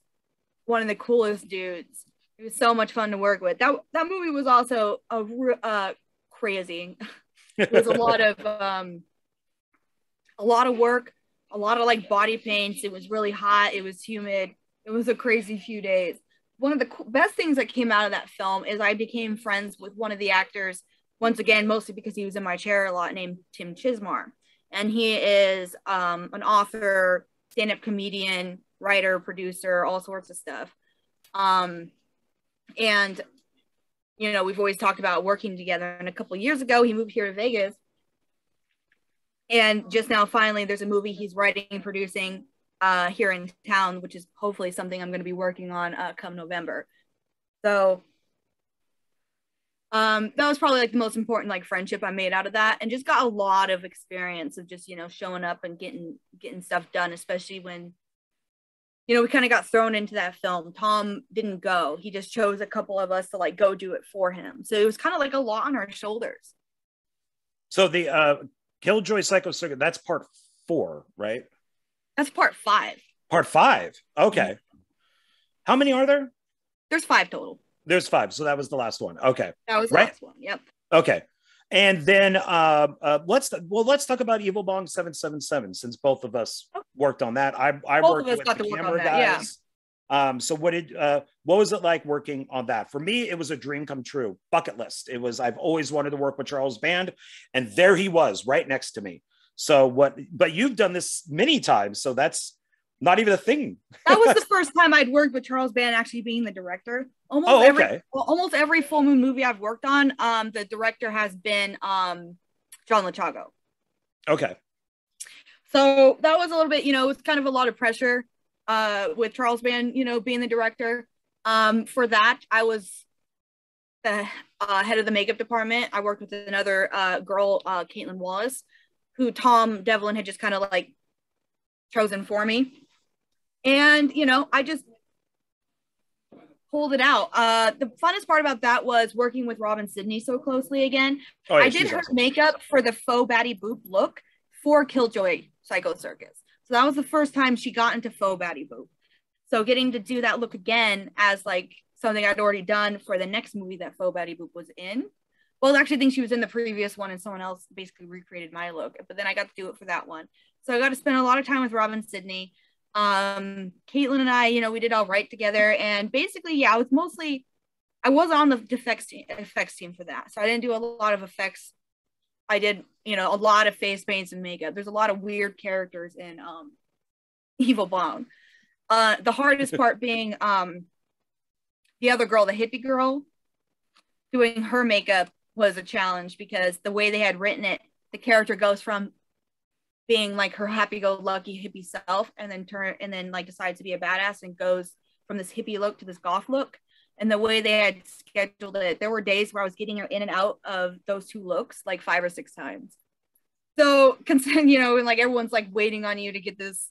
one of the coolest dudes. It was so much fun to work with. That movie was also crazy. It was a lot of work, a lot of like body paints. It was really hot. It was humid. It was a crazy few days. One of the best things that came out of that film is I became friends with one of the actors, once again, mostly because he was in my chair a lot, named Tim Chismar. And he is an author, stand-up comedian, writer, producer, all sorts of stuff. And we've always talked about working together. And a couple of years ago, he moved here to Vegas. And just now, finally, there's a movie he's writing and producing here in town, which is hopefully something I'm going to be working on come November. So that was probably like the most important like friendship I made out of that, and just got a lot of experience of just showing up and getting stuff done, especially when we kind of got thrown into that film. Tom didn't go. He just chose a couple of us to like go do it for him. So it was kind of like a lot on our shoulders. So the Killjoy Psycho Circuit, that's part 4, right? That's part 5. Part 5. Okay. Mm-hmm. How many are there? There's 5 total. There's 5. So that was the last one. Okay. That was the last one. Yep. Okay. And then let's talk about Evil Bong 777, since both of us worked on that. I worked with the camera guys. So what was it like working on that? For me, it was a dream come true, bucket list. I've always wanted to work with Charles Band, and there he was right next to me. So but you've done this many times, so that's not even a thing. That was the first time I'd worked with Charles Band actually being the director. Almost every full moon movie I've worked on, the director has been John Lachago. Okay. So that was a little bit, it was kind of a lot of pressure with Charles Band, being the director. For that, I was the head of the makeup department. I worked with another girl, Caitlin Wallace, who Tom Devlin had just kind of like chosen for me. And, I just pulled it out. The funnest part about that was working with Robin Sidney so closely again. Oh, yeah, I did her awesome. Makeup for the faux baddie boop look for Killjoy Psycho Circus. So that was the first time she got into faux baddie boop. So getting to do that look again as like something I'd already done for the next movie that faux baddie boop was in. Well, I actually think she was in the previous one and someone else basically recreated my look, but then I got to do it for that one. So I got to spend a lot of time with Robin Sidney. Caitlin and I, we did all right together, and basically, yeah, I was on the effects team for that. So I didn't do a lot of effects. I did, a lot of face paints and makeup. There's a lot of weird characters in Evil Bong. The hardest part being the other girl, the hippie girl, doing her makeup was a challenge because the way they had written it, the character goes from being like her happy-go-lucky hippie self and then like decides to be a badass and goes from this hippie look to this goth look. And the way they had scheduled it, there were days where I was getting her in and out of those two looks like 5 or 6 times. So considering, and like everyone's like waiting on you to get this,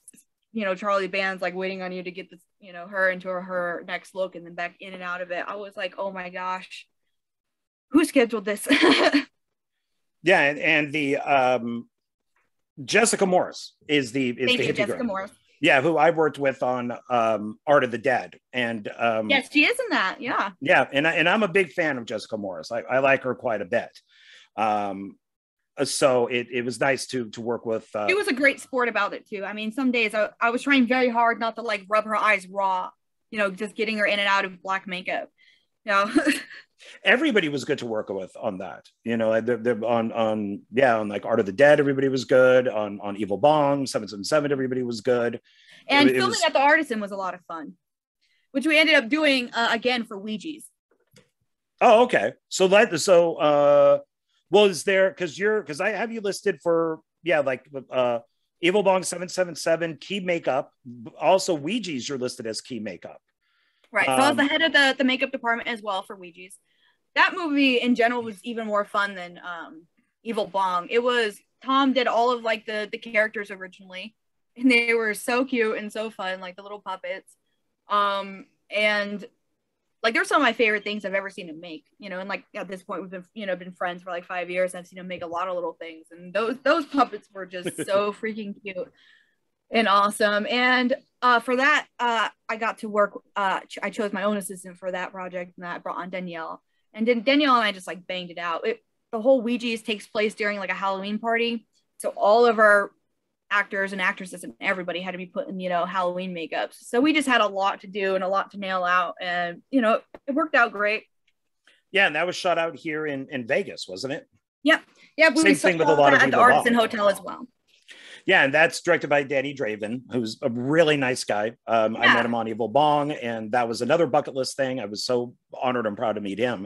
Charlie Band's like waiting on you to get this, her into her next look and then back in and out of it. I was like, oh my gosh, who scheduled this? Yeah, and the Jessica Morris is the hippie Jessica girl. Morris. Yeah, who I worked with on Art of the Dead, and yes, she is in that. Yeah, yeah, and I'm a big fan of Jessica Morris. I like her quite a bit. So it was nice to work with. She was a great sport about it too. I mean, some days I was trying very hard not to like rub her eyes raw. Just getting her in and out of black makeup. Everybody was good to work with on that. They're on like Art of the Dead, everybody was good. On Evil Bong 777, everybody was good. And filming at the Artisan was a lot of fun, which we ended up doing again for Ouija's. Oh, okay. So well, is there because I have you listed for Evil Bong 777 key makeup. Also, Ouija's you're listed as key makeup. Right. So I was the head of the makeup department as well for Ouija's. That movie in general was even more fun than Evil Bong. Tom did all of like the characters originally, and they were so cute and so fun, like the little puppets. And like they're some of my favorite things I've ever seen him make, and like at this point we've been friends for like 5 years. I've seen him make a lot of little things, and those puppets were just so freaking cute and awesome. And for that, I got to work. I chose my own assistant for that project, and I brought on Danielle. And then Danielle and I just like banged it out. The whole Ouija's takes place during like a Halloween party, so all of our actors and actresses and everybody had to be put in Halloween makeups. So we just had a lot to do and a lot to nail out, and it worked out great. Yeah, and that was shot out here in Vegas, wasn't it? Yeah. Same thing with a lot of at the Artisan Hotel as well. Yeah, and that's directed by Danny Draven, who's a really nice guy. I met him on Evil Bong, and that was another bucket list thing. I was so honored and proud to meet him.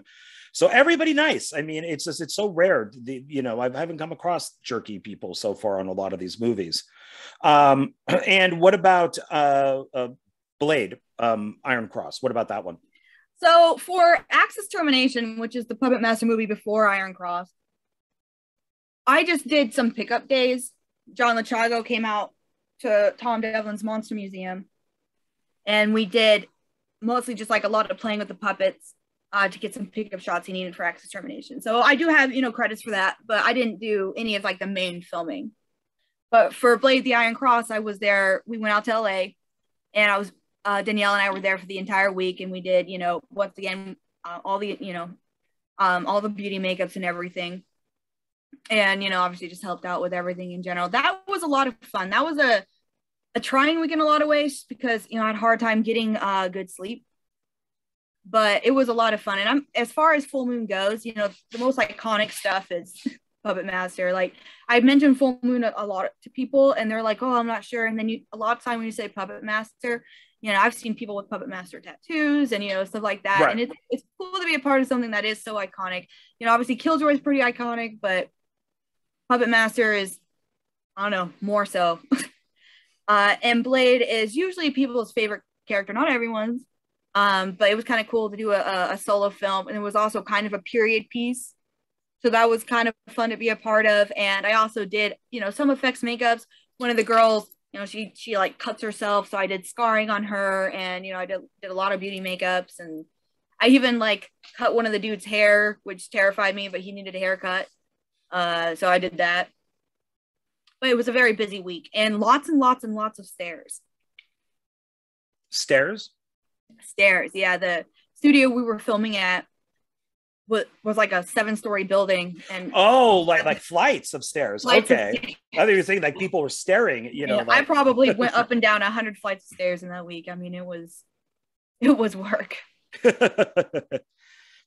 So everybody nice. I mean, it's so rare. I haven't come across jerky people so far on a lot of these movies. And what about Blade, Iron Cross? What about that one? So for Axis Termination, which is the Puppet Master movie before Iron Cross, I just did some pickup days. John Lachago came out to Tom Devlin's Monster Museum, and we did mostly just like a lot of playing with the puppets to get some pickup shots he needed for Axis Termination. So I do have credits for that, but I didn't do any of like the main filming. But for Blade the Iron Cross, I was there. We went out to LA, and I was Danielle and I were there for the entire week, and we did once again all the beauty makeups and everything. And obviously just helped out with everything in general. That was a lot of fun. That was a trying week in a lot of ways because I had a hard time getting good sleep. But it was a lot of fun. And I'm as far as Full Moon goes, the most iconic stuff is Puppet Master. Like I mentioned Full Moon a lot to people, and they're like, "Oh, I'm not sure." And then a lot of time when you say Puppet Master, I've seen people with Puppet Master tattoos and stuff like that. Right. And it's cool to be a part of something that is so iconic. Obviously Killjoy is pretty iconic, but Puppet Master is, I don't know, more so. And Blade is usually people's favorite character, not everyone's. But it was kind of cool to do a solo film, and it was also kind of a period piece. So that was kind of fun to be a part of. And I also did, some effects makeups. One of the girls, she like cuts herself. So I did scarring on her, and, I did a lot of beauty makeups. And I even like cut one of the dude's hair, which terrified me, but he needed a haircut. So I did that. But it was a very busy week, and lots and lots and lots of stairs. Stairs? Stairs, yeah. The studio we were filming at was like a 7-story building, and like flights of stairs. Okay, I thought you were saying like people were staring. Like... I probably went up and down 100 flights of stairs in that week. I mean, it was work.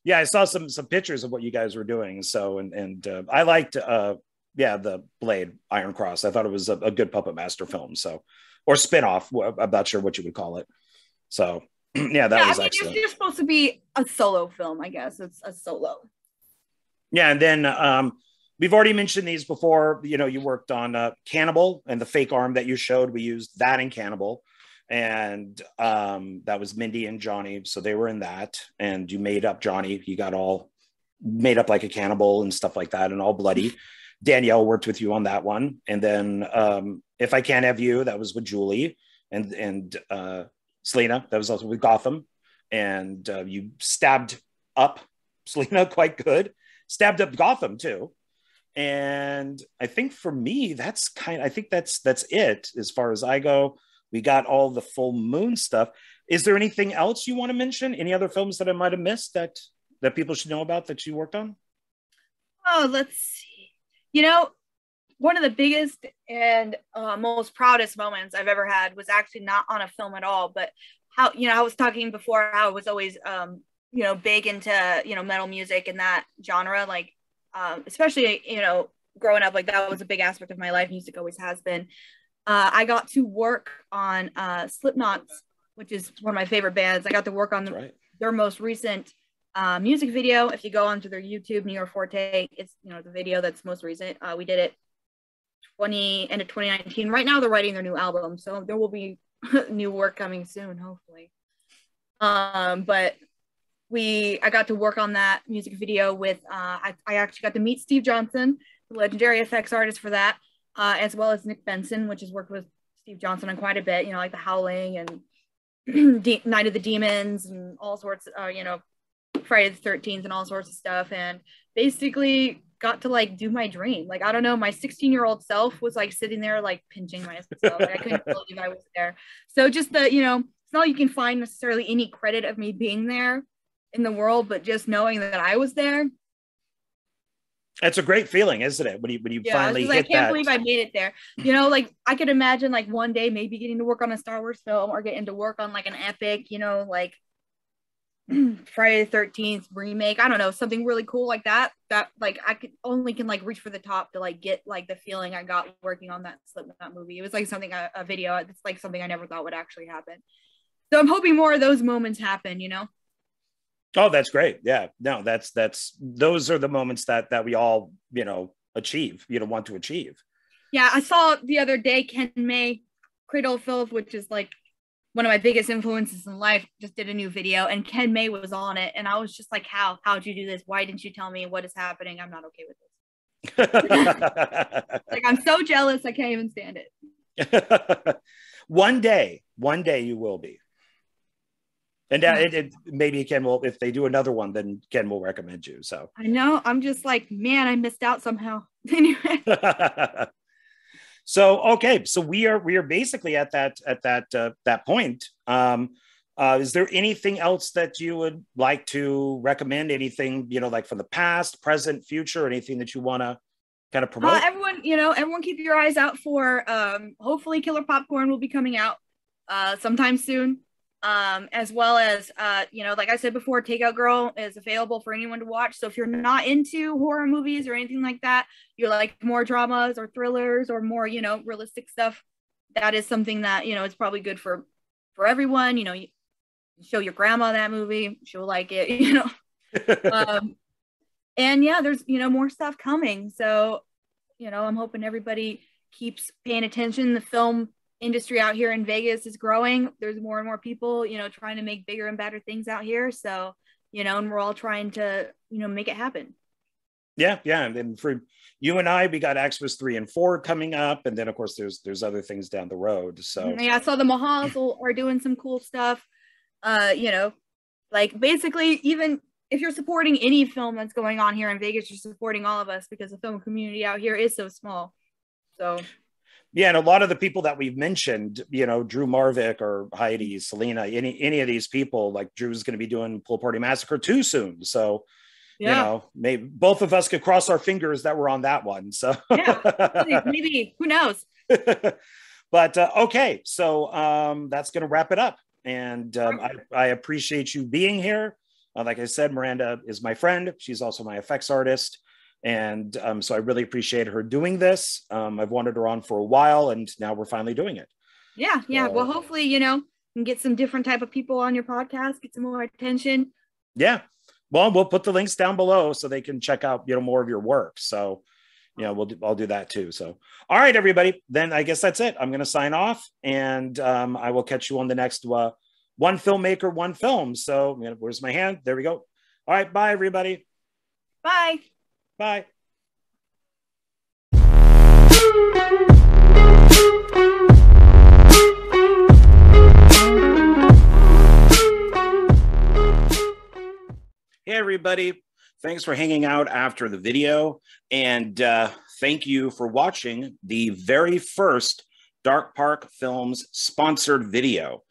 Yeah, I saw some pictures of what you guys were doing. So and I liked the Blade Iron Cross. I thought it was a good Puppet Master film. So, or spinoff. I'm not sure what you would call it. So. Yeah, that was excellent. It's supposed to be a solo film, I guess. It's a solo. Yeah, and then we've already mentioned these before. You worked on Cannibal and the fake arm that you showed. We used that in Cannibal, and that was Mindy and Johnny. So they were in that, and you made up Johnny. You got all made up like a cannibal and stuff like that, and all bloody. Danielle worked with you on that one, and then If I Can't Have You, that was with Julie, and Selena, that was also with Gotham, and you stabbed up Selena quite good, stabbed up Gotham too, and I think for me that's it as far as I go. We got all the Full Moon stuff. Is there anything else you want to mention? Any other films that I might have missed that people should know about that you worked on? Oh, let's see. One of the biggest and most proudest moments I've ever had was actually not on a film at all, but how, I was talking before how I was always, big into, metal music and that genre, like, especially, growing up, like that was a big aspect of my life. Music always has been. I got to work on Slipknot, which is one of my favorite bands. I got to work on their most recent music video. If you go onto their YouTube, New York Forte, it's, the video that's most recent. We did it end of 2019. Right now they're writing their new album, so there will be new work coming soon, hopefully. But I got to work on that music video with I actually got to meet Steve Johnson, the legendary effects artist for that, as well as Nick Benson, which has worked with Steve Johnson on quite a bit, like The Howling and Night of the Demons and all sorts, Friday the 13th and all sorts of stuff, and basically got to like do my dream. Like, I don't know, my 16-year-old self was like sitting there like pinching myself. Like, I couldn't believe I was there. So just the, it's not like you can find necessarily any credit of me being there in the world, but just knowing that I was there. It's a great feeling, isn't it? When you finally hit that. I can't believe I made it there. Like I could imagine like one day maybe getting to work on a Star Wars film or getting to work on like an epic, like Friday the 13th remake. I don't know, something really cool like that like I can like reach for the top to like get like the feeling I got working on that Slipknot movie. It was like something a video. It's like something I never thought would actually happen. So I'm hoping more of those moments happen, Oh, that's great. Yeah, no, that's those are the moments that we all achieve, want to achieve. Yeah, I saw the other day Ken May, Cradle of Filth, which is like one of my biggest influences in life, just did a new video, and Ken May was on it, and I was just like, how'd you do this? Why didn't you tell me what is happening? I'm not okay with this. Like, I'm so jealous, I can't even stand it. One day you will be. And maybe Ken will, if they do another one, then Ken will recommend you. So I know, I'm just like, man, I missed out somehow. Anyway. So okay, so we are basically at that point. Is there anything else that you would like to recommend? Anything like from the past, present, future? Anything that you want to kind of promote? Everyone keep your eyes out for hopefully Killer Popcorn will be coming out sometime soon. As well as like I said before, Takeout Girl is available for anyone to watch. So if you're not into horror movies or anything like that, you're like more dramas or thrillers or more, realistic stuff, that is something that, it's probably good for everyone. You show your grandma that movie, she'll like it. And yeah, there's, more stuff coming. So, I'm hoping everybody keeps paying attention. The film industry out here in Vegas is growing. There's more and more people, trying to make bigger and better things out here. So, and we're all trying to, make it happen. Yeah. And then for you and I, we got Aximus 3 and 4 coming up. And then of course there's other things down the road. So yeah, I saw the Mahals are doing some cool stuff. Like basically, even if you're supporting any film that's going on here in Vegas, you're supporting all of us because the film community out here is so small. So yeah, and a lot of the people that we've mentioned, Drew Marvick or Heidi, Selena, any of these people, like Drew's going to be doing Pool Party Massacre 2 soon. So, maybe both of us could cross our fingers that we're on that one. So yeah, maybe, who knows? But okay, so that's going to wrap it up. And I appreciate you being here. Like I said, Miranda is my friend. She's also my effects artist. And so I really appreciate her doing this. I've wanted her on for a while, and now we're finally doing it. Yeah. Well, hopefully, you can get some different type of people on your podcast, get some more attention. Yeah. Well, we'll put the links down below so they can check out, more of your work. So, I'll do that too. So, all right, everybody. Then I guess that's it. I'm going to sign off, and I will catch you on the next One Filmmaker, One Film. So, where's my hand? There we go. All right. Bye, everybody. Bye. Bye. Hey, everybody. Thanks for hanging out after the video. And thank you for watching the very first Dark Park Films sponsored video.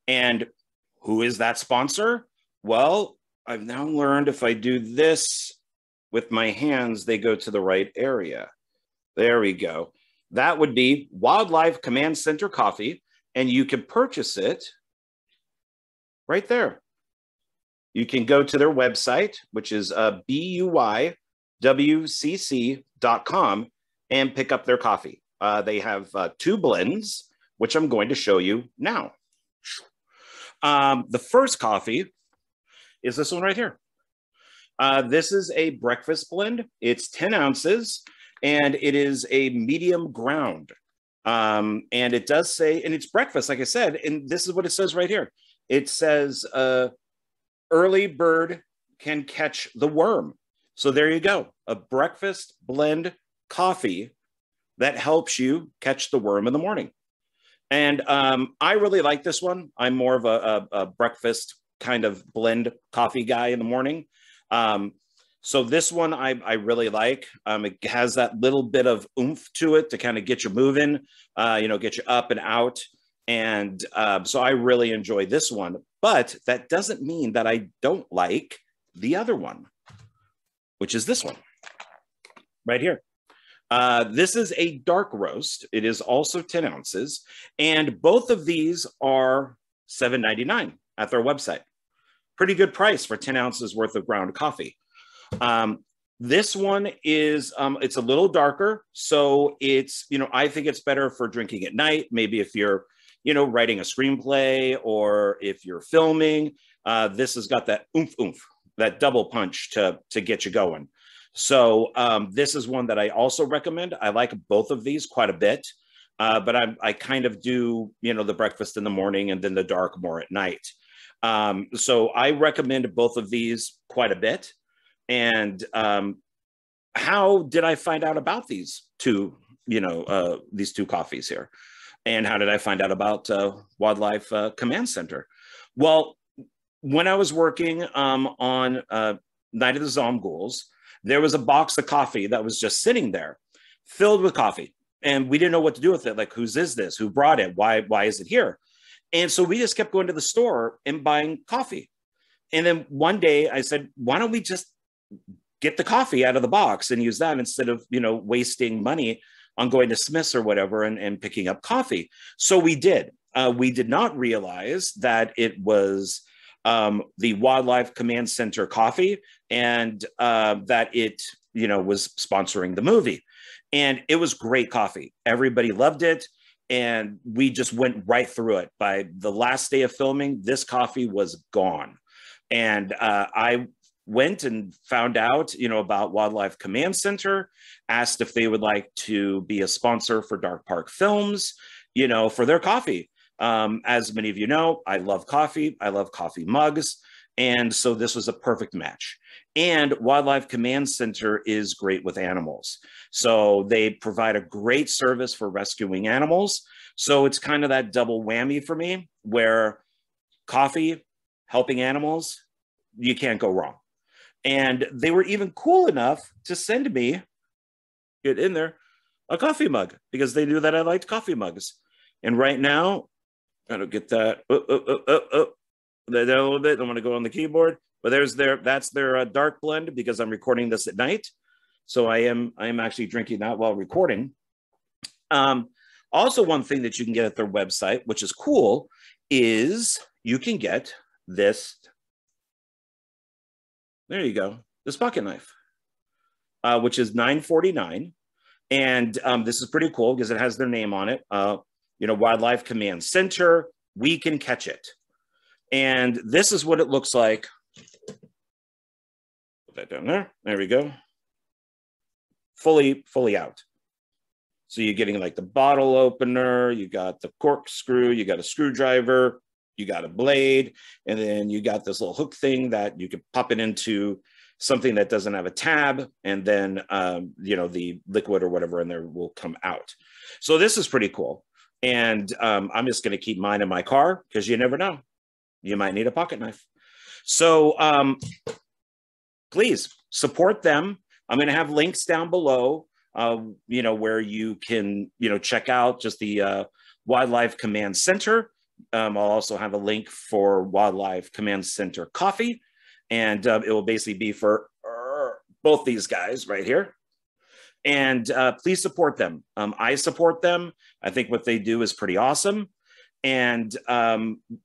And who is that sponsor? Well, I've now learned if I do this with my hands, they go to the right area. There we go. That would be Wildlife Command Center Coffee, and you can purchase it right there. You can go to their website, which is buyWCC.com, and pick up their coffee. They have 2 blends, which I'm going to show you now. The first coffee is this one right here. This is a breakfast blend. It's 10 ounces, and it is a medium ground. And it does say, and it's breakfast, like I said, and this is what it says right here. It says, early bird can catch the worm. So there you go. A breakfast blend coffee that helps you catch the worm in the morning. And I really like this one. I'm more of a breakfast kind of blend coffee guy in the morning. So this one I really like. It has that little bit of oomph to it to kind of get you moving, get you up and out. And so I really enjoy this one, but that doesn't mean that I don't like the other one, which is this one right here. This is a dark roast. It is also 10 ounces. And both of these are $7.99 at their website. Pretty good price for 10 ounces worth of ground coffee. This one is, it's a little darker. So it's, I think it's better for drinking at night. Maybe if you're, writing a screenplay or if you're filming, this has got that oomph, that double punch to get you going. So this is one that I also recommend. I like both of these quite a bit, but I kind of do, the breakfast in the morning and then the dark more at night. So I recommend both of these quite a bit. And how did I find out about these two coffees here? And how did I find out about Wildlife Command Center? Well, when I was working on Night of the Zomghouls, there was a box of coffee that was just sitting there filled with coffee. And we didn't know what to do with it. Like, whose is this? Who brought it? Why is it here? And so we just kept going to the store and buying coffee. And then one day I said, why don't we just get the coffee out of the box and use that instead of, you know, wasting money on going to Smith's or whatever and picking up coffee. So we did. We did not realize that it was the Wildlife Command Center coffee, and that it, you know, was sponsoring the movie. And it was great coffee. Everybody loved it. And we just went right through it. By the last day of filming, this coffee was gone. And I went and found out, you know, about Wildlife Command Center, asked if they would like to be a sponsor for Dark Park Films, you know, for their coffee. As many of you know, I love coffee. I love coffee mugs. And so this was a perfect match. And Wildlife Command Center is great with animals. So they provide a great service for rescuing animals. So it's kind of that double whammy for me, where coffee, helping animals, you can't go wrong. And they were even cool enough to send me, get in there, a coffee mug, because they knew that I liked coffee mugs. And right now, I don't get that. A little bit. I want to go on the keyboard, but that's their dark blend, because I'm recording this at night. So I am actually drinking that while recording. Also, one thing that you can get at their website, which is cool, is you can get this. There you go. This pocket knife, which is $9.49. And this is pretty cool because it has their name on it. You know, Wildlife Command Center, we can catch it. And this is what it looks like. Put that down there. There we go. Fully out. So you're getting like the bottle opener, you got the corkscrew, you got a screwdriver, you got a blade, and then you got this little hook thing that you could pop it into something that doesn't have a tab, and then you know, the liquid or whatever in there will come out. So this is pretty cool. And I'm just going to keep mine in my car, because you never know, you might need a pocket knife. So please support them. I'm going to have links down below, you know, where you can, you know, check out just the Wildlife Command Center. I'll also have a link for Wildlife Command Center coffee, and it will basically be for both these guys right here. And please support them. I support them. I think what they do is pretty awesome. And,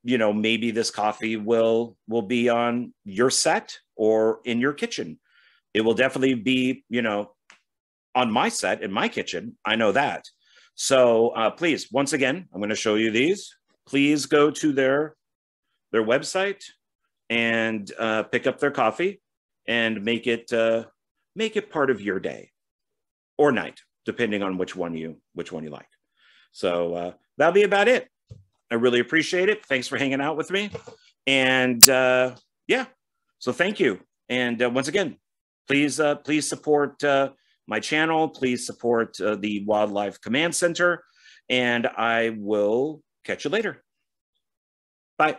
you know, maybe this coffee will be on your set or in your kitchen. It will definitely be, you know, on my set, in my kitchen. I know that. So please, once again, I'm going to show you these. Please go to their website and pick up their coffee and make it part of your day or night, depending on which one you like. So that'll be about it. I really appreciate it. Thanks for hanging out with me. And yeah, so thank you. And once again, please support my channel. Please support the Wildlife Command Center, and I will catch you later. Bye.